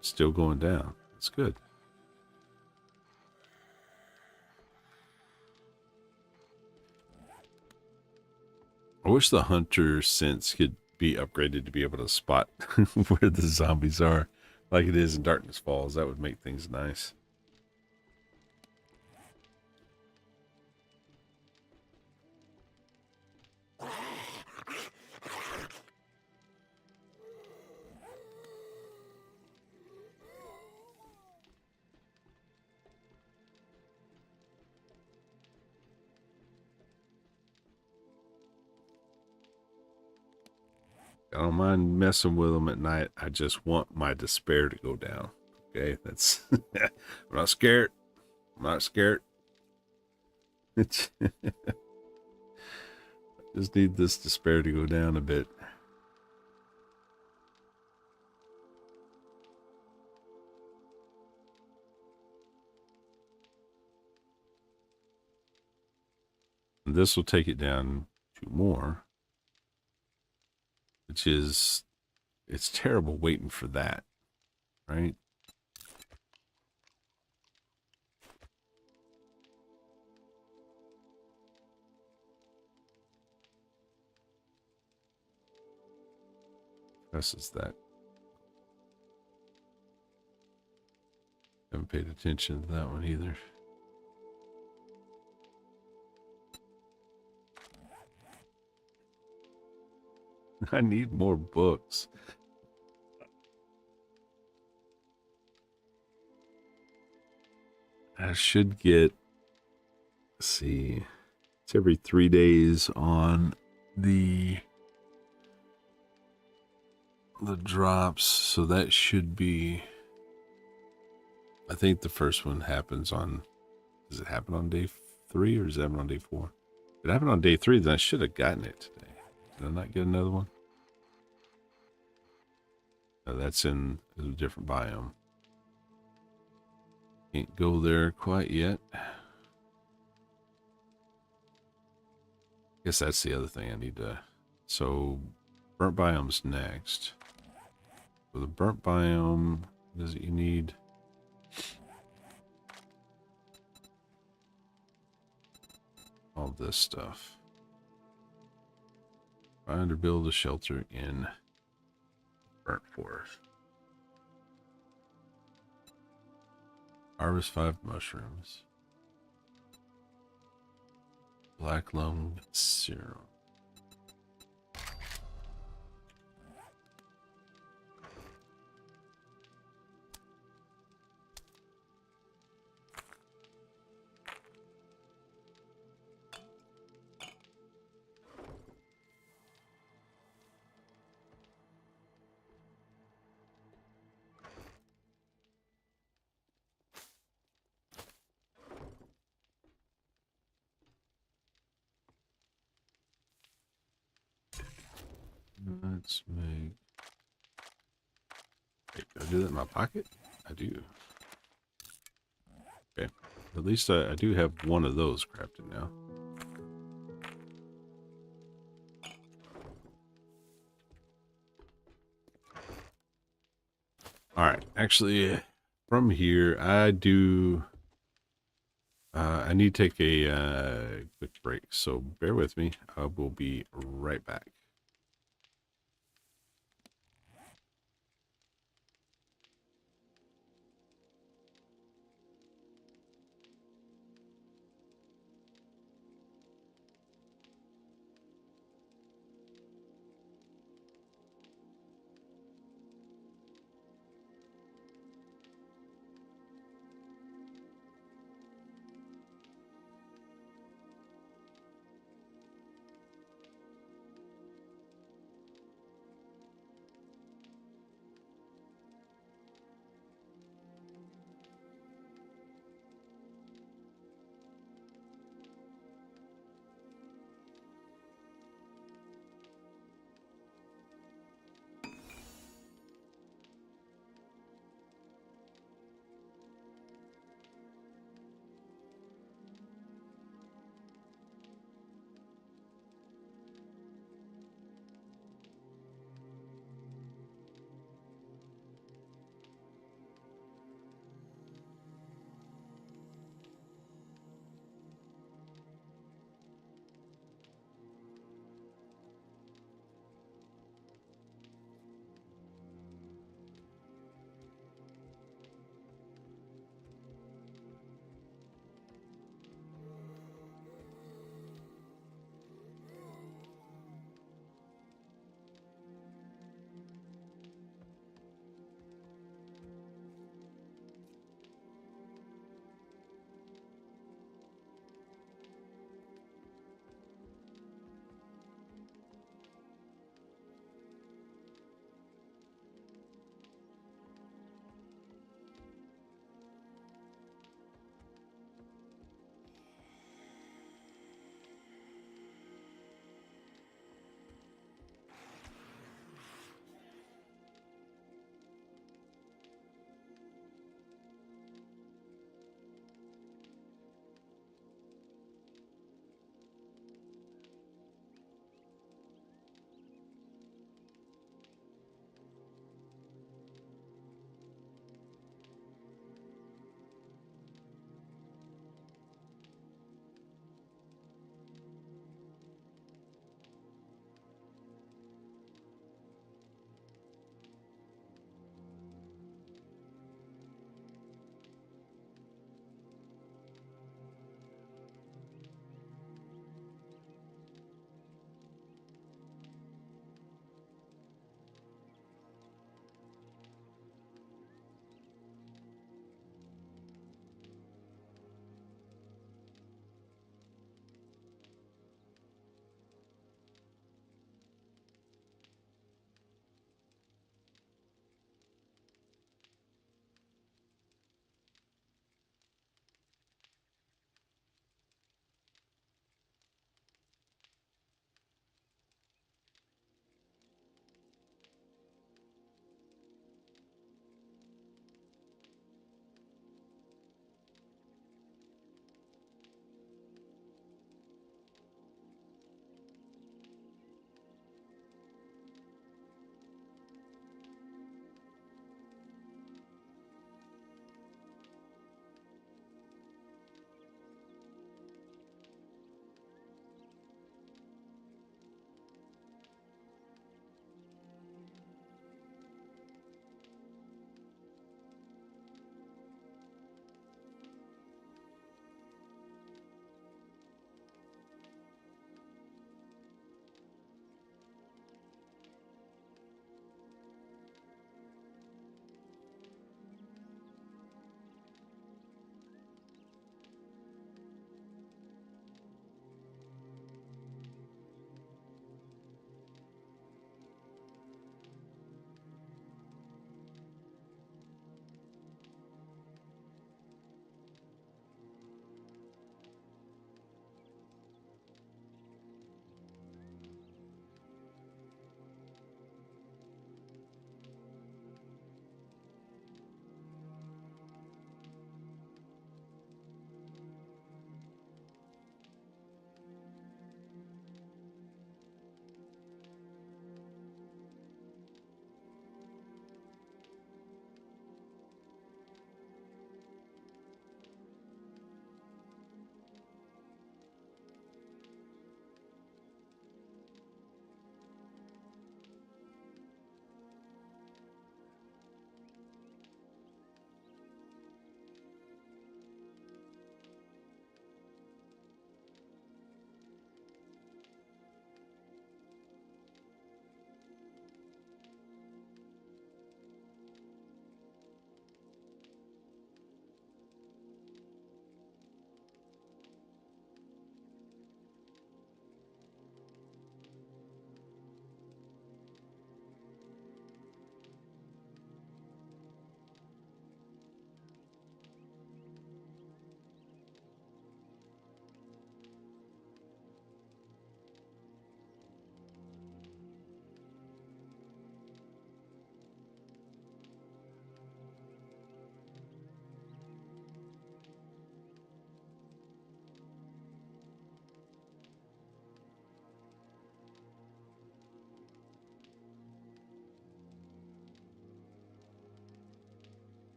still going down. That's good. I wish the hunter sense could be upgraded to be able to spot where the zombies are, like it is in Darkness Falls. That would make things nice. I don't mind messing with them at night. I just want my despair to go down. Okay, that's. I'm not scared. I'm not scared. Just need this despair to go down a bit. And this will take it down 2 more, which is, it's terrible waiting for that, right? Presses that. Haven't paid attention to that one either. I need more books. I should get, let's see, it's every 3 days on the drops, so that should be, I think the first one happens on, does it happen on day 3 or does it happen on day 4? If it happened on day 3, then I should have gotten it today. Did I not get another one? No, that's in a different biome. Can't go there quite yet. Guess that's the other thing I need to, so burnt biome's next. For the burnt biome, what is it you need? All this stuff. Find or build a shelter in burnt forest. Harvest 5 mushrooms. Black lung serum. Let's make. Wait, do I do that in my pocket? I do. Okay. At least I do have one of those crafted now. Alright. Actually, from here, I do. I need to take a quick break, so bear with me. I will be right back.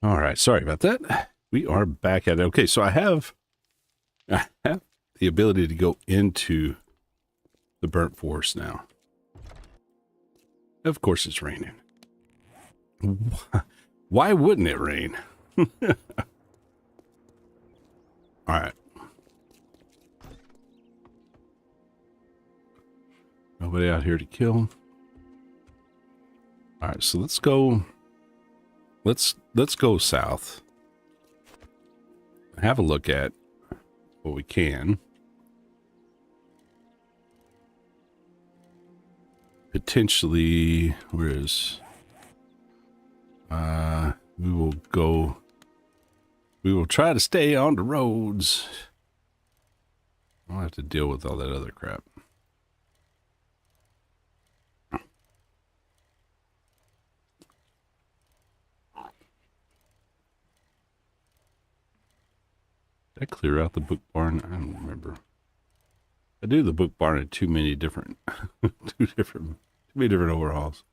All right, sorry about that. We are back at it. Okay, so I have the ability to go into the burnt forest now. Of course it's raining. Why wouldn't it rain? All right. Nobody out here to kill. All right, so let's go. Let's go south. Have a look at what we can. Potentially, whereas we will go. We will try to stay on the roads. I'll have to deal with all that other crap. Did I clear out the book barn? I don't remember. I do the book barn in too many different, too many different overhauls.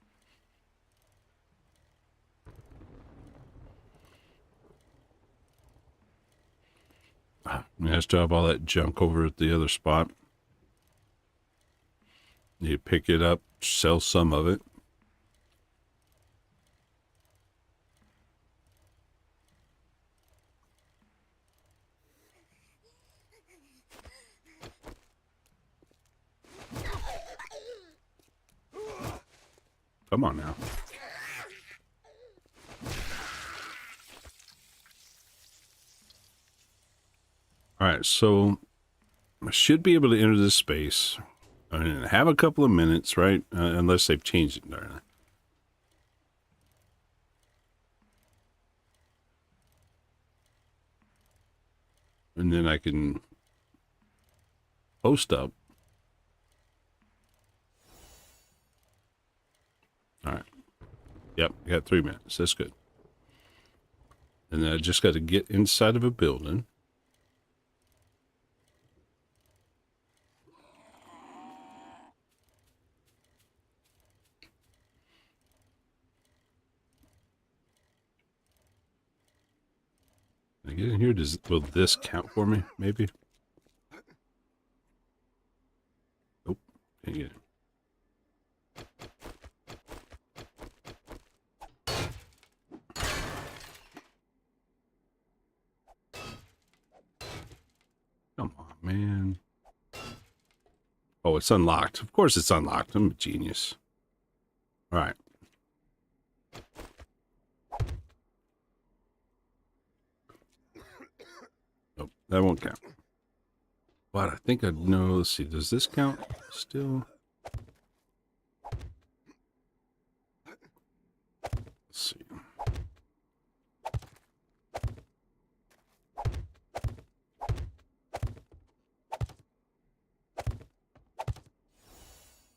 Nice job, all that junk over at the other spot. You pick it up, sell some of it. Come on now. All right, so I should be able to enter this space and have a couple of minutes, right? Unless they've changed it there. And then I can post up. All right. Yep, I got 3 minutes. That's good. And then I just got to get inside of a building. Can I get in here? Will this count for me? Maybe. Nope. Can't get it. Come on, man. Oh, it's unlocked. Of course it's unlocked. I'm a genius. All right. Nope, that won't count. But I think I know. Let's see. Does this count still? Let's see.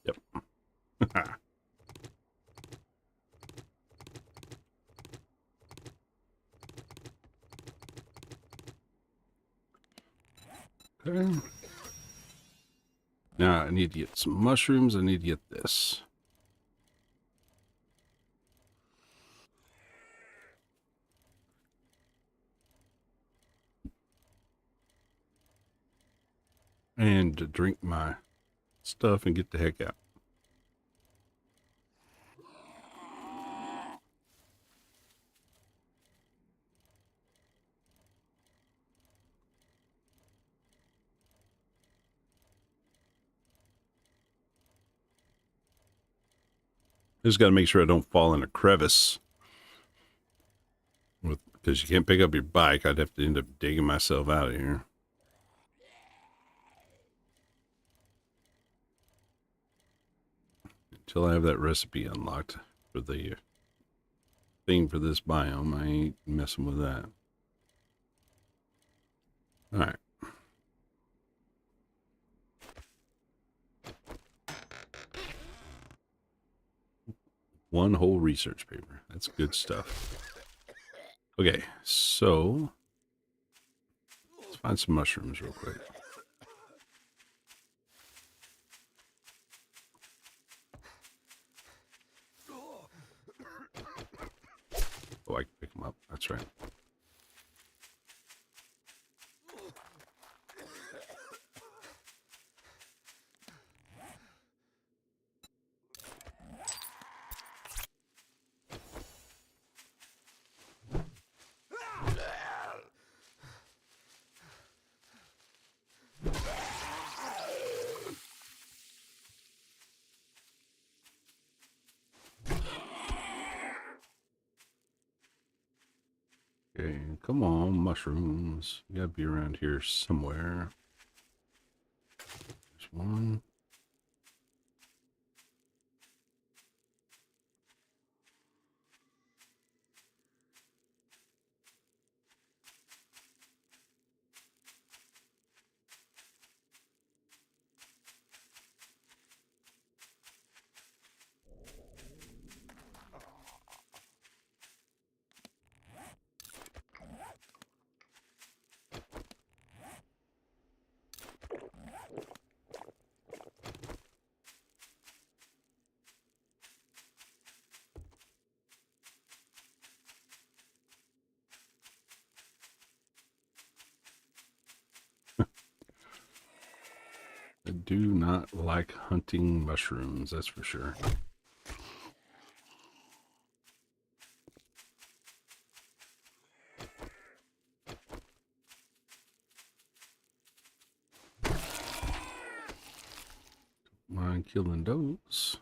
Yep. Okay. Now I need to get some mushrooms. I need to get this. And to drink my stuff and get the heck out. Just got to make sure I don't fall in a crevice. Because you can't pick up your bike. I'd have to end up digging myself out of here. Until I have that recipe unlocked for the thing for this biome, I ain't messing with that. All right. One whole research paper. That's good stuff. Okay, so let's find some mushrooms real quick. Oh, I can pick them up. That's right. mushrooms. You gotta be around here somewhere. There's one. I do not like hunting mushrooms, that's for sure. Mind killing those.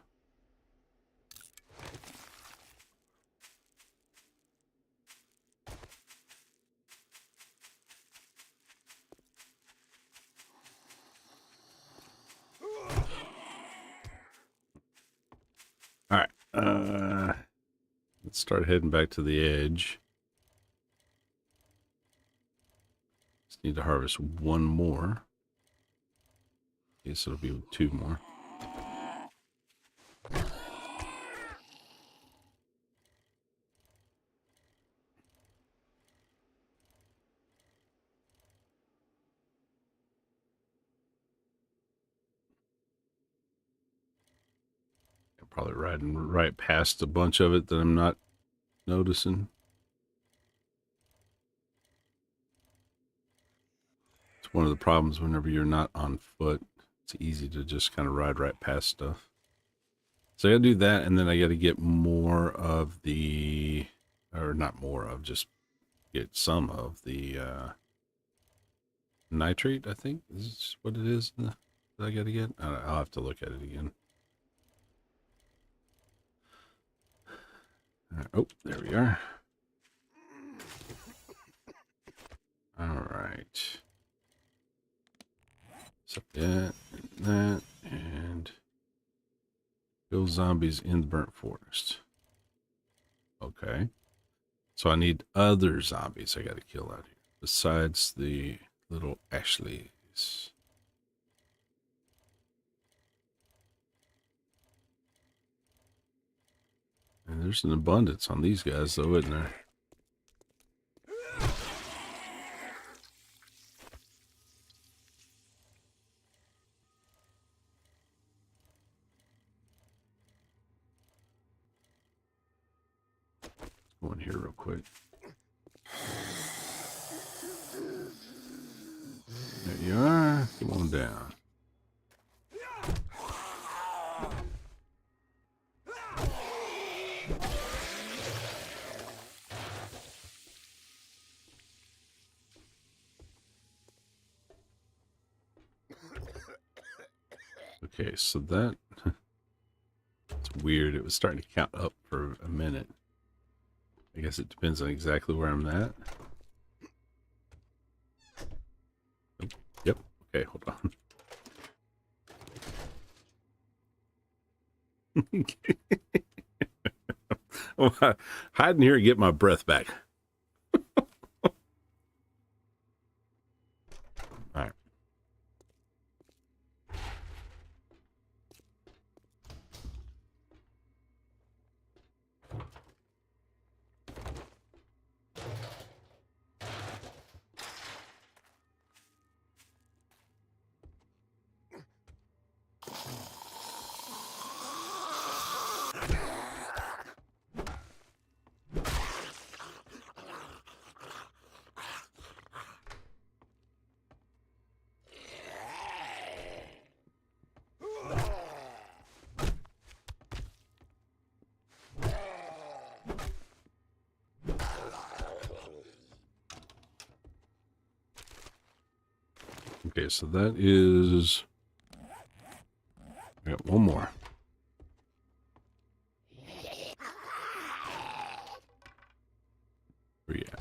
All right. Let's start heading back to the edge. Just need to harvest one more. Guess it'll be 2 more. I'm probably riding right past a bunch of it that I'm not noticing. It's one of the problems whenever you're not on foot. It's easy to just kind of ride right past stuff. So I gotta do that, and then I gotta get more of the, or not more of, just get some of the nitrate, I think is what it is that I gotta get. I'll have to look at it again. Oh, there we are. All right. So that, and kill zombies in the burnt forest. Okay. So I need other zombies I gotta kill out here, besides the little Ashleys. And there's an abundance on these guys, though, isn't there? Go in here real quick. There you are. Come on down. Okay, so that it's weird. It was starting to count up for a minute. I guess it depends on exactly where I'm at. Oh, yep. Okay, hold on. Oh, hide in here and get my breath back. All right. Okay, so that is... I got one more. Where you at?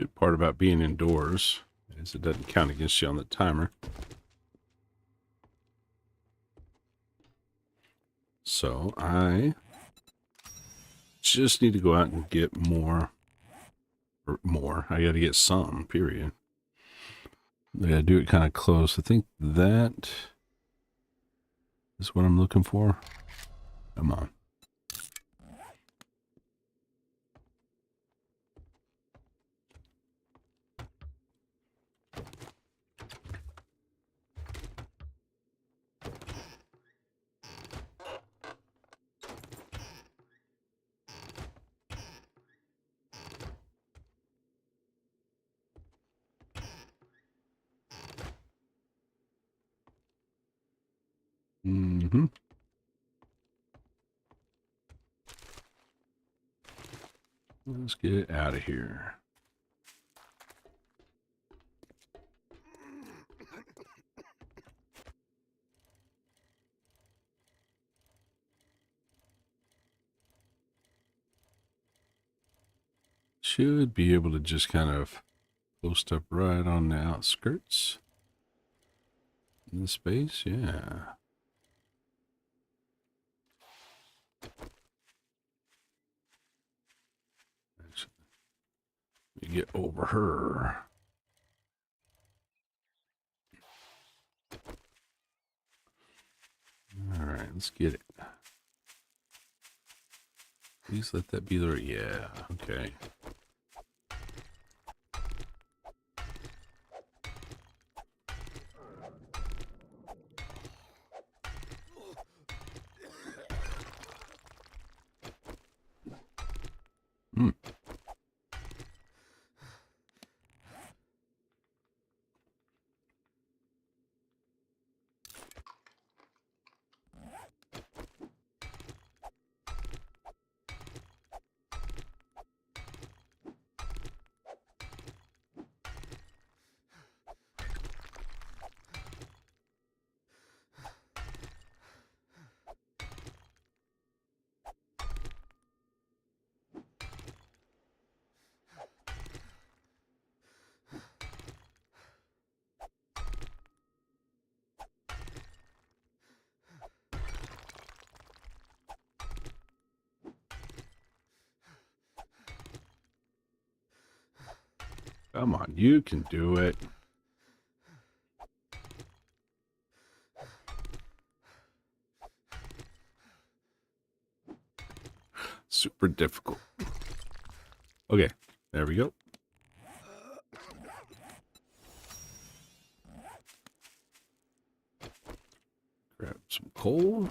Good part about being indoors is it doesn't count against you on the timer. So I just need to go out and get more. I got to get some, period. I got to do it kind of close. I think that is what I'm looking for. Come on. Mm-hmm. Let's get it out of here. Should be able to just kind of post up right on the outskirts. In the space, yeah. Actually, let me get over her. All right, let's get it. Please let that be the... Yeah, okay. Hmm. Come on, you can do it. Super difficult. Okay, there we go. Grab some coal.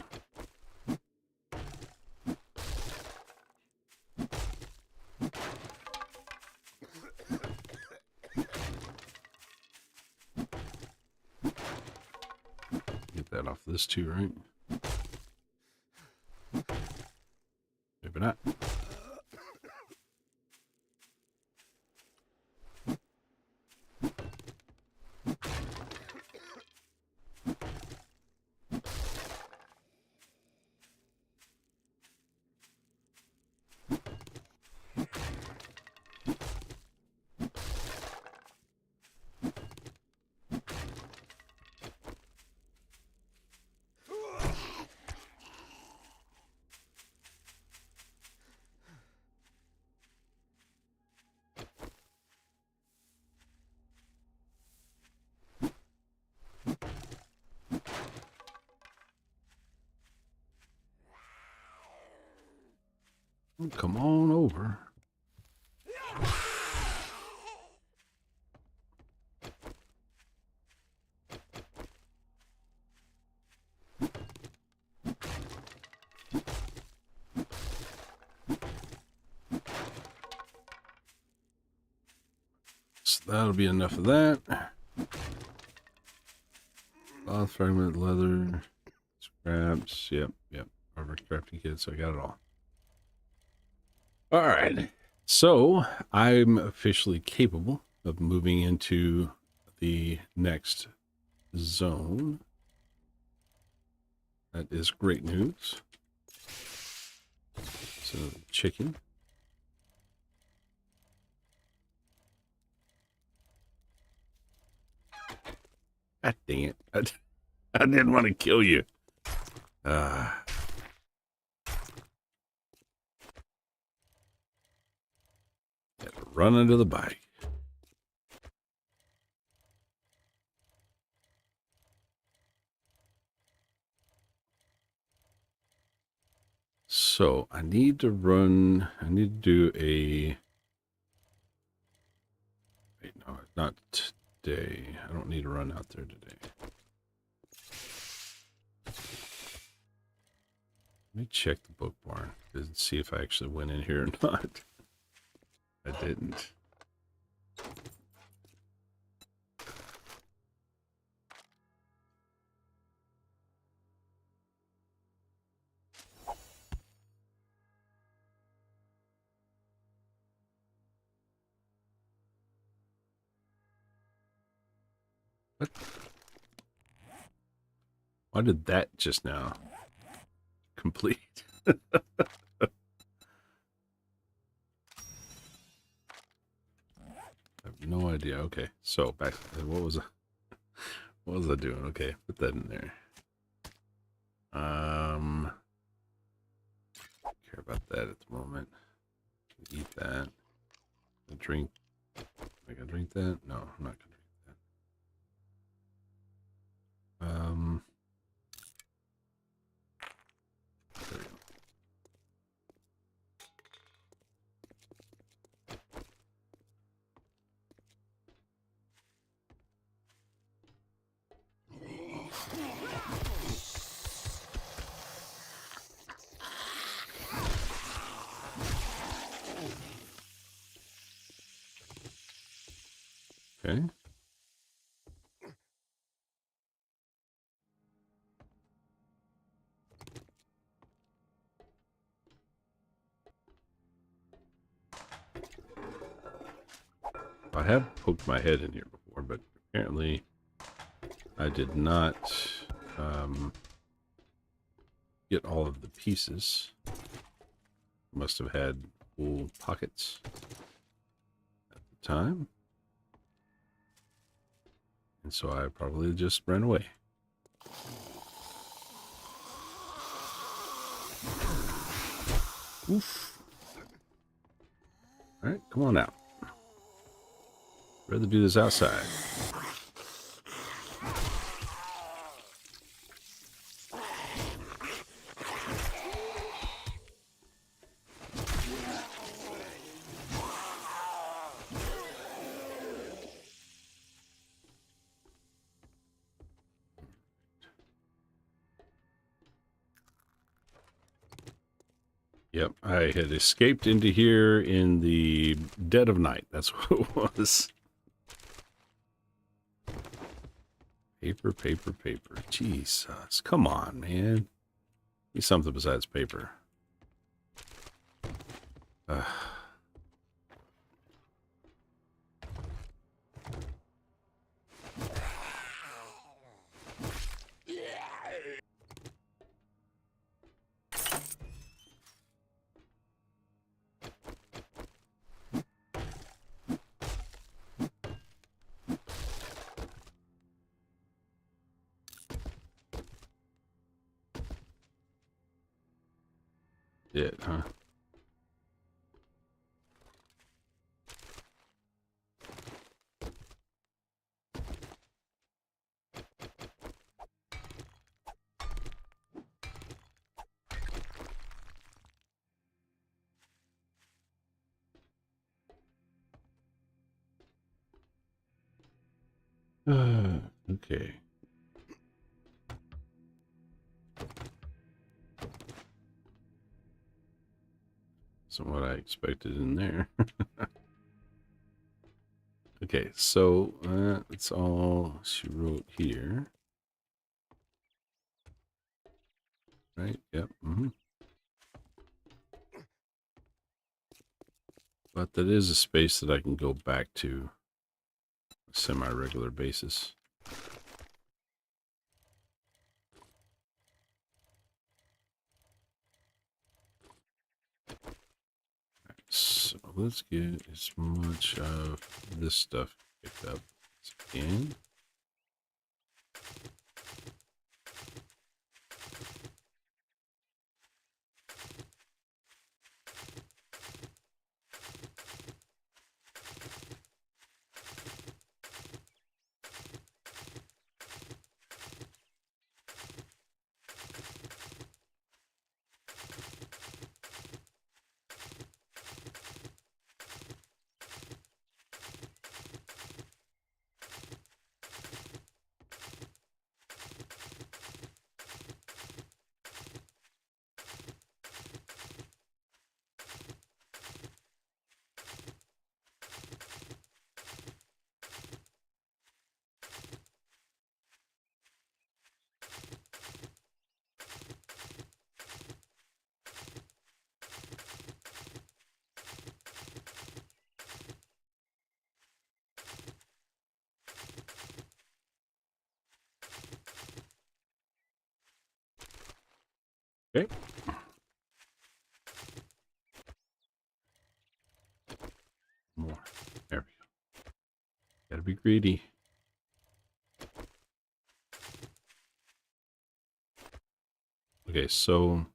Get that off this too, right? Maybe not. Come on over. So that'll be enough of that. Cloth, fragment, leather, scraps. Yep. Armor crafting kit, so I got it all. All right. So I'm officially capable of moving into the next zone. That is great news. So chicken. God dang it. I didn't want to kill you. Uh, had to run under the bike. So I need to do a, wait, no, not today. I don't need to run out there today. Let me check the book barn and see if I actually went in here or not. I didn't. What? Why did that just now complete? I have no idea. Okay, so back. What was I doing? Okay, put that in there. Care about that at the moment. Eat that. Drink. Am I gonna drink that? No, I'm not gonna drink that. There we go. Okay. I have poked my head in here before, but apparently I did not get all of the pieces. Must have had full pockets at the time. And so I probably just ran away. Oof. All right, come on out. Rather do this outside. Yep, I had escaped into here in the dead of night. That's what it was. Paper, paper, paper. Jesus. Come on, man. Be something besides paper. It, huh? Okay. So what I expected in there. Okay, so that's all she wrote here. Right? Yep. But that is a space that I can go back to a semi-regular basis. So let's get as much of this stuff picked up as I can. Okay. More. There we go. Gotta be greedy. Okay, so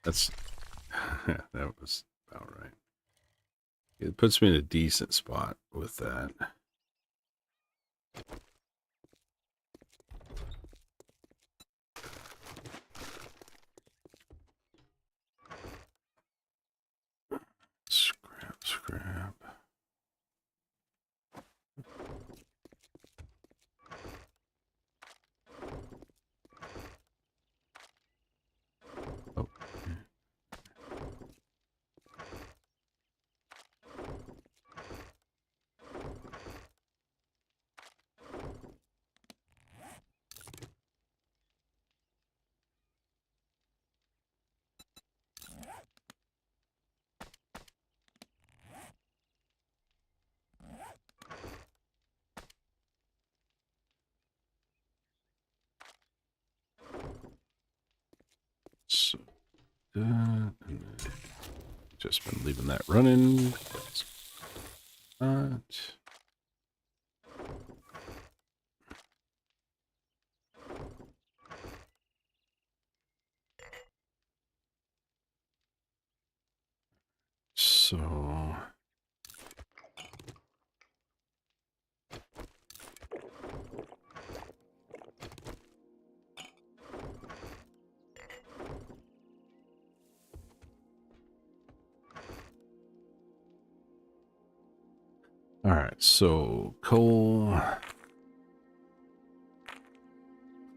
that's that was about right. It puts me in a decent spot with that. Scrap. Oh. So and just been leaving that running. Not. So all right, so coal,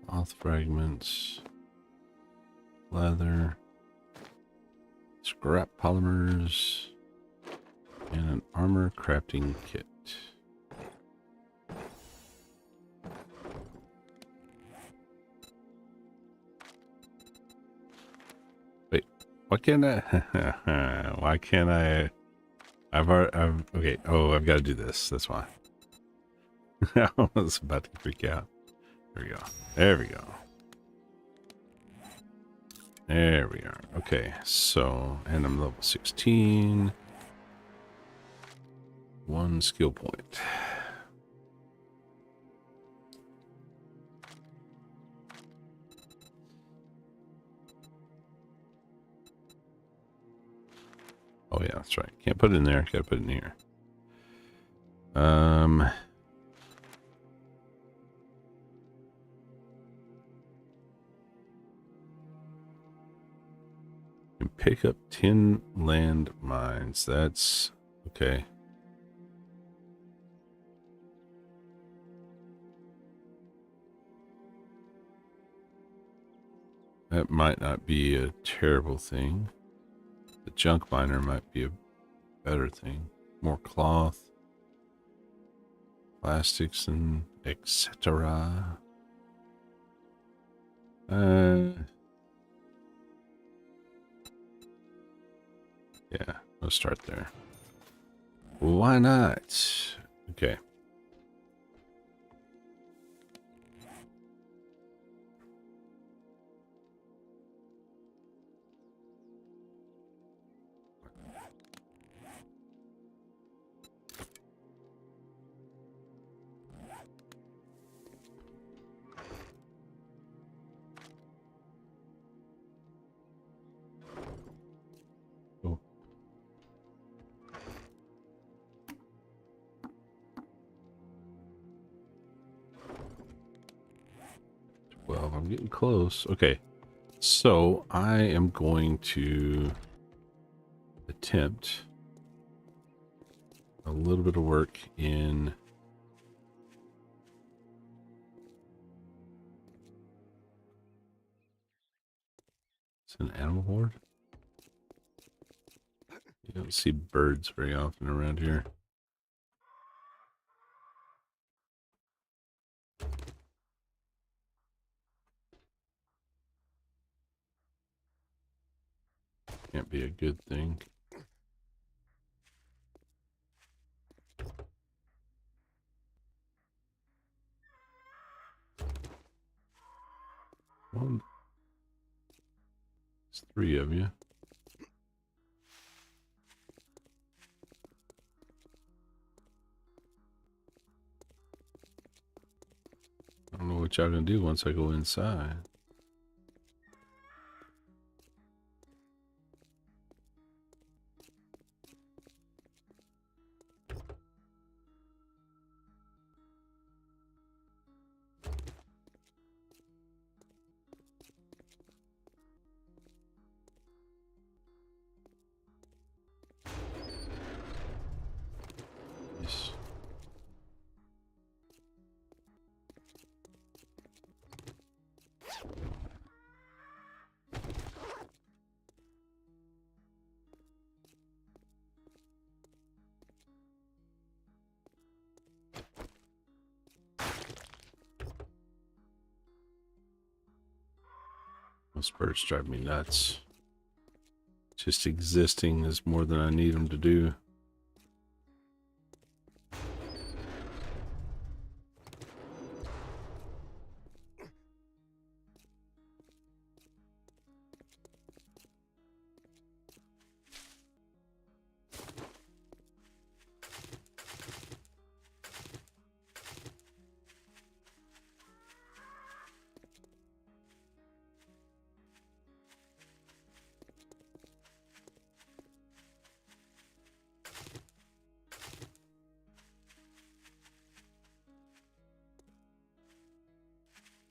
cloth fragments, leather, scrap polymers, and an armor crafting kit. Wait, why can't I? Why can't I? I've okay. Oh, I've got to do this. That's why. I was about to freak out. There we go. There we go. There we are. Okay, so, and I'm level 16. 1 skill point. Oh yeah, that's right. Can't put it in there. Gotta put it in here. Can pick up 10 land mines. That's okay. That might not be a terrible thing. The junk miner might be a better thing. More cloth, plastics, and etc. Yeah, let's start there. Why not? Okay. Oh. Well, I'm getting close. Okay. So I am going to attempt a little bit of work in it's an animal horde. You don't see birds very often around here. Can't be a good thing. One. 3 of you. I don't know what y'all gonna do once I go inside. Yes. Those birds drive me nuts. Just existing is more than I need them to do.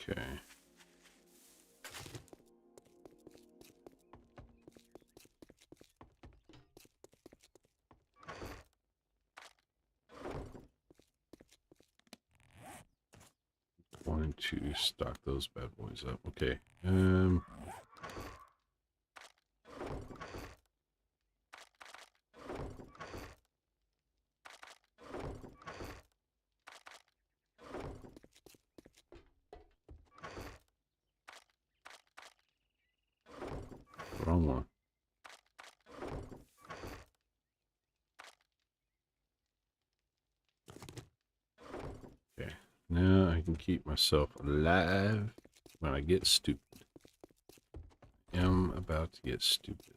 Okay. Going to stock those bad boys up. Okay. Wrong one. Okay. Now I can keep myself alive when I get stupid. I'm about to get stupid.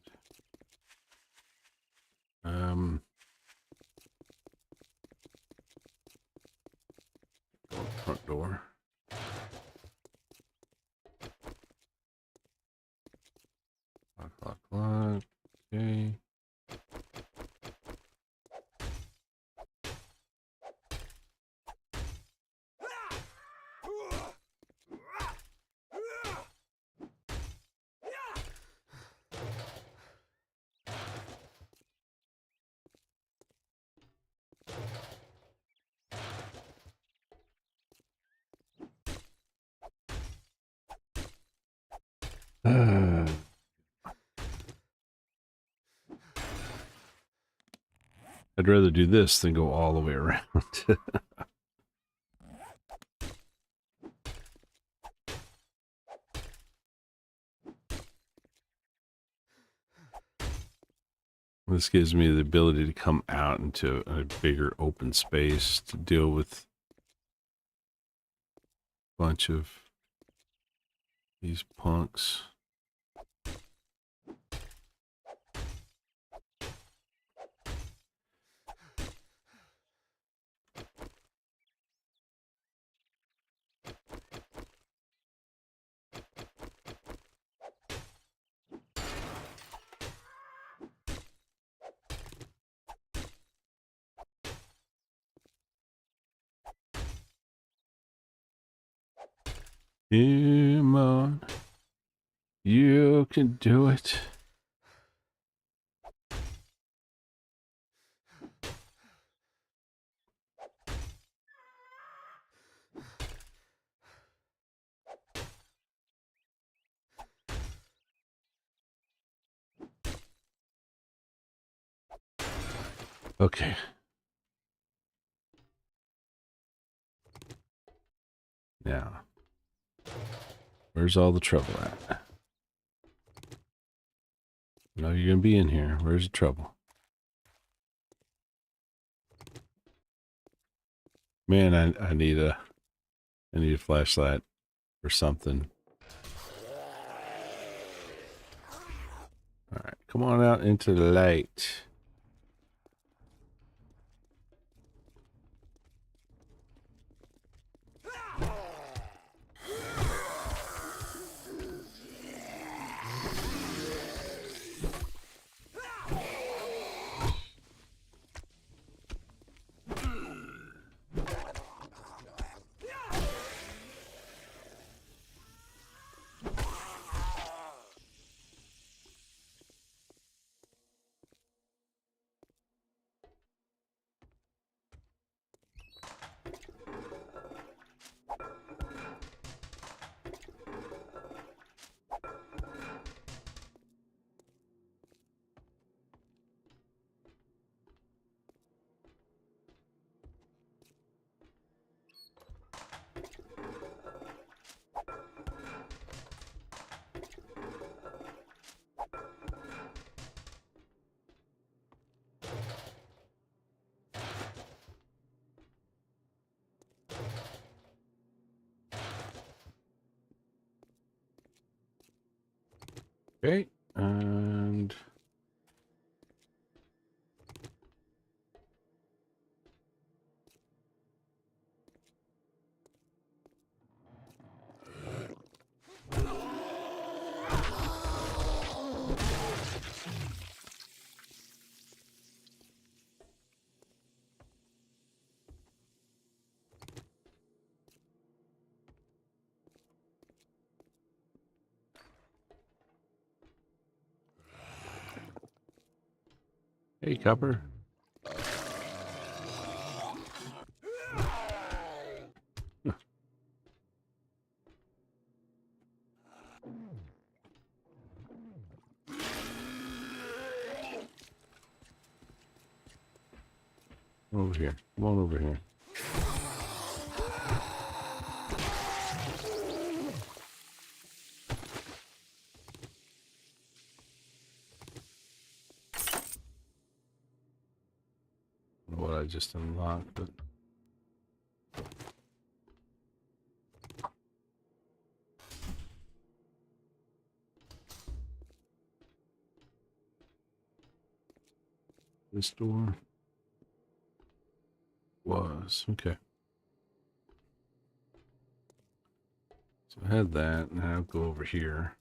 Front door. Lock. Okay. I'd rather do this than go all the way around. This gives me the ability to come out into a bigger open space to deal with a bunch of these punks. Come on. You can do it. Okay. Now, where's all the trouble at? No, you're gonna be in here. Where's the trouble? Man, I need a flashlight or something. Come on out into the light. Okay, and hey, Copper. Over here. Come on over here. I don't know what I just unlocked, but this door was okay. So I had that. Now I'll go over here.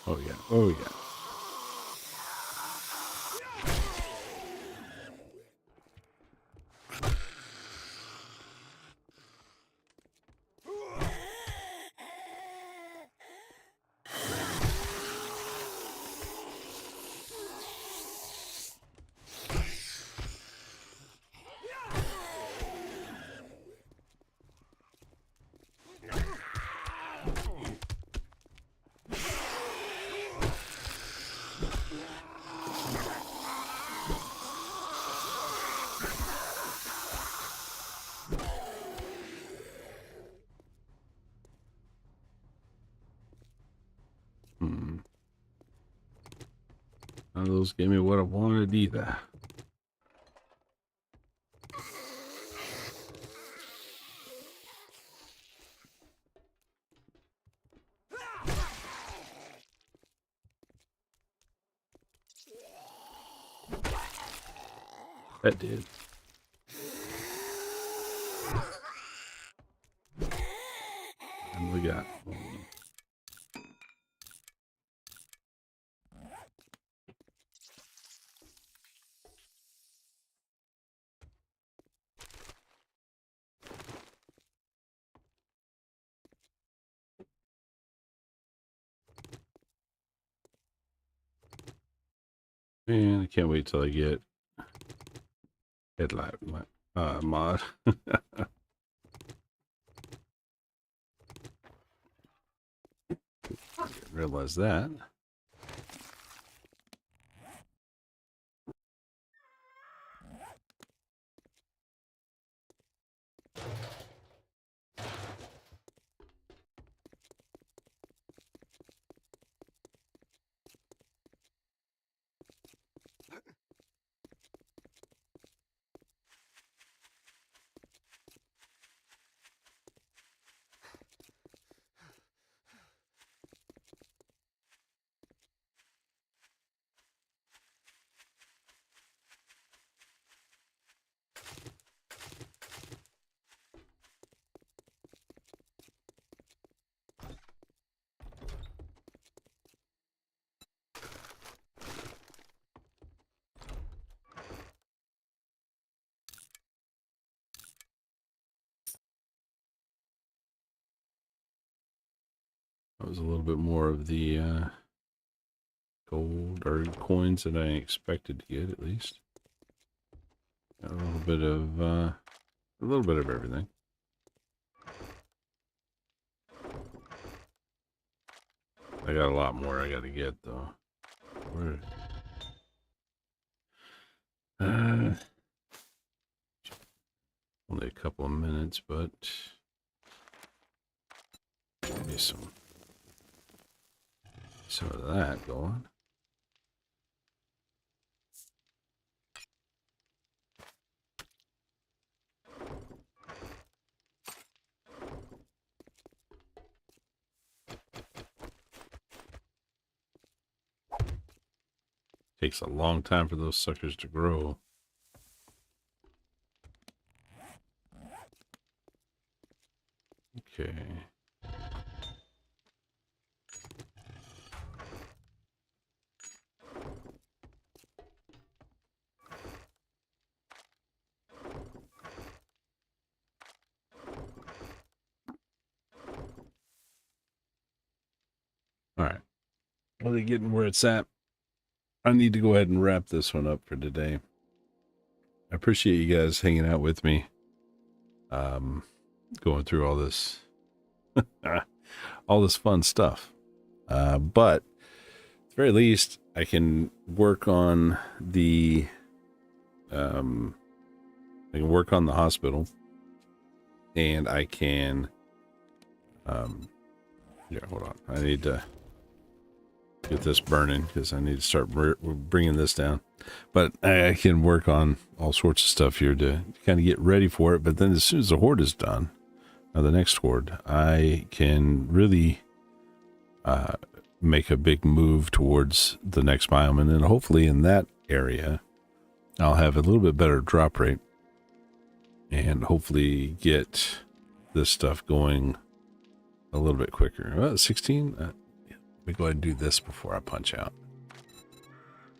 Oh yeah. Oh yeah. Hmm. None of those gave me what I wanted either. That did. And we got. Man, I can't wait till I get headlight mod. Didn't realize that. That was a little bit more of the gold or coins that I expected to get, at least. Got a little bit of everything. I got a lot more I got to get though. Where? Only a couple of minutes, but maybe some of that going. Takes a long time for those suckers to grow. Okay. All right. Well, they're getting where it's at. I need to go ahead and wrap this one up for today. I appreciate you guys hanging out with me. Going through all this, all this fun stuff. But at the very least, I can work on the, hospital, and I can, yeah, hold on. I need to get this burning because I need to start bringing this down. But I can work on all sorts of stuff here to kind of get ready for it. But then as soon as the horde is done, the next horde, I can really make a big move towards the next biome. And then hopefully in that area, I'll have a little bit better drop rate and hopefully get this stuff going a little bit quicker. 16? Let me go ahead and do this before I punch out.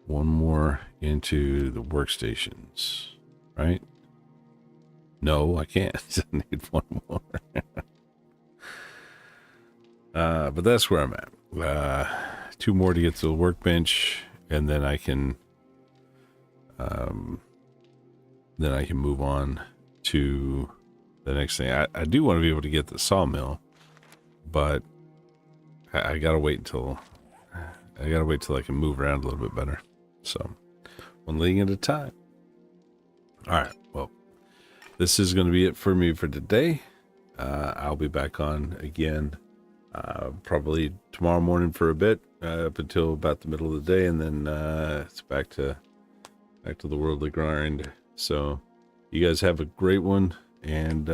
One more into the workstations, right? No, I can't. I need one more. But that's where I'm at. 2 more to get to the workbench, and then I can move on to the next thing. I do want to be able to get the sawmill, but I gotta wait until I can move around a little bit better. So, one thing at a time. All right. Well, this is going to be it for me for today. I'll be back on again, probably tomorrow morning for a bit, up until about the middle of the day, and then it's back to the worldly grind. So, you guys have a great one, and